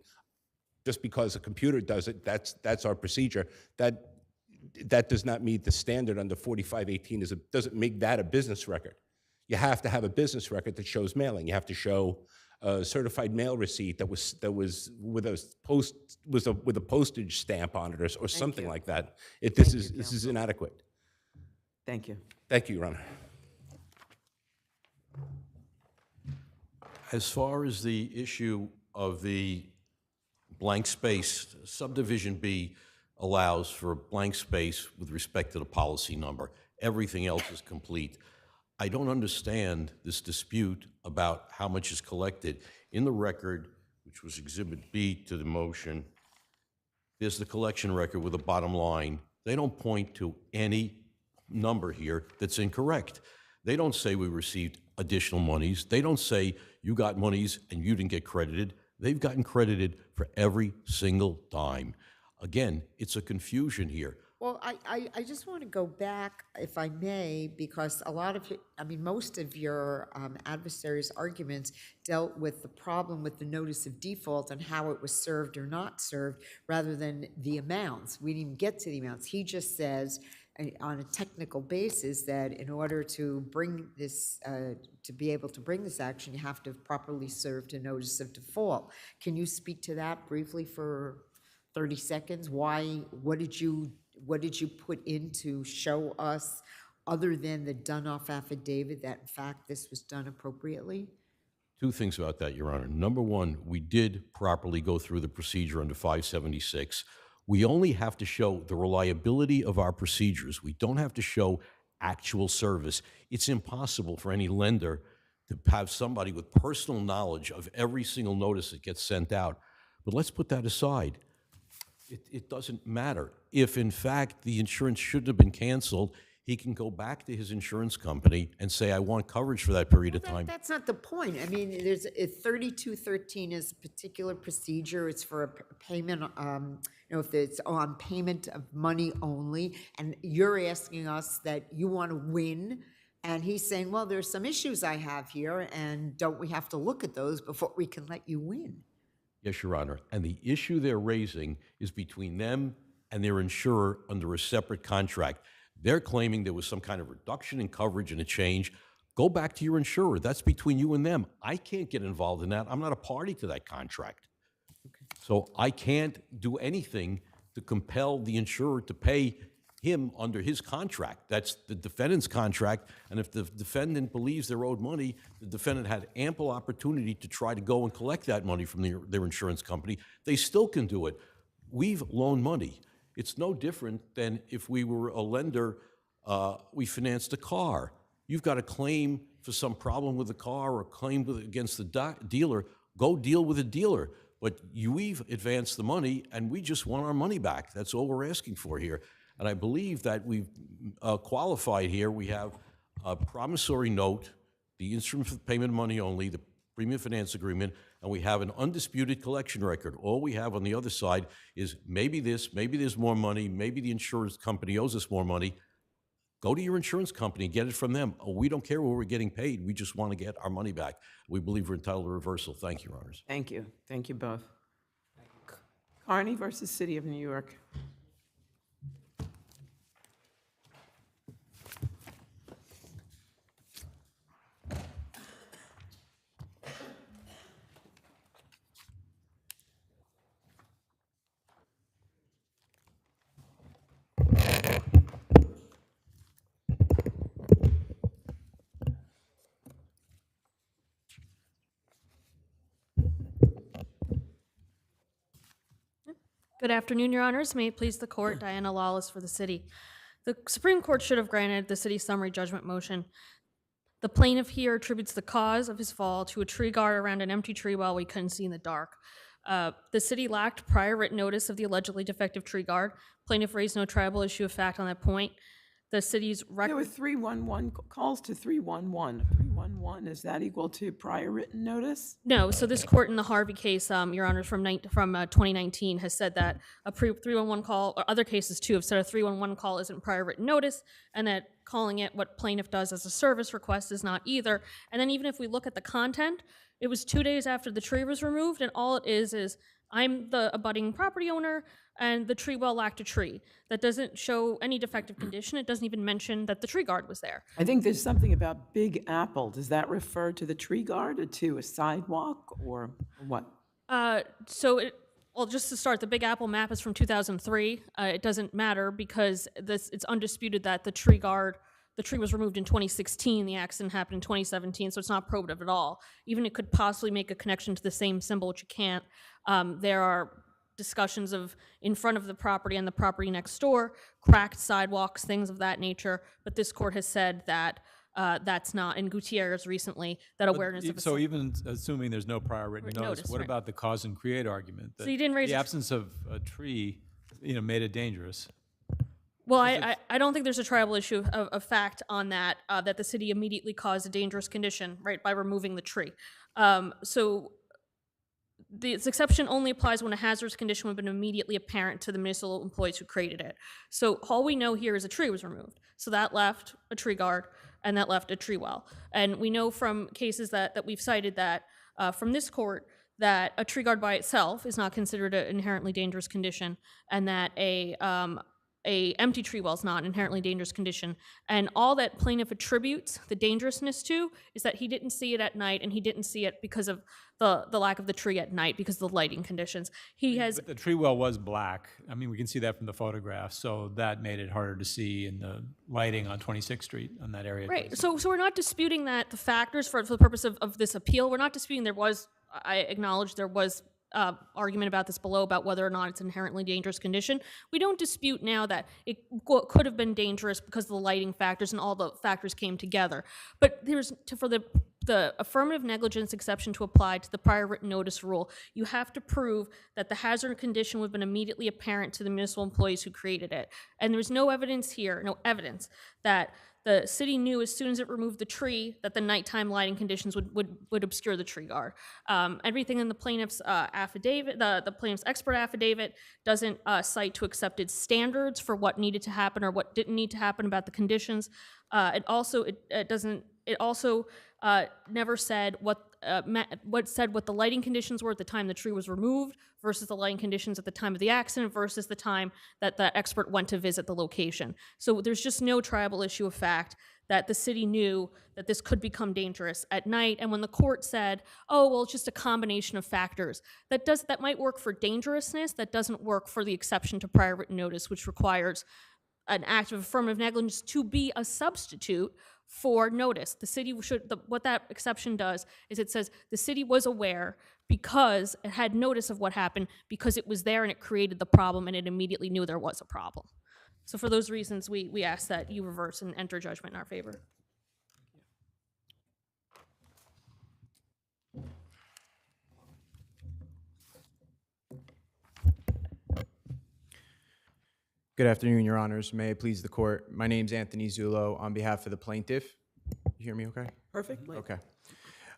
just because a computer does it, that's our procedure. That does not meet the standard under 4518. Doesn't make that a business record. You have to have a business record that shows mailing. You have to show a certified mail receipt that was with a postage stamp on it or something like that. This is inadequate. Thank you. Thank you, Your Honor. As far as the issue of the blank space, subdivision B allows for a blank space with respect to the policy number. Everything else is complete. I don't understand this dispute about how much is collected. In the record, which was Exhibit B to the motion, there's the collection record with a bottom line. They don't point to any number here that's incorrect. They don't say we received additional monies. They don't say you got monies and you didn't get credited. They've gotten credited for every single dime. Again, it's a confusion here. Well, I just want to go back, if I may, because a lot of, most of your adversaries' arguments dealt with the problem with the notice of default and how it was served or not served, rather than the amounts. We didn't even get to the amounts. He just says, on a technical basis, that in order to bring this, to be able to bring this action, you have to have properly served a notice of default. Can you speak to that briefly for 30 seconds? What did you put in to show us, other than the Dunoff affidavit, that in fact this was done appropriately? Two things about that, Your Honor. Number one, we did properly go through the procedure under 576. We only have to show the reliability of our procedures. We don't have to show actual service. It's impossible for any lender to have somebody with personal knowledge of every single notice that gets sent out. But let's put that aside. It doesn't matter. If, in fact, the insurance should have been canceled, he can go back to his insurance company and say, I want coverage for that period of time. That's not the point. There's 3213 is a particular procedure. It's for a payment, if it's on payment of money only, and you're asking us that you want to win, and he's saying, well, there's some issues I have here, and don't we have to look at those before we can let you win? Yes, Your Honor. And the issue they're raising is between them and their insurer under a separate contract. They're claiming there was some kind of reduction in coverage and a change. Go back to your insurer. That's between you and them. I can't get involved in that. I'm not a party to that contract. Okay. So I can't do anything to compel the insurer to pay him under his contract. That's the defendant's contract, and if the defendant believes they're owed money, the defendant had ample opportunity to try to go and collect that money from their insurance company. They still can do it. We've loaned money. It's no different than if we were a lender, we financed a car. You've got a claim for some problem with the car or a claim against the dealer, go deal with the dealer. But we've advanced the money, and we just want our money back. That's all we're asking for here. And I believe that we've qualified here. We have a promissory note, the instrument for payment of money only, the premium finance agreement, and we have an undisputed collection record. All we have on the other side is maybe this, maybe there's more money, maybe the insurance company owes us more money. Go to your insurance company, get it from them. Oh, we don't care where we're getting paid. We just want to get our money back. We believe we're entitled to reversal. Thank you, Your Honors. Thank you. Thank you both. Carney versus City of New York. Good afternoon, Your Honors. May it please the court, Diana Lawless for the city. The Supreme Court should have granted the city's summary judgment motion. The plaintiff here attributes the cause of his fall to a tree guard around an empty tree well we couldn't see in the dark. The city lacked prior written notice of the allegedly defective tree guard. Plaintiff raised no tribal issue of fact on that point. The city's There were record... 311 calls to 311. 311, is that equal to prior written notice? No, so this court in the Harvey case, Your Honors, from 2019 has said that a 311 call, or other cases too, have said a 311 call isn't prior written notice, and that calling it what plaintiff does as a service request is not either. And then even if we look at the content, it was 2 days after the tree was removed, and all it is I'm the abutting property owner, and the tree well lacked a tree. That doesn't show any defective condition. It doesn't even mention that the tree guard was there. I think there's something about Big Apple. Does that refer to the tree guard or to a sidewalk or what? Well, just to start, the Big Apple map is from 2003. It doesn't matter because it's undisputed that the tree was removed in 2016. The accident happened in 2017, so it's not probative at all. Even it could possibly make a connection to the same symbol, which you can't. There are discussions of in front of the property and the property next door, cracked sidewalks, things of that nature. But this court has said that that's not, in Gutierrez recently, that awareness of a... So even assuming there's no prior written notice, what right. about the cause and create argument? That So you didn't raise the a- absence of a tree, made it dangerous. Well, I don't think there's a tribal issue of fact on that, that the city immediately caused a dangerous condition, right, by removing the tree. So this exception only applies when a hazardous condition would have been immediately apparent to the municipal employees who created it. So all we know here is a tree was removed. So that left a tree guard, and that left a tree well. And we know from cases that we've cited that from this court that a tree guard by itself is not considered an inherently dangerous condition, and that a empty tree well is not an inherently dangerous condition. And all that plaintiff attributes the dangerousness to is that he didn't see it at night, and he didn't see it because of the lack of the tree at night, because of the lighting conditions. But the tree well was black. I mean, we can see that from the photographs, so that made it harder to see in the lighting on 26th Street on that area. Right, so we're not disputing that the factors for the purpose of this appeal, we're not disputing I acknowledge there was argument about this below about whether or not it's an inherently dangerous condition. We don't dispute now that it could have been dangerous because of the lighting factors and all the factors came together. But for the affirmative negligence exception to apply to the prior written notice rule, you have to prove that the hazard condition would have been immediately apparent to the municipal employees who created it. And there's no evidence that the city knew as soon as it removed the tree that the nighttime lighting conditions would obscure the tree guard. Everything in the plaintiff's affidavit, the plaintiff's expert affidavit, doesn't cite to accepted standards for what needed to happen or what didn't need to happen about the conditions. It also never said what the lighting conditions were at the time the tree was removed versus the lighting conditions at the time of the accident versus the time that the expert went to visit the location. So there's just no tribal issue of fact that the city knew that this could become dangerous at night. And when the court said, oh, well, it's just a combination of factors, that might work for dangerousness, that doesn't work for the exception to prior written notice, which requires an act of affirmative negligence to be a substitute for notice. The city what that exception does is it says the city was aware because it had notice of what happened, because it was there and it created the problem and it immediately knew there was a problem. So for those reasons, we ask that you reverse and enter judgment in our favor. Good afternoon, Your Honors. May it please the court. My name's Anthony Zullo on behalf of the plaintiff. You hear me okay? Perfectly. Okay.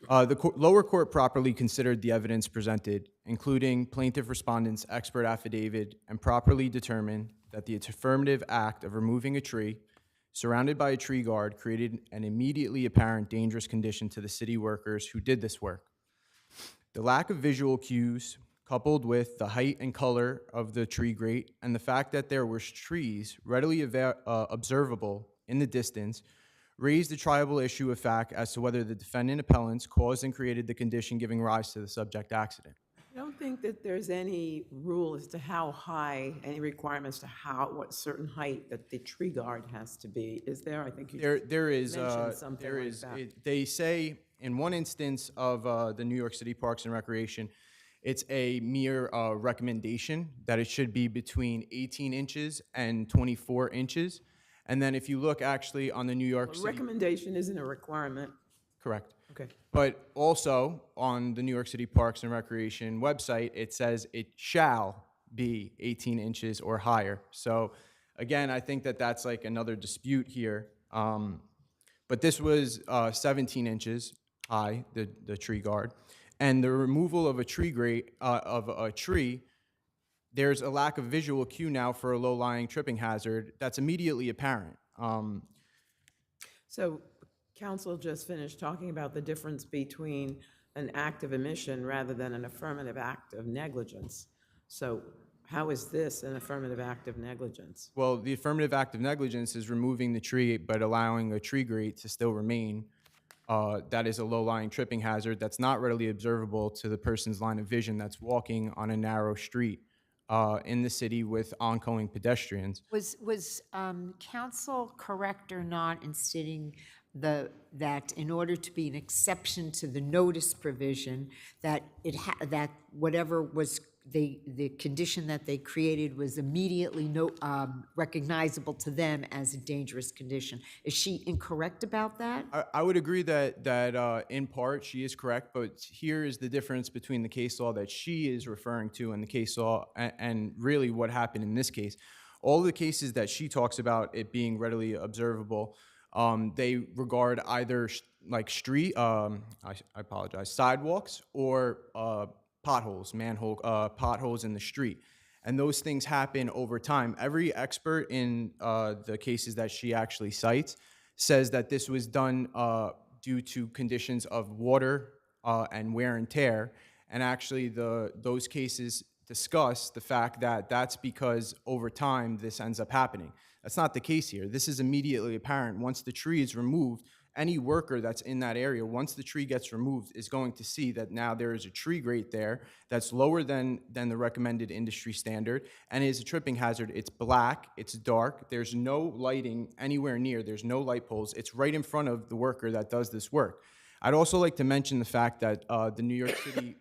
The lower court properly considered the evidence presented, including plaintiff respondent's expert affidavit, and properly determined that the affirmative act of removing a tree surrounded by a tree guard, created an immediately apparent dangerous condition to the city workers who did this work. The lack of visual cues, coupled with the height and color of the tree grate and the fact that there were trees readily observable in the distance, raised the triable issue of fact as to whether the defendant appellants caused and created the condition giving rise to the subject accident. I don't think that there's any rule as to how high, any requirements to what certain height that the tree guard has to be. Is there? I think you There is, mentioned something like that. they say in one instance of the New York City Parks and Recreation, it's a mere recommendation that it should be between 18 inches and 24 inches. And then if you look actually on the New York City... Recommendation isn't a requirement. Correct. Okay. But also on the New York City Parks and Recreation website, it says it shall be 18 inches or higher. So again, I think that that's like another dispute here. But this was 17 inches high, the tree guard. And the removal of a tree grate, there's a lack of visual cue now for a low-lying tripping hazard that's immediately apparent. So counsel just finished talking about the difference between an act of omission rather than an affirmative act of negligence. So how is this an affirmative act of negligence? Well, the affirmative act of negligence is removing the tree but allowing a tree grate to still remain. That is a low-lying tripping hazard that's not readily observable to the person's line of vision that's walking on a narrow street in the city with oncoming pedestrians. Was counsel correct or not in stating that in order to be an exception to the notice provision, that that whatever was the condition that they created was immediately recognizable to them as a dangerous condition? Is she incorrect about that? I would agree that in part she is correct, but here is the difference between the case law that she is referring to and the case law and really what happened in this case. All the cases that she talks about it being readily observable, they regard either like street, I apologize, sidewalks or potholes, potholes in the street. And those things happen over time. Every expert in the cases that she actually cites says that this was done due to conditions of water and wear and tear. And actually those cases discuss the fact that that's because over time this ends up happening. That's not the case here. This is immediately apparent. Once the tree is removed, any worker that's in that area, once the tree gets removed, is going to see that now there is a tree grate there that's lower than the recommended industry standard and is a tripping hazard. It's black, it's dark, there's no lighting anywhere near, there's no light poles. It's right in front of the worker that does this work. I'd also like to mention the fact that the New York City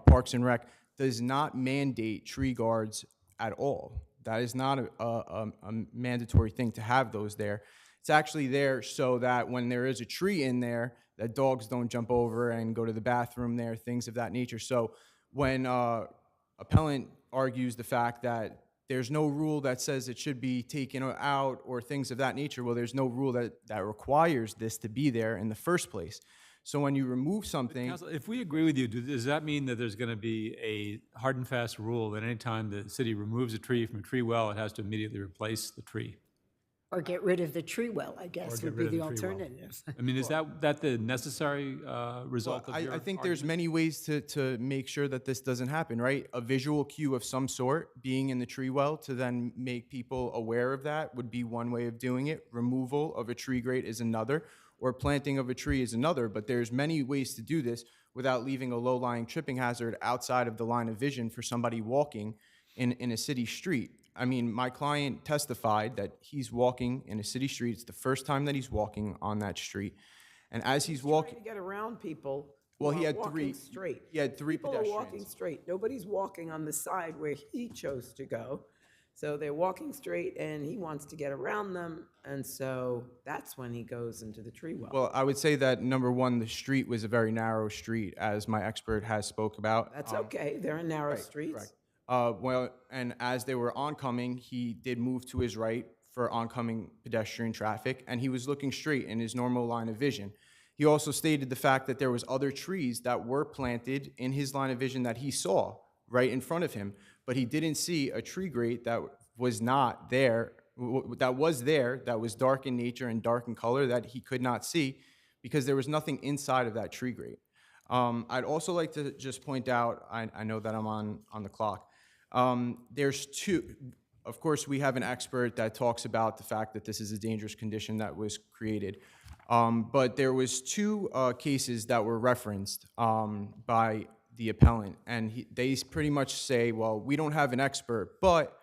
Parks and Rec does not mandate tree guards at all. That is not a mandatory thing to have those there. It's actually there so that when there is a tree in there, that dogs don't jump over and go to the bathroom there, things of that nature. So when appellant argues the fact that there's no rule that says it should be taken out or things of that nature, well, there's no rule that requires this to be there in the first place. So when you remove something... Counsel, if we agree with you, does that mean that there's going to be a hard and fast rule that any time the city removes a tree from a tree well, it has to immediately replace the tree? Or get rid of the tree well, I guess, would be the alternative. I mean, is that the necessary result of your I think there's many ways to make sure that this doesn't happen, right? A visual cue of some sort being in the tree well to then make people aware of that would be one way of doing it. Removal of a tree grate is another, or planting of a tree is another, but there's many ways to do this without leaving a low-lying tripping hazard outside of the line of vision for somebody walking in a city street. I mean, my client testified that he's walking in a city street. It's the first time that he's walking on that street. And as he's walking... Trying to get around people. Well, he who are had walking three. Straight. He had three People pedestrians. are walking straight. Nobody's walking on the side where he chose to go. So they're walking straight, and he wants to get around them, and so that's when he goes into the tree well. Well, I would say that, number one, the street was a very narrow street, as my expert has spoke about. That's okay. They're in narrow streets. Right. Well, and as they were oncoming, he did move to his right for oncoming pedestrian traffic, and he was looking straight in his normal line of vision. He also stated the fact that there was other trees that were planted in his line of vision that he saw right in front of him, but he didn't see a tree grate that was not there that was there, that was dark in nature and dark in color, that he could not see because there was nothing inside of that tree grate. I'd also like to just point out, I know that I'm on the clock. There's two, of course, we have an expert that talks about the fact that this is a dangerous condition that was created. But there was two cases that were referenced by the appellant, and they pretty much say, well, we don't have an expert, but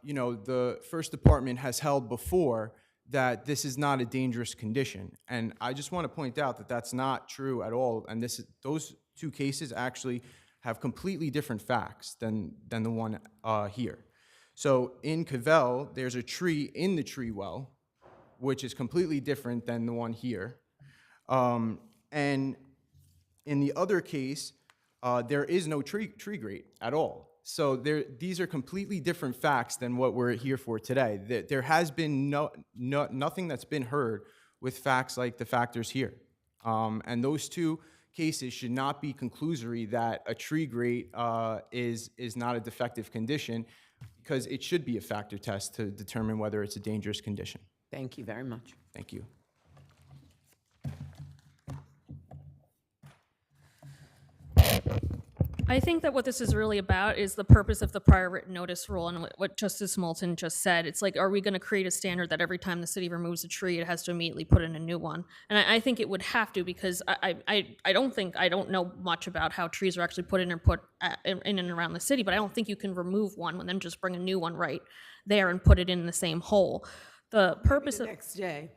you know, the First Department has held before that this is not a dangerous condition. And I just want to point out that that's not true at all. And those two cases actually have completely different facts than the one here. So in Cavell, there's a tree in the tree well, which is completely different than the one here. And in the other case, there is no tree grate at all. So these are completely different facts than what we're here for today. There has been nothing that's been heard with facts like the factors here. And those two cases should not be conclusory that a tree grate is not a defective condition, because it should be a factor test to determine whether it's a dangerous condition. Thank you very much. Thank you. I think that what this is really about is the purpose of the prior written notice rule, and what Justice Moulton just said. It's like, are we going to create a standard that every time the city removes a tree, it has to immediately put in a new one? And I think it would have to, because I don't know much about how trees are actually put in and put in and around the city, but I don't think you can remove one and then just bring a new one right there and put it in the same hole. The purpose of Next day.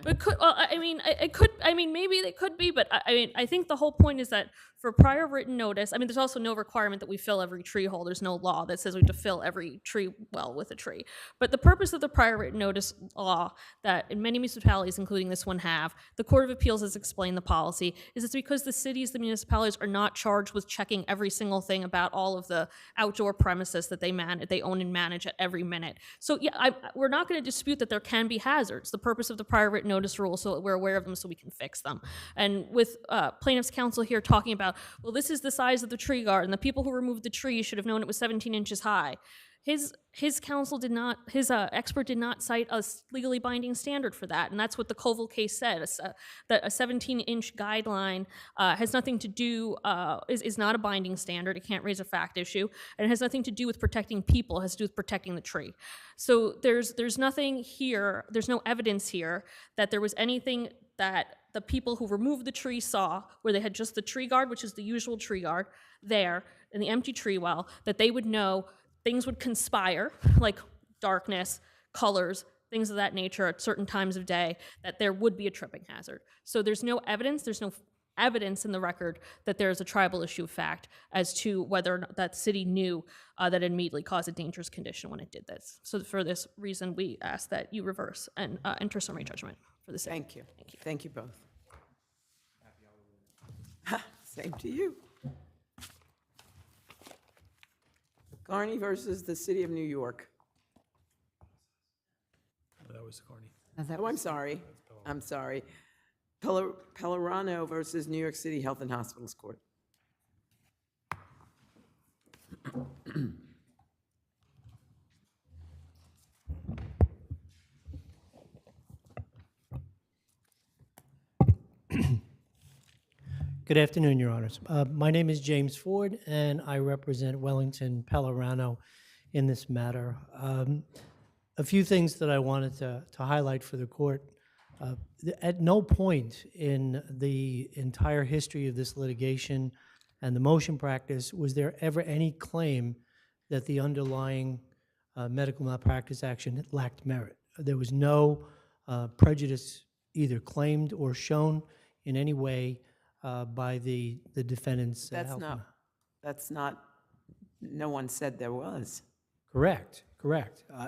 it could, well, I mean, it could, I mean, maybe they could be, but I mean, I think the whole point is that for prior written notice, I mean, there's also no requirement that we fill every tree hole. There's no law that says we have to fill every tree well with a tree. But the purpose of the prior written notice law that in many municipalities, including this one, have, the Court of Appeals has explained the policy, is it's because the cities, the municipalities are not charged with checking every single thing about all of the outdoor premises that they own and manage at every minute. So yeah, we're not going to dispute that there can be hazards. The purpose of the prior written notice rule, so we're aware of them so we can fix them. And with plaintiff's counsel here talking about, well, this is the size of the tree guard, and the people who removed the tree should have known it was 17 inches high. His counsel did not, his expert did not cite a legally binding standard for that, and that's what the Koval case said, that a 17-inch guideline has nothing to do, is not a binding standard. It can't raise a fact issue, and it has nothing to do with protecting people. It has to do with protecting the tree. So there's nothing here, there's no evidence here that there was anything that the people who removed the tree saw, where they had just the tree guard, which is the usual tree guard, there, in the empty tree well, that they would know things would conspire, like darkness, colors, things of that nature at certain times of day, that there would be a tripping hazard. So there's no evidence in the record that there's a tribal issue of fact as to whether or not that city knew that it immediately caused a dangerous condition when it did this. So for this reason, we ask that you reverse and enter summary judgment for the city. Thank you. Thank you both. Same to you. Carney versus the City of New York. That was Carney. Oh, I'm sorry. I'm sorry. Pellerano versus New York City Health and Hospitals Court. Good afternoon, Your Honors. My name is James Ford, and I represent Wellington Pellerano in this matter. A few things that I wanted to highlight for the court. At no point in the entire history of this litigation and the motion practice was there ever any claim that the underlying medical malpractice action lacked merit. There was no prejudice either claimed or shown in any way by the defendants. That's not, no one said there was. Correct.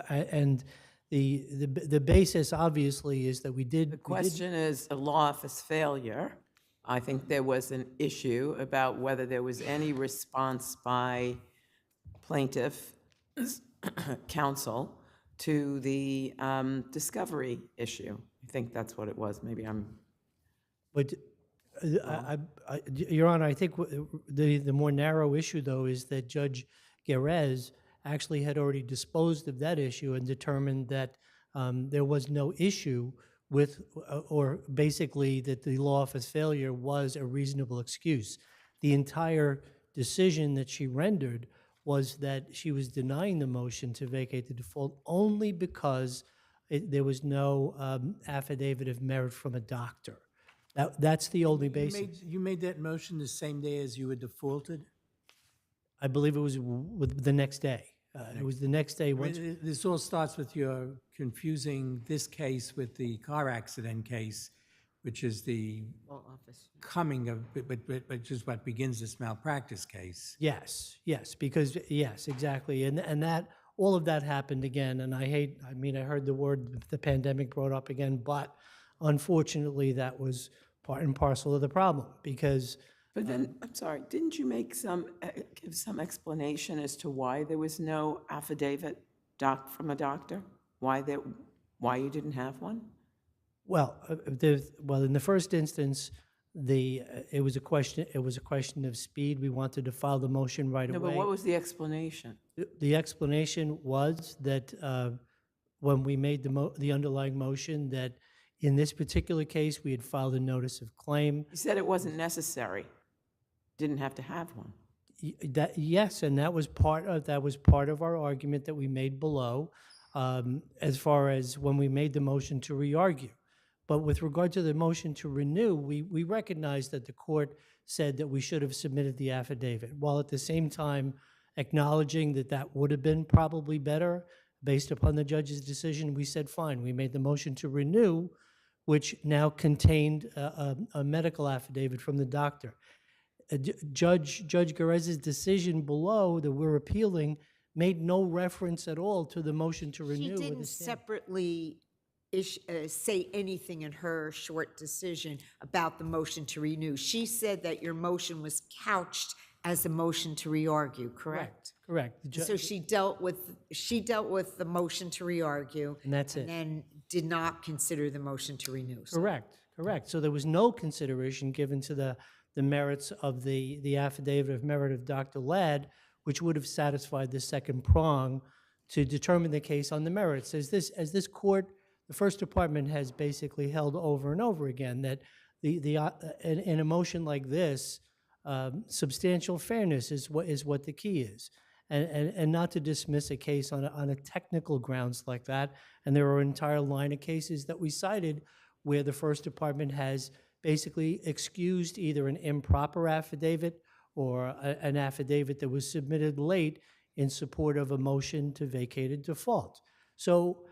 And the basis obviously is that we did. The question is a law office failure. I think there was an issue about whether there was any response by plaintiff counsel to the discovery issue. I think that's what it was. Maybe I'm. But Your Honor, I think the more narrow issue though is that Judge Guerrez actually had already disposed of that issue and determined that there was no issue with, or basically that the law office failure was a reasonable excuse. The entire decision that she rendered was that she was denying the motion to vacate the default only because there was no affidavit of merit from a doctor. That's the only basis. You made that motion the same day as you were defaulted? I believe it was the next day. It was the next day. Once, This all starts with your confusing this case with the car accident case, which is the coming of, which is what begins this malpractice case. yes, because, yes, exactly. And that, all of that happened again, and I heard the word the pandemic brought up again, but unfortunately that was part and parcel of the problem because But then, I'm sorry, didn't you make give some explanation as to why there was no affidavit from a doctor? Why you didn't have one? well, in the first instance, it was a question of speed. We wanted to file the motion right No, away. but what was the explanation? The explanation was that when we made the underlying motion, that in this particular case, we had filed a notice of claim. You said it wasn't necessary, didn't have to have one. Yes, and that was part of our argument that we made below, as far as when we made the motion to re-argue. But with regard to the motion to renew, we recognized that the court said that we should have submitted the affidavit, while at the same time acknowledging that that would have been probably better based upon the judge's decision. We said, fine, we made the motion to renew, which now contained a medical affidavit from the doctor. Judge Garcia's decision below that we're appealing made no reference at all to the motion to renew. She didn't separately say anything in her short decision about the motion to renew. She said that your motion was couched as a motion to re-argue, correct? Correct. So she dealt with the motion to re-argue. And that's it. And then did not consider the motion to renew. Correct. So there was no consideration given to the merits of the affidavit of merit of Dr. Ladd, which would have satisfied the second prong to determine the case on the merits. As this court, the First Department has basically held over and over again that in a motion like this, substantial fairness is what the key is. And not to dismiss a case on a technical grounds like that. And there are an entire line of cases that we cited where the First Department has basically excused either an improper affidavit or an affidavit that was submitted late in support of a motion to vacate a default. So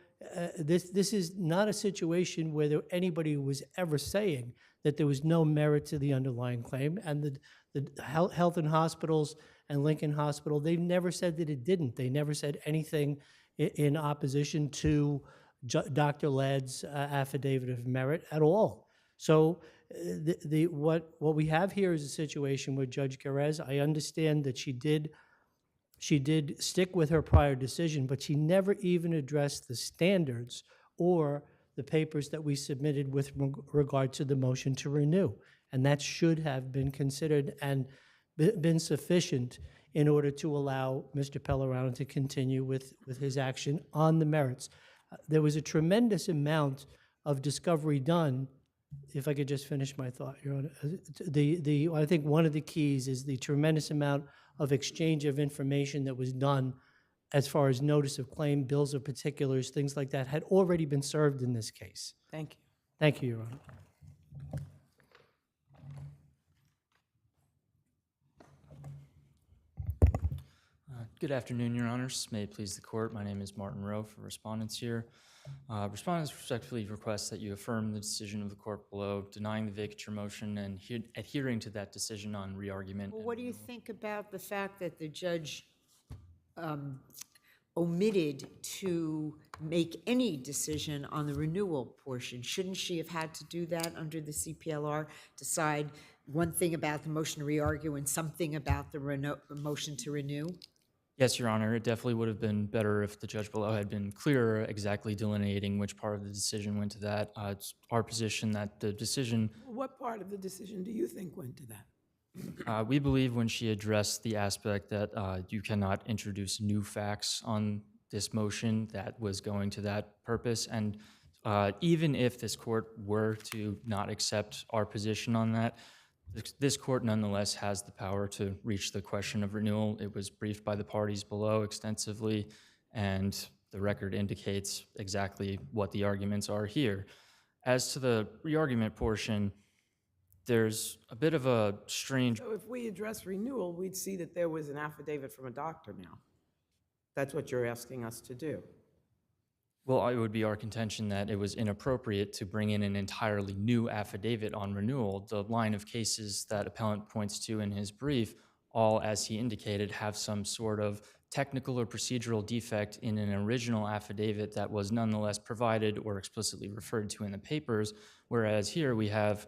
this is not a situation where anybody was ever saying that there was no merit to the underlying claim. And the Health and Hospitals and Lincoln Hospital, they never said that it didn't. They never said anything in opposition to Dr. Ladd's affidavit of merit at all. So what we have here is a situation where Judge Garcia, I understand that she did stick with her prior decision, but she never even addressed the standards or the papers that we submitted with regard to the motion to renew. And that should have been considered and been sufficient in order to allow Mr. Pellerano to continue with his action on the merits. There was a tremendous amount of discovery done. If I could just finish my thought, Your Honor. I think one of the keys is the tremendous amount of exchange of information that was done as far as notice of claim, bills of particulars, things like that had already been served in this case. Thank you. Thank you, Your Honor. Good afternoon, Your Honors. May it please the Court. My name is Martin Rowe for respondents here. Respondents respectfully request that you affirm the decision of the court below, denying the vacature motion and adhering to that decision on re-argument. Well, what do you think about the fact that the judge omitted to make any decision on the renewal portion? Shouldn't she have had to do that under the CPLR, decide one thing about the motion to re-argue and something about the motion to renew? Yes, Your Honor. It definitely would have been better if the judge below had been clearer exactly delineating which part of the decision went to that. It's our position that the decision... What part of the decision do you think went to that? We believe when she addressed the aspect that you cannot introduce new facts on this motion, that was going to that purpose. And even if this court were to not accept our position on that, this court nonetheless has the power to reach the question of renewal. It was briefed by the parties below extensively, and the record indicates exactly what the arguments are here. As to the re-argument portion, there's a bit of a strange... So if we address renewal, we'd see that there was an affidavit from a doctor now. That's what you're asking us to do. Well, it would be our contention that it was inappropriate to bring in an entirely new affidavit on renewal. The line of cases that appellant points to in his brief, all, as he indicated, have some sort of technical or procedural defect in an original affidavit that was nonetheless provided or explicitly referred to in the papers, whereas here we have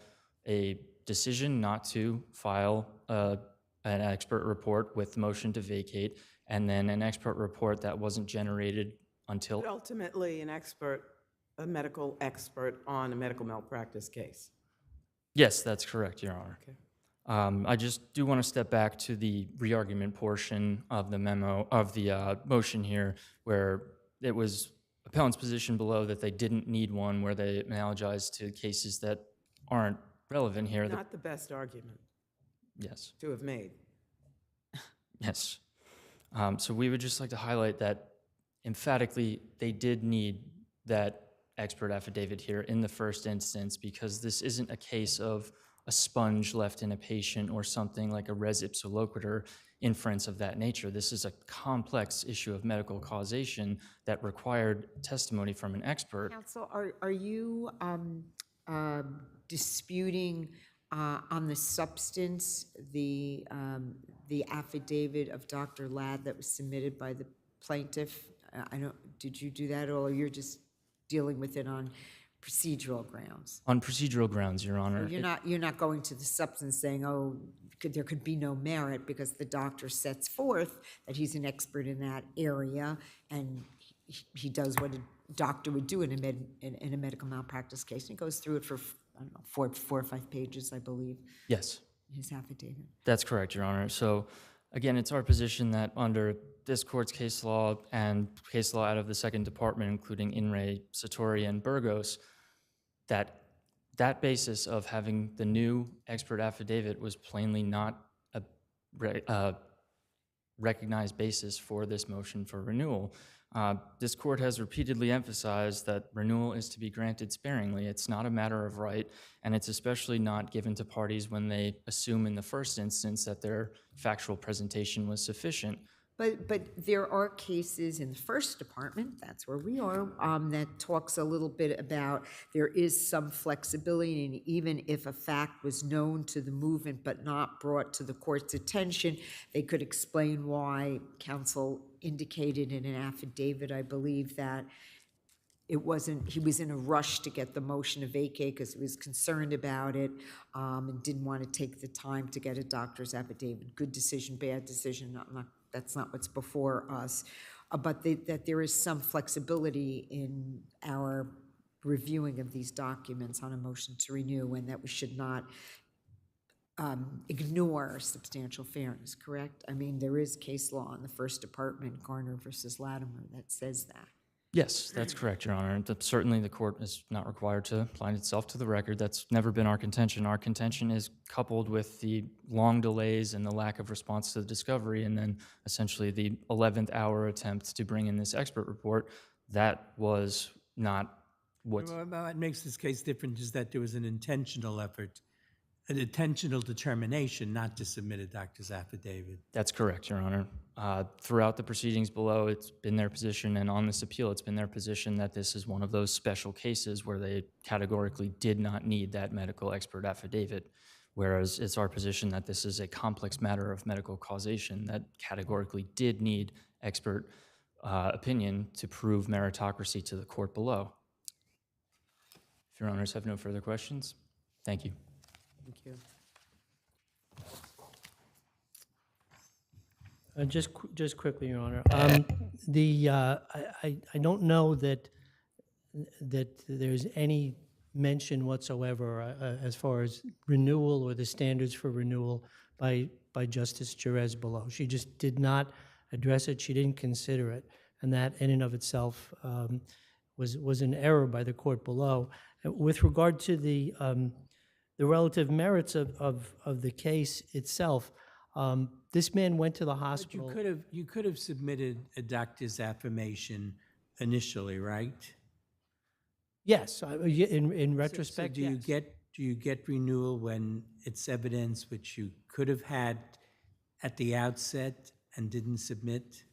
a decision not to file an expert report with the motion to vacate, and then an expert report that wasn't generated until... But ultimately, a medical expert on a medical malpractice case. Yes, that's correct, Your Honor. Okay. I just do want to step back to the re-argument portion of the memo, of the motion here, where it was appellant's position below that they didn't need one, where they analogized to cases that aren't relevant here. Not the best argument Yes. to have made. Yes. So we would just like to highlight that emphatically they did need that expert affidavit here in the first instance, because this isn't a case of a sponge left in a patient or something like a res ipsa loquitur inference of that nature. This is a complex issue of medical causation that required testimony from an expert. Counsel, are you disputing on the substance the affidavit of Dr. Ladd that was submitted by the plaintiff? Did you do that, or you're just dealing with it on procedural grounds? On procedural grounds, Your Honor. You're not going to the substance saying, oh, there could be no merit because the doctor sets forth that he's an expert in that area and he does what a doctor would do in a medical malpractice case. And he goes through it for, I don't know, four or 5 pages, I believe. Yes. His affidavit. That's correct, Your Honor. So again, it's our position that under this court's case law and case law out of the Second Department, including In re Sartori and Burgos, that basis of having the new expert affidavit was plainly not a recognized basis for this motion for renewal. This court has repeatedly emphasized that renewal is to be granted sparingly. It's not a matter of right, and it's especially not given to parties when they assume in the first instance that their factual presentation was sufficient. But there are cases in the First Department, that's where we are, that talks a little bit about there is some flexibility, and even if a fact was known to the movement but not brought to the court's attention, they could explain why. Counsel indicated in an affidavit, I believe, that he was in a rush to get the motion to vacate because he was concerned about it and didn't want to take the time to get a doctor's affidavit. Good decision, bad decision, that's not what's before us. But that there is some flexibility in our reviewing of these documents on a motion to renew, and that we should not ignore substantial fairness, correct? I mean, there is case law in the First Department, Garner versus Latimer, that says that. Yes, that's correct, Your Honor. Certainly the court is not required to blind itself to the record. That's never been our contention. Our contention is coupled with the long delays and the lack of response to the discovery, and then essentially the 11th hour attempt to bring in this expert report. That was not what... What makes this case different is that there was an intentional effort, an intentional determination not to submit a doctor's affidavit. That's correct, Your Honor. Throughout the proceedings below, it's been their position, and on this appeal, it's been their position that this is one of those special cases where they categorically did not need that medical expert affidavit, whereas it's our position that this is a complex matter of medical causation that categorically did need expert opinion to prove meritocracy to the court below. If Your Honors have no further questions, thank you. Thank you. Just quickly, Your Honor. I don't know that there's any mention whatsoever as far as renewal or the standards for renewal by Justice Jerez below. She just did not address it. She didn't consider it, and that in and of itself was an error by the court below. With regard to the relative merits of the case itself, this man went to the But hospital. you could have submitted a doctor's affirmation initially, right? Yes, in So retrospect, do you get renewal when it's evidence which you could have had at the outset and didn't submit?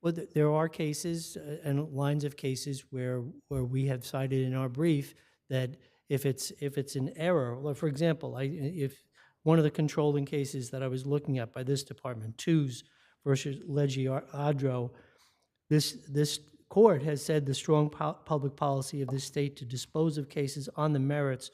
Well, there are cases and lines of cases where we have cited in our brief that if it's an error, like for example, if one of the controlling cases that I was looking at by this department, Twos versus Legiadro, this court has said the strong public policy of this state to dispose of cases on the merits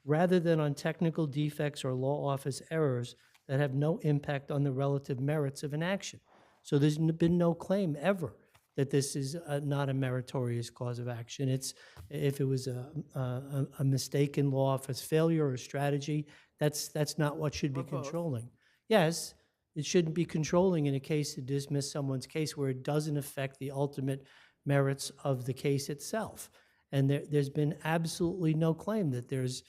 rather than on technical defects or law office errors that have no impact on the relative merits of an action. So there's been no claim ever that this is not a meritorious cause of action. It's if it was a mistaken law office failure or strategy, that's not what should be controlling. Yes, it shouldn't be controlling in a case to dismiss someone's case where it doesn't affect the ultimate merits of the case itself. And there's been absolutely no claim that there's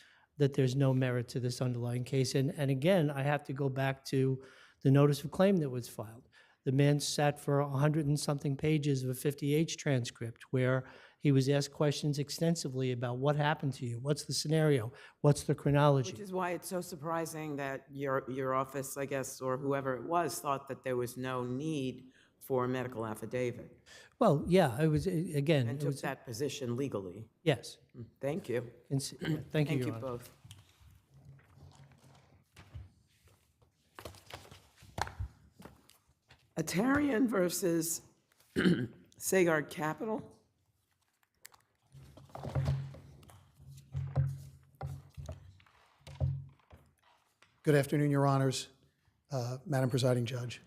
no merit to this underlying case. And again, I have to go back to the notice of claim that was filed. The man sat for 100 and something pages of a 50H transcript where he was asked questions extensively about what happened to you, what's the scenario, what's the chronology. Which is why it's so surprising that your office, I guess, or whoever it was, thought that there was no need for a medical affidavit Well, yeah, it was, again, and it took was, that position legally. yes. Thank you. Thank you, Your Honor. both. Atarian versus Sagard Capital. Good afternoon, Your Honors, Madam Presiding Judge.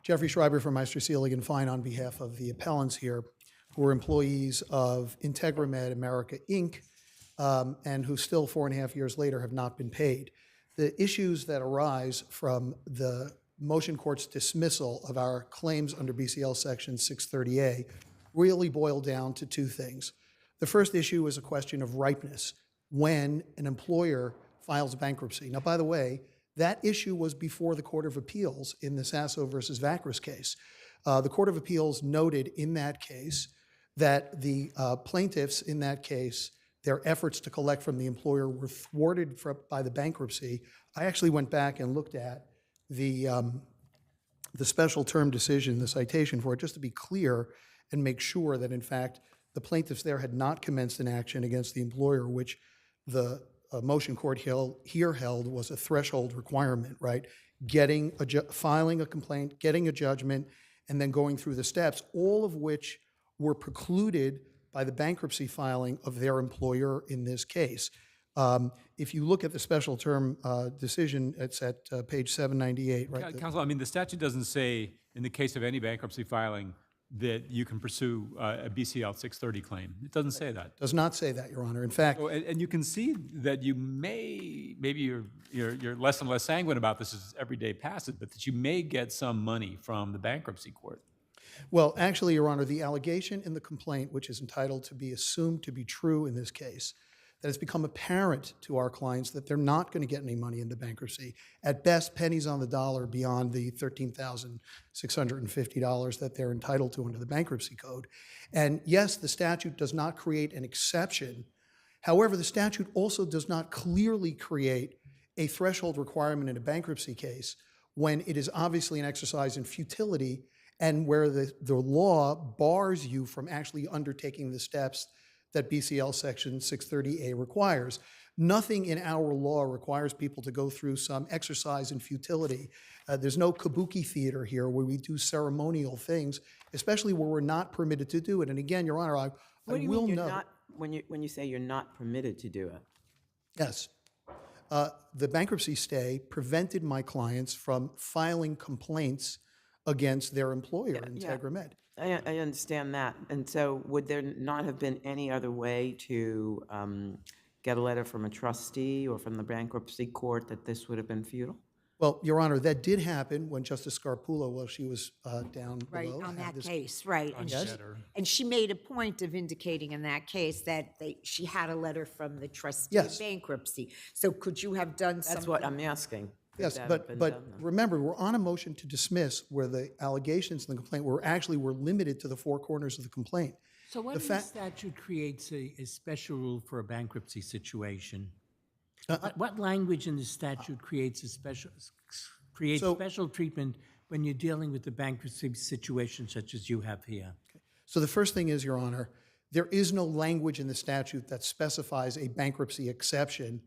Jeffrey Schreiber from Meister Seelig and Fine on behalf of the appellants here, who are employees of IntegraMed America, Inc., and who still 4.5 years later have not been paid. The issues that arise from the motion court's dismissal of our claims under BCL Section 630A really boil down to two things. The first issue is a question of ripeness when an employer files bankruptcy. Now, by the way, that issue was before the Court of Appeals in the Sasso versus Vacris case. The Court of Appeals noted in that case that the plaintiffs in that case, their efforts to collect from the employer were thwarted by the bankruptcy. I actually went back and looked at the special term decision, the citation for it, just to be clear and make sure that, in fact, the plaintiffs there had not commenced an action against the employer, which the motion court here held was a threshold requirement, right? Filing a complaint, getting a judgment, and then going through the steps, all of which were precluded by the bankruptcy filing of their employer in this case. If you look at the special term decision, it's at page 798, right? Counsel, I mean, the statute doesn't say in the case of any bankruptcy filing that you can pursue a BCL 630 claim. It doesn't say that. Does not say that, Your Honor. In fact, And you can see that you maybe you're less and less sanguine about this as every day passes, but that you may get some money from the bankruptcy court. well, actually, Your Honor, the allegation in the complaint, which is entitled to be assumed to be true in this case, that it's become apparent to our clients that they're not going to get any money into bankruptcy. At best, pennies on the dollar beyond the $13,650 that they're entitled to under the bankruptcy code. And yes, the statute does not create an exception. However, the statute also does not clearly create a threshold requirement in a bankruptcy case when it is obviously an exercise in futility and where the law bars you from actually undertaking the steps that BCL Section 630A requires. Nothing in our law requires people to go through some exercise in futility. There's no kabuki theater here where we do ceremonial things, especially where we're not permitted to do it. And again, Your Honor, I What do you will mean you're note. not, when you say you're not permitted to do it? Yes. The bankruptcy stay prevented my clients from filing complaints against their employer, IntegraMed. I understand that. And so would there not have been any other way to get a letter from a trustee or from the bankruptcy court that this would have been futile? Well, Your Honor, that did happen when Justice Scarpulo, while she was down Right, below. on had that this- case, right. And she made a point of indicating in that case that she had a letter from the trustee of Yes. bankruptcy. So could you have done something? That's what I'm asking. Could Yes, that have but been but done then? remember, we're on a motion to dismiss where the allegations in the complaint were limited to the four corners of the complaint. So what The in the fact- statute creates a special rule for a bankruptcy situation? What language in the statute creates So- special treatment when you're dealing with a bankruptcy situation such as you have here? So the first thing is, Your Honor, there is no language in the statute that specifies a bankruptcy exception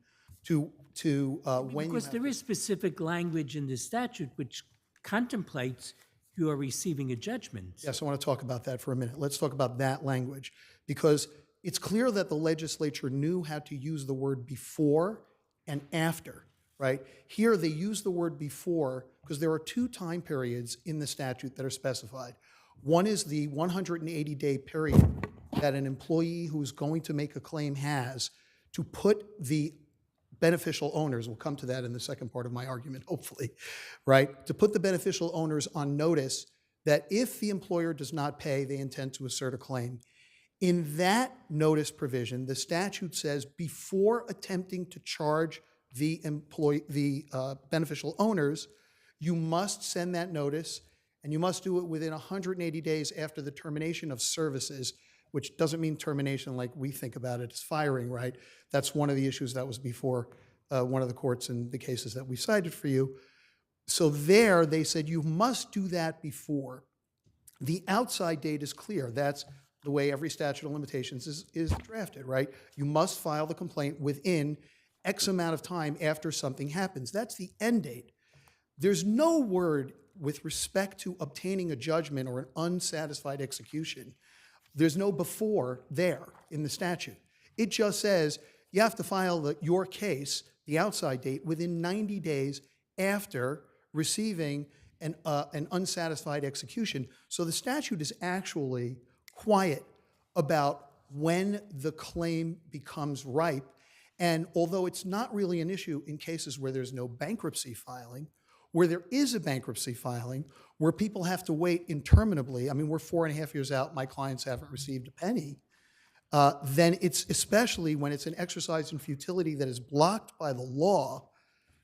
to when you Because have there is specific language in the statute which contemplates you are receiving a judgment. Yes, I want to talk about that for a minute. Let's talk about that language, because it's clear that the legislature knew how to use the word before and after, right? Here, they use the word before because there are two time periods in the statute that are specified. One is the 180-day period that an employee who's going to make a claim has to put the beneficial owners, we'll come to that in the second part of my argument, hopefully, right? To put the beneficial owners on notice that if the employer does not pay, they intend to assert a claim. In that notice provision, the statute says before attempting to charge the beneficial owners, you must send that notice, and you must do it within 180 days after the termination of services, which doesn't mean termination like we think about it as firing, right? That's one of the issues that was before one of the courts in the cases that we cited for you. So there, they said you must do that before. The outside date is clear. That's the way every statute of limitations is drafted, right? You must file the complaint within X amount of time after something happens. That's the end date. There's no word with respect to obtaining a judgment or an unsatisfied execution. There's no before there in the statute. It just says you have to file your case, the outside date, within 90 days after receiving an unsatisfied execution. So the statute is actually quiet about when the claim becomes ripe. And although it's not really an issue in cases where there's no bankruptcy filing, where there is a bankruptcy filing, where people have to wait interminably, I mean, we're 4.5 years out, my clients haven't received a penny, then it's, especially when it's an exercise in futility that is blocked by the law,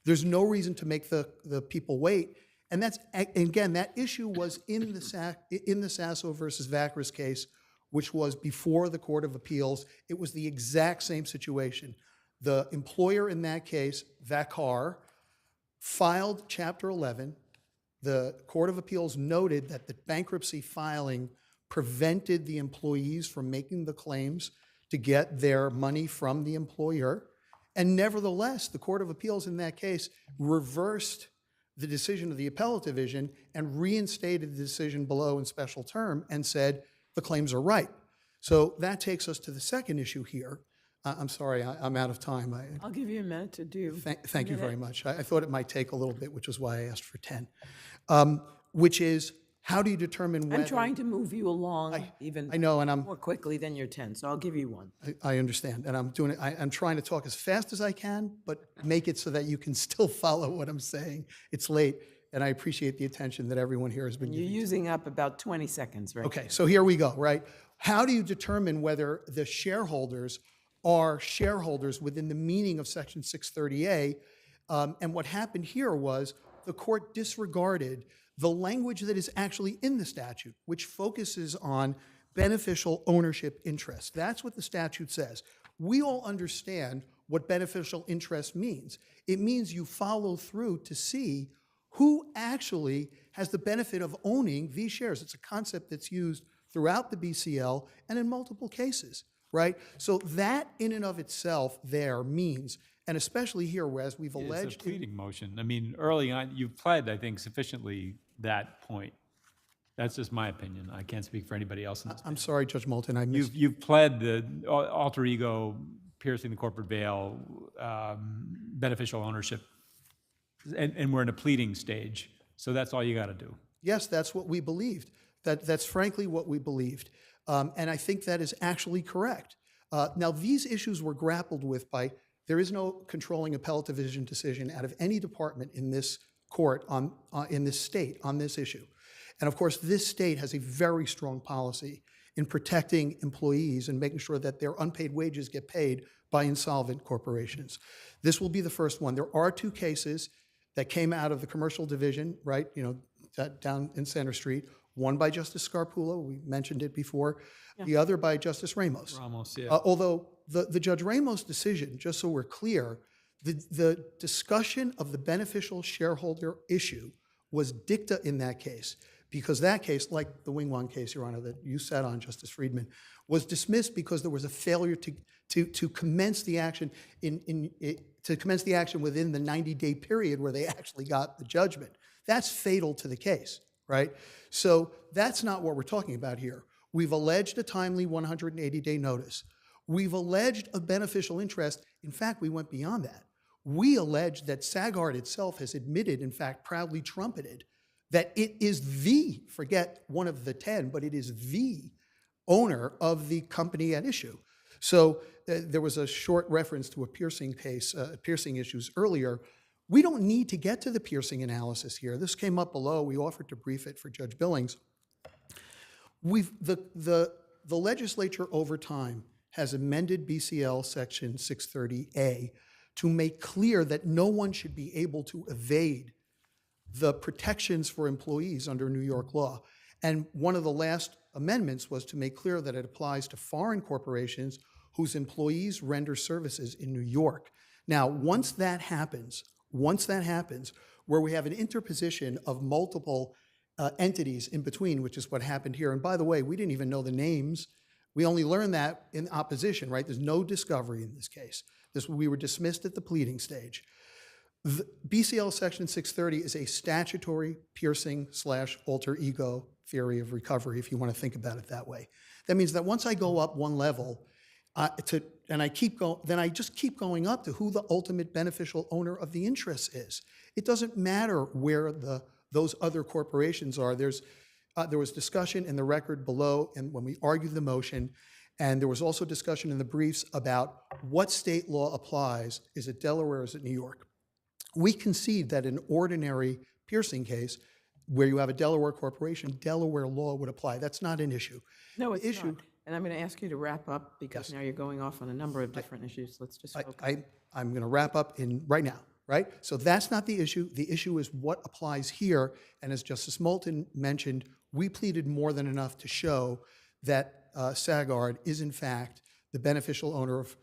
there's no reason to make the people wait. And that's, again, that issue was in the Sasso versus Vacris case, which was before the Court of Appeals. It was the exact same situation. The employer in that case, Vacar, filed Chapter 11. The Court of Appeals noted that the bankruptcy filing prevented the employees from making the claims to get their money from the employer. And nevertheless, the Court of Appeals in that case reversed the decision of the Appellate Division and reinstated the decision below in special term and said the claims are ripe. So that takes us to the second issue here. I'm sorry, I'm out of time. I'll give you a minute to do. Thank you very much. I thought it might take a little bit, which is why I asked for 10. Which is, how do you determine whether... I'm trying to move you along even I know, and more quickly than your 10, so I'll give you one. I understand, and I'm doing it. I'm trying to talk as fast as I can, but make it so that you can still follow what I'm saying. It's late, and I appreciate the attention that everyone here has been You're giving. using up about 20 seconds, right? Okay, so here we go, right? How do you determine whether the shareholders are shareholders within the meaning of Section 630A? And what happened here was the court disregarded the language that is actually in the statute, which focuses on beneficial ownership interest. That's what the statute says. We all understand what beneficial interest means. It means you follow through to see who actually has the benefit of owning these shares. It's a concept that's used throughout the BCL and in multiple cases, right? So that in and of itself there means, and especially here, whereas we've alleged... It's a pleading motion. I mean, early on, you've pled, I think, sufficiently that point. That's just my opinion. I can't speak for anybody else in this. I'm sorry, Judge Moulton, I missed... You've pled the alter ego, piercing the corporate veil, beneficial ownership, and we're in a pleading stage. So that's all you got to do. Yes, that's what we believed. That's frankly what we believed. And I think that is actually correct. Now, these issues were grappled with by, there is no controlling appellate division decision out of any department in this court in this state on this issue. And of course, this state has a very strong policy in protecting employees and making sure that their unpaid wages get paid by insolvent corporations. This will be the first one. There are 2 cases that came out of the commercial division, right, down in Center Street, one by Justice Scarpullo, we mentioned it before, the other by Justice Ramos. Ramos, yeah. Although the Judge Ramos decision, just so we're clear, the discussion of the beneficial shareholder issue was dicta in that case, because that case, like the Wingwang case, Your Honor, that you sat on, Justice Friedman, was dismissed because there was a failure to commence the action within the 90-day period where they actually got the judgment. That's fatal to the case, right? So that's not what we're talking about here. We've alleged a timely 180-day notice. We've alleged a beneficial interest. In fact, we went beyond that. We allege that Sagard itself has admitted, in fact, proudly trumpeted, that it is the, forget one of the 10, but it is the owner of the company at issue. So there was a short reference to a piercing case, piercing issues earlier. We don't need to get to the piercing analysis here. This came up below. We offered to brief it for Judge Billings. The legislature over time has amended BCL Section 630A to make clear that no one should be able to evade the protections for employees under New York law. And one of the last amendments was to make clear that it applies to foreign corporations whose employees render services in New York. Now, once that happens, where we have an interposition of multiple entities in between, which is what happened here. And by the way, we didn't even know the names. We only learned that in opposition, right? There's no discovery in this case. We were dismissed at the pleading stage. The BCL Section 630 is a statutory piercing/alter ego theory of recovery, if you want to think about it that way. That means that once I go up one level, then I just keep going up to who the ultimate beneficial owner of the interest is. It doesn't matter where those other corporations are. There was discussion in the record below, and when we argued the motion, and there was also discussion in the briefs about what state law applies. Is it Delaware or is it New York? We concede that an ordinary piercing case where you have a Delaware corporation, Delaware law would apply. That's not an issue. No, it's not. And I'm going to ask you to wrap up because now you're going off on a number of different issues. Let's just focus. I'm going to wrap up right now, right? So that's not the issue. The issue is what applies here. And as Justice Moulton mentioned, we pleaded more than enough to show that Sagard is in fact the beneficial owner of,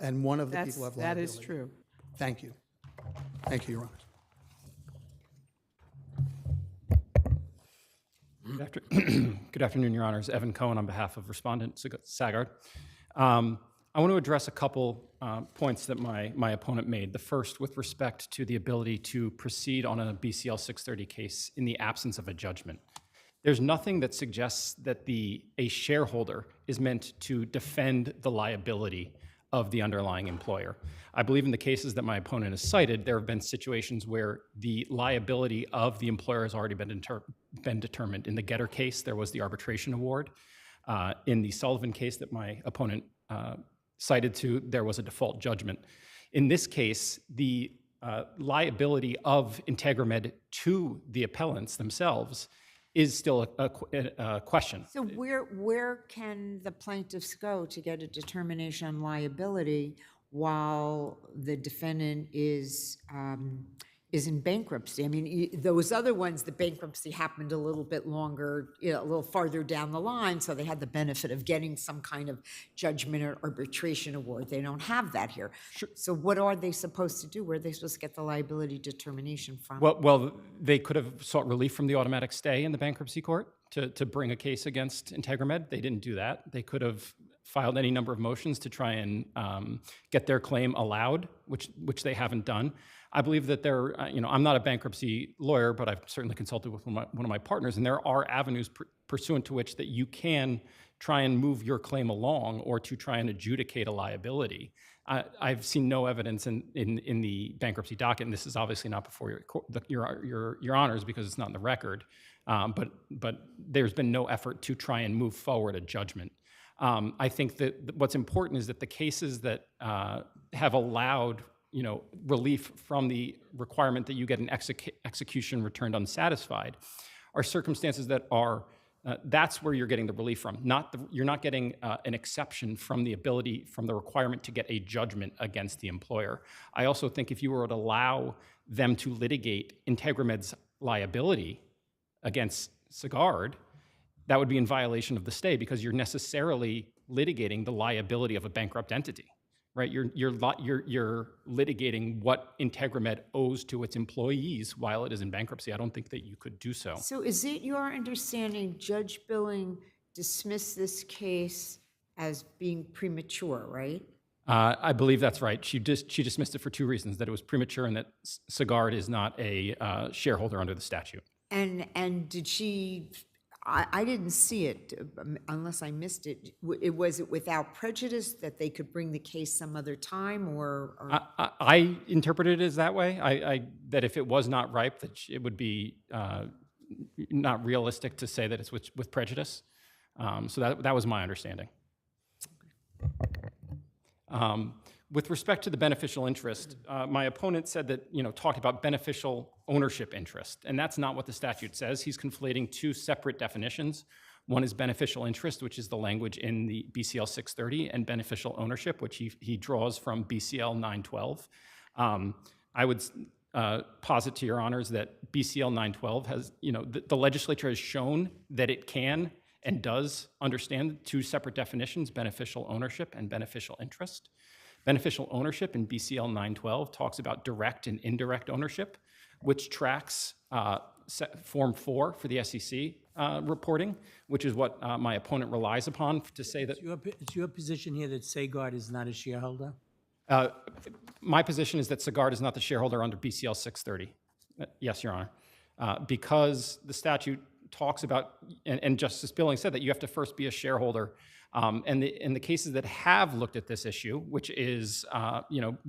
and one of the people who have liability. That is true. Thank you. Thank you, Your Honor. Good afternoon, Your Honors. Evan Cohen on behalf of Respondent Sagard. I want to address a couple points that my opponent made. The first with respect to the ability to proceed on a BCL 630 case in the absence of a judgment. There's nothing that suggests that a shareholder is meant to defend the liability of the underlying employer. I believe in the cases that my opponent has cited, there have been situations where the liability of the employer has already been determined. In the Getter case, there was the arbitration award. In the Sullivan case that my opponent cited to, there was a default judgment. In this case, the liability of Integramed to the appellants themselves is still a question. So where can the plaintiffs go to get a determination on liability while the defendant is in bankruptcy? I mean, those other ones, the bankruptcy happened a little bit longer, a little farther down the line, so they had the benefit of getting some kind of judgment or arbitration award. They don't have that here. Sure. So what are they supposed to do? Where are they supposed to get the liability determination from? Well, they could have sought relief from the automatic stay in the bankruptcy court to bring a case against Integramed. They didn't do that. They could have filed any number of motions to try and get their claim allowed, which they haven't done. I believe that I'm not a bankruptcy lawyer, but I've certainly consulted with one of my partners, and there are avenues pursuant to which that you can try and move your claim along or to try and adjudicate a liability. I've seen no evidence in the bankruptcy docket, and this is obviously not before your honors because it's not in the record, but there's been no effort to try and move forward a judgment. I think that what's important is that the cases that have allowed relief from the requirement that you get an execution returned unsatisfied, are circumstances that are that's where you're getting the relief from. You're not getting an exception from the requirement to get a judgment against the employer. I also think if you were to allow them to litigate Integramed's liability against Sagard, that would be in violation of the stay because you're necessarily litigating the liability of a bankrupt entity, right? You're litigating what Integramed owes to its employees while it is in bankruptcy. I don't think that you could do so. So is it your understanding Judge Billing dismissed this case as being premature, right? I believe that's right. She dismissed it for two reasons: that it was premature and that Sagard is not a shareholder under the statute. And did she? I didn't see it unless I missed it. Was it without prejudice that they could bring the case some other time, or? I interpreted it as that way. That if it was not ripe, that it would be not realistic to say that it's with prejudice. So that was my understanding. With respect to the beneficial interest, my opponent said that, talked about beneficial ownership interest, and that's not what the statute says. He's conflating two separate definitions. One is beneficial interest, which is the language in the BCL 630, and beneficial ownership, which he draws from BCL 912. I would posit to your honors that BCL 912 has, the legislature has shown that it can and does understand two separate definitions, beneficial ownership and beneficial interest. Beneficial ownership in BCL 912 talks about direct and indirect ownership, which tracks Form 4 for the SEC reporting, which is what my opponent relies upon to say that... It's your position here that Sagard is not a shareholder? My position is that Sagard is not the shareholder under BCL 630. Yes, Your Honor. Because the statute talks about, and Justice Billing said that you have to first be a shareholder. And in the cases that have looked at this issue, which is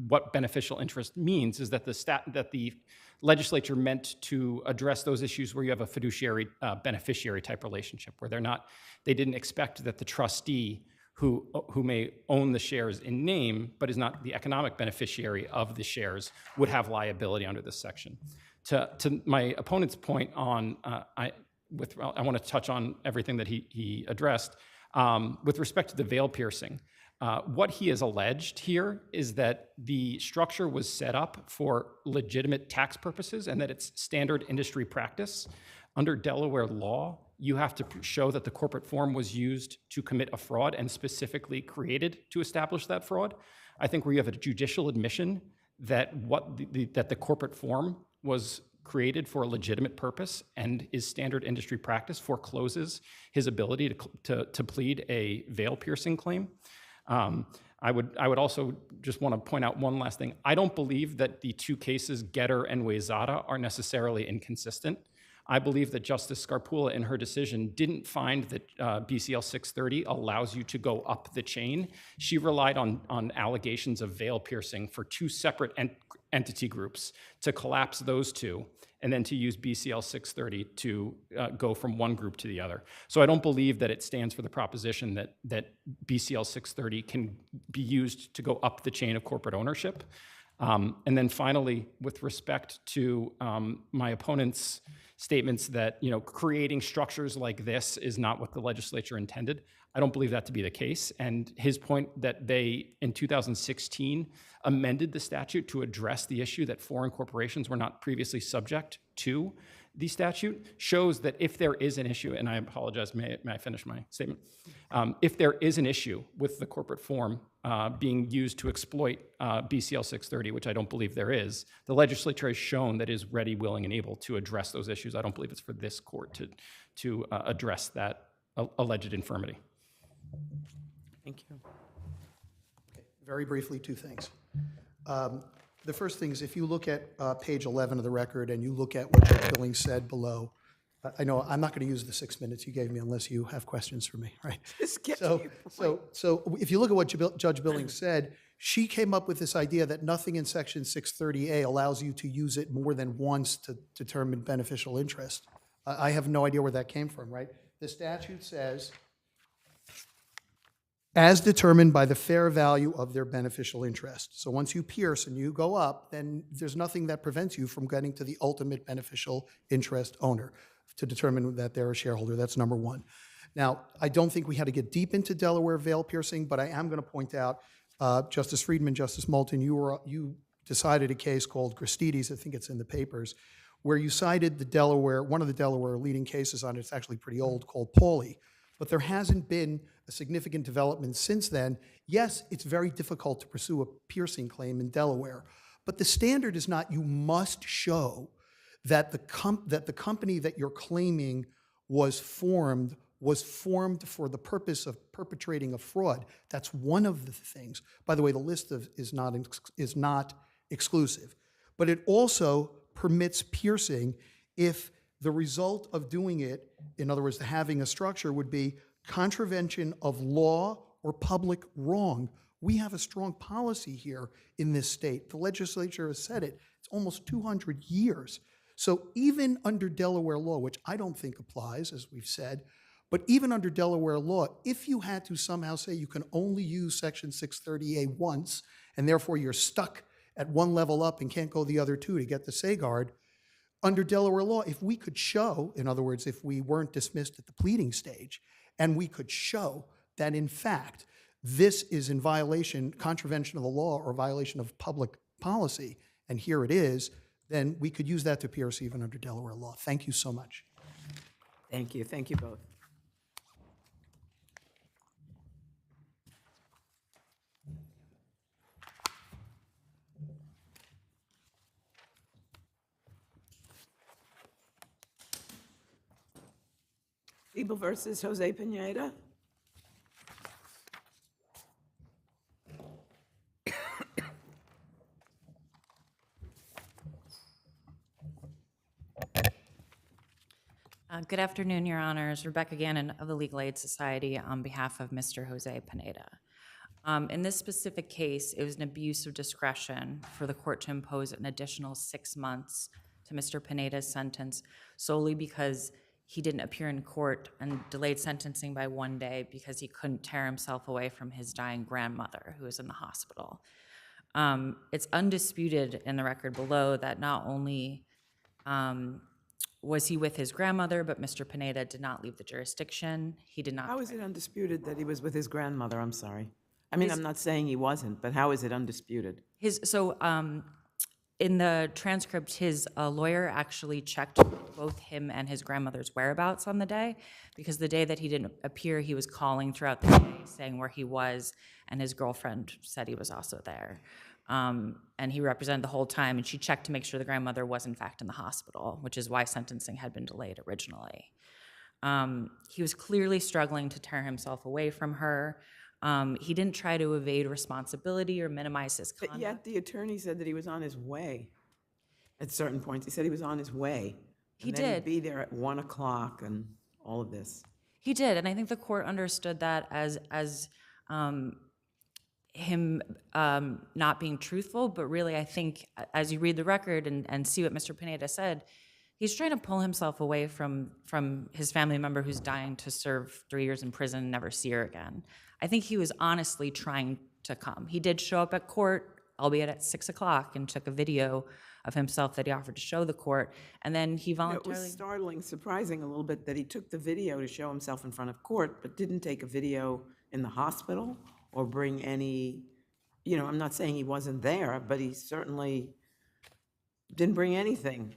what beneficial interest means, is that the legislature meant to address those issues where you have a fiduciary beneficiary type relationship, where they didn't expect that the trustee who may own the shares in name but is not the economic beneficiary of the shares would have liability under this section. To my opponent's point on, I want to touch on everything that he addressed. With respect to the veil piercing, what he has alleged here is that the structure was set up for legitimate tax purposes and that it's standard industry practice. Under Delaware law, you have to show that the corporate form was used to commit a fraud and specifically created to establish that fraud. I think where you have a judicial admission that that the corporate form was created for a legitimate purpose and is standard industry practice forecloses his ability to plead a veil piercing claim. I would also just want to point out one last thing. I don't believe that the two cases, Getter and Wayzata, are necessarily inconsistent. I believe that Justice Scarpula in her decision didn't find that BCL 630 allows you to go up the chain. She relied on allegations of veil piercing for two separate entity groups to collapse those two and then to use BCL 630 to go from one group to the other. So I don't believe that it stands for the proposition that BCL 630 can be used to go up the chain of corporate ownership. And then finally, with respect to my opponent's statements that creating structures like this is not what the legislature intended, I don't believe that to be the case. And his point that they, in 2016, amended the statute to address the issue that foreign corporations were not previously subject to the statute shows that if there is an issue, and I apologize, may I finish my statement? If there is an issue with the corporate form being used to exploit BCL 630, which I don't believe there is, the legislature has shown that it is ready, willing, and able to address those issues. I don't believe it's for this court to address that alleged infirmity. Thank you. Okay, very briefly, two things. The first thing is if you look at page 11 of the record and you look at what Judge Billings said below, I know I'm not going to use the 6 minutes you gave me unless you have questions for me, right? So if you look at what Judge Billings said, she came up with this idea that nothing in Section 630A allows you to use it more than once to determine beneficial interest. I have no idea where that came from, right? The statute says as determined by the fair value of their beneficial interest. So once you pierce and you go up, then there's nothing that prevents you from getting to the ultimate beneficial interest owner to determine that they're a shareholder. That's number one. Now, I don't think we had to get deep into Delaware veil piercing, but I am going to point out, Justice Friedman, Justice Moulton, you decided a case called Gristides, I think it's in the papers, where you cited one of the Delaware leading cases on it. It's actually pretty old, called Pauly. But there hasn't been a significant development since then. Yes, it's very difficult to pursue a piercing claim in Delaware, but the standard is not you must show that the company that you're claiming was formed for the purpose of perpetrating a fraud. That's one of the things. By the way, the list is not exclusive, but it also permits piercing if the result of doing it, in other words, having a structure, would be contravention of law or public wrong. We have a strong policy here in this state. The legislature has said it. It's almost 200 years. So even under Delaware law, which I don't think applies, as we've said, but even under Delaware law, if you had to somehow say you can only use Section 630A once, and therefore you're stuck at one level up and can't go the other two to get the Sagard, under Delaware law, if we could show, in other words, if we weren't dismissed at the pleading stage, and we could show that in fact this is in violation, contravention of the law or violation of public policy, and here it is, then we could use that to pierce even under Delaware law. Thank you so much. Thank you. Thank you both. People versus Jose Pinetta. Good afternoon, Your Honors. Rebecca Gannon of the Legal Aid Society on behalf of Mr. Jose Pinetta. In this specific case, it was an abuse of discretion for the court to impose an additional 6 months to Mr. Pinetta's sentence solely because he didn't appear in court and delayed sentencing by 1 day because he couldn't tear himself away from his dying grandmother who was in the hospital. It's undisputed in the record below that not only was he with his grandmother, but Mr. Pinetta did not leave the jurisdiction. He did not. How is it undisputed that he was with his grandmother? I'm sorry. I mean, I'm not saying he wasn't, but how is it undisputed? In the transcript, his lawyer actually checked both him and his grandmother's whereabouts on the day, because the day that he didn't appear, he was calling throughout the day saying where he was, and his girlfriend said he was also there. And he represented the whole time, and she checked to make sure the grandmother was in fact in the hospital, which is why sentencing had been delayed originally. He was clearly struggling to tear himself away from her. He didn't try to evade responsibility or minimize his conduct. But yet the attorney said that he was on his way at certain points. He said he was on his way. He and then did. He'd be there at 1 o'clock and all of this. He did, and I think the court understood that as him not being truthful, but really I think as you read the record and see what Mr. Pinetta said, he's trying to pull himself away from his family member who's dying to serve 3 years in prison and never see her again. I think he was honestly trying to come. He did show up at court, albeit at 6 o'clock, and took a video of himself that he offered to show the court, and then he voluntarily... It was startling, surprising a little bit that he took the video to show himself in front of court, but didn't take a video in the hospital or bring any, I'm not saying he wasn't there, but he certainly didn't bring anything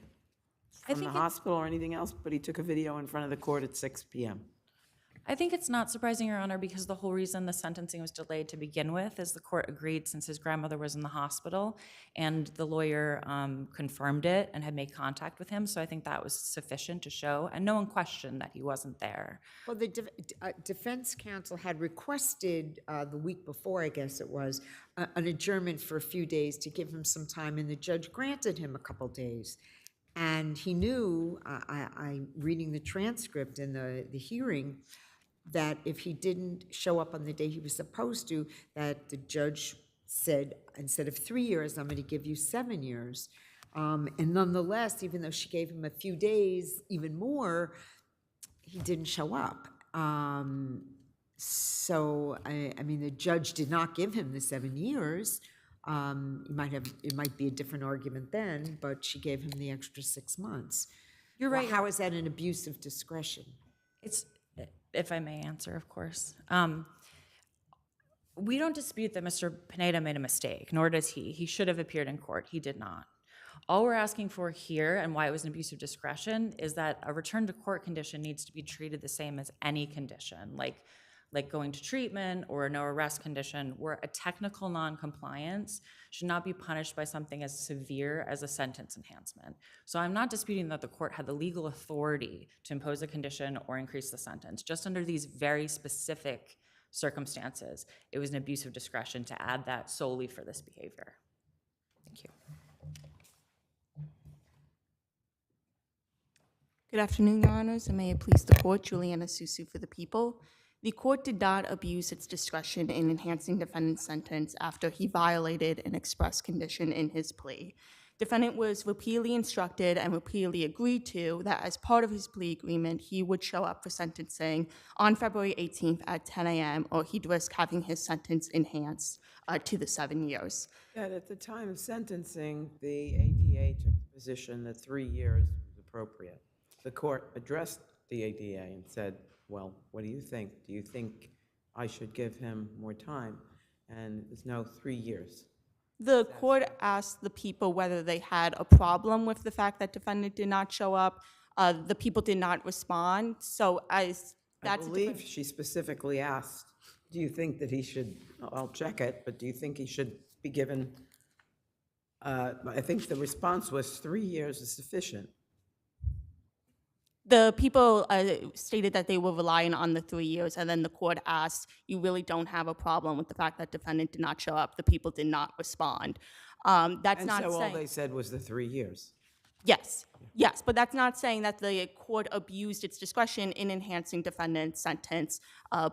from the hospital or anything else, but he took a video in front of the court at 6 p.m. I think it's not surprising, Your Honor, because the whole reason the sentencing was delayed to begin with is the court agreed since his grandmother was in the hospital, and the lawyer confirmed it and had made contact with him, so I think that was sufficient to show, and no one questioned that he wasn't there. Well, the defense counsel had requested the week before, I guess it was, an adjournment for a few days to give him some time, and the judge granted him a couple days. And he knew, reading the transcript and the hearing, that if he didn't show up on the day he was supposed to, that the judge said, instead of 3 years, I'm going to give you 7 years. And nonetheless, even though she gave him a few days, even more, he didn't show up. So, I mean, the judge did not give him the 7 years. It might be a different argument then, but she gave him the extra 6 months. You're right. How is that an abuse of discretion? It's, if I may answer, of course. We don't dispute that Mr. Pinetta made a mistake, nor does he. He should have appeared in court. He did not. All we're asking for here, and why it was an abuse of discretion, is that a return to court condition needs to be treated the same as any condition, like going to treatment or a no arrest condition, where a technical non-compliance should not be punished by something as severe as a sentence enhancement. So I'm not disputing that the court had the legal authority to impose a condition or increase the sentence. Just under these very specific circumstances, it was an abuse of discretion to add that solely for this behavior. Thank you. Good afternoon, Your Honors, and may it please the court, Juliana Susu for the people. The court did not abuse its discretion in enhancing defendant's sentence after he violated an express condition in his plea. Defendant was repeatedly instructed and repeatedly agreed to that as part of his plea agreement, he would show up for sentencing on February 18th at 10 a.m., or he'd risk having his sentence enhanced to the 7 years. That at the time of sentencing, the ADA took the position that 3 years was appropriate. The court addressed the ADA and said, well, what do you think? Do you think I should give him more time? And there's no 3 years. The court asked the people whether they had a problem with the fact that defendant did not show up. The people did not respond. So as that's I believe she specifically asked, do you think that he should, I'll check it, but do you think he should be given, I think the response was 3 years is sufficient. The people stated that they were relying on the 3 years, and then the court asked, you really don't have a problem with the fact that defendant did not show up. The people did not respond. That's And not so all saying... they said was the 3 years. Yes, yes, but that's not saying that the court abused its discretion in enhancing defendant's sentence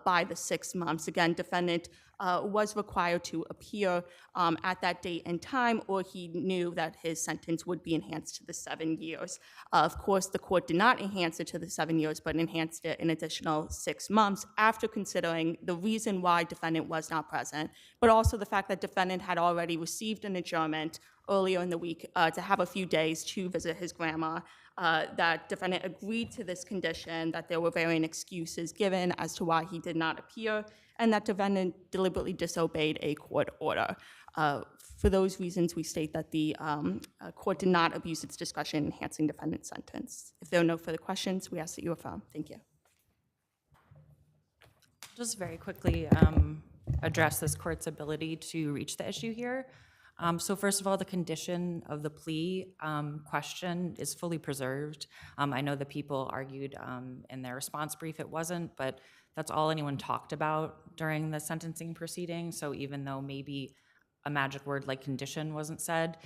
by the 6 months. Again, defendant was required to appear at that date and time, or he knew that his sentence would be enhanced to the 7 years. Of course, the court did not enhance it to the 7 years, but enhanced it an additional 6 months after considering the reason why defendant was not present, but also the fact that defendant had already received an adjournment earlier in the week to have a few days to visit his grandma, that defendant agreed to this condition, that there were varying excuses given as to why he did not appear, and that defendant deliberately disobeyed a court order. For those reasons, we state that the court did not abuse its discretion in enhancing defendant's sentence. If there are no further questions, we ask that you affirm. Thank you. Just very quickly address this court's ability to reach the issue here. So first of all, the condition of the plea question is fully preserved. I know the people argued in their response brief it wasn't, but that's all anyone talked about during the sentencing proceeding. So even though maybe a magic word like condition wasn't said,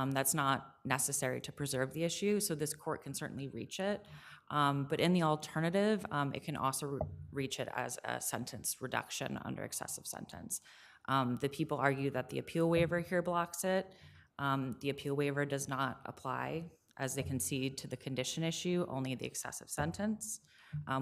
that's not necessary to preserve the issue. So this court can certainly reach it. But in the alternative, it can also reach it as a sentence reduction under excessive sentence. The people argue that the appeal waiver here blocks it. The appeal waiver does not apply as they concede to the condition issue, only the excessive sentence.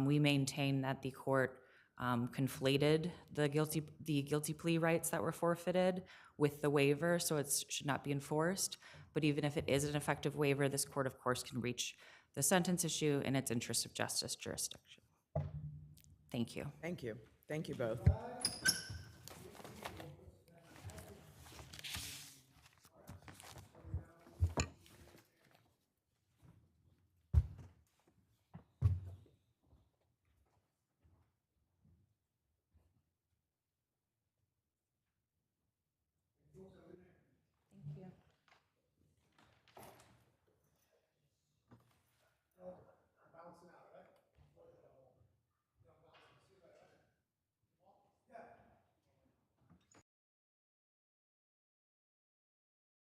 We maintain that the court conflated the guilty plea rights that were forfeited with the waiver, so it should not be enforced. But even if it is an effective waiver, this court, of course, can reach the sentence issue in its interest of justice jurisdiction. Thank you. Thank you. Thank you both.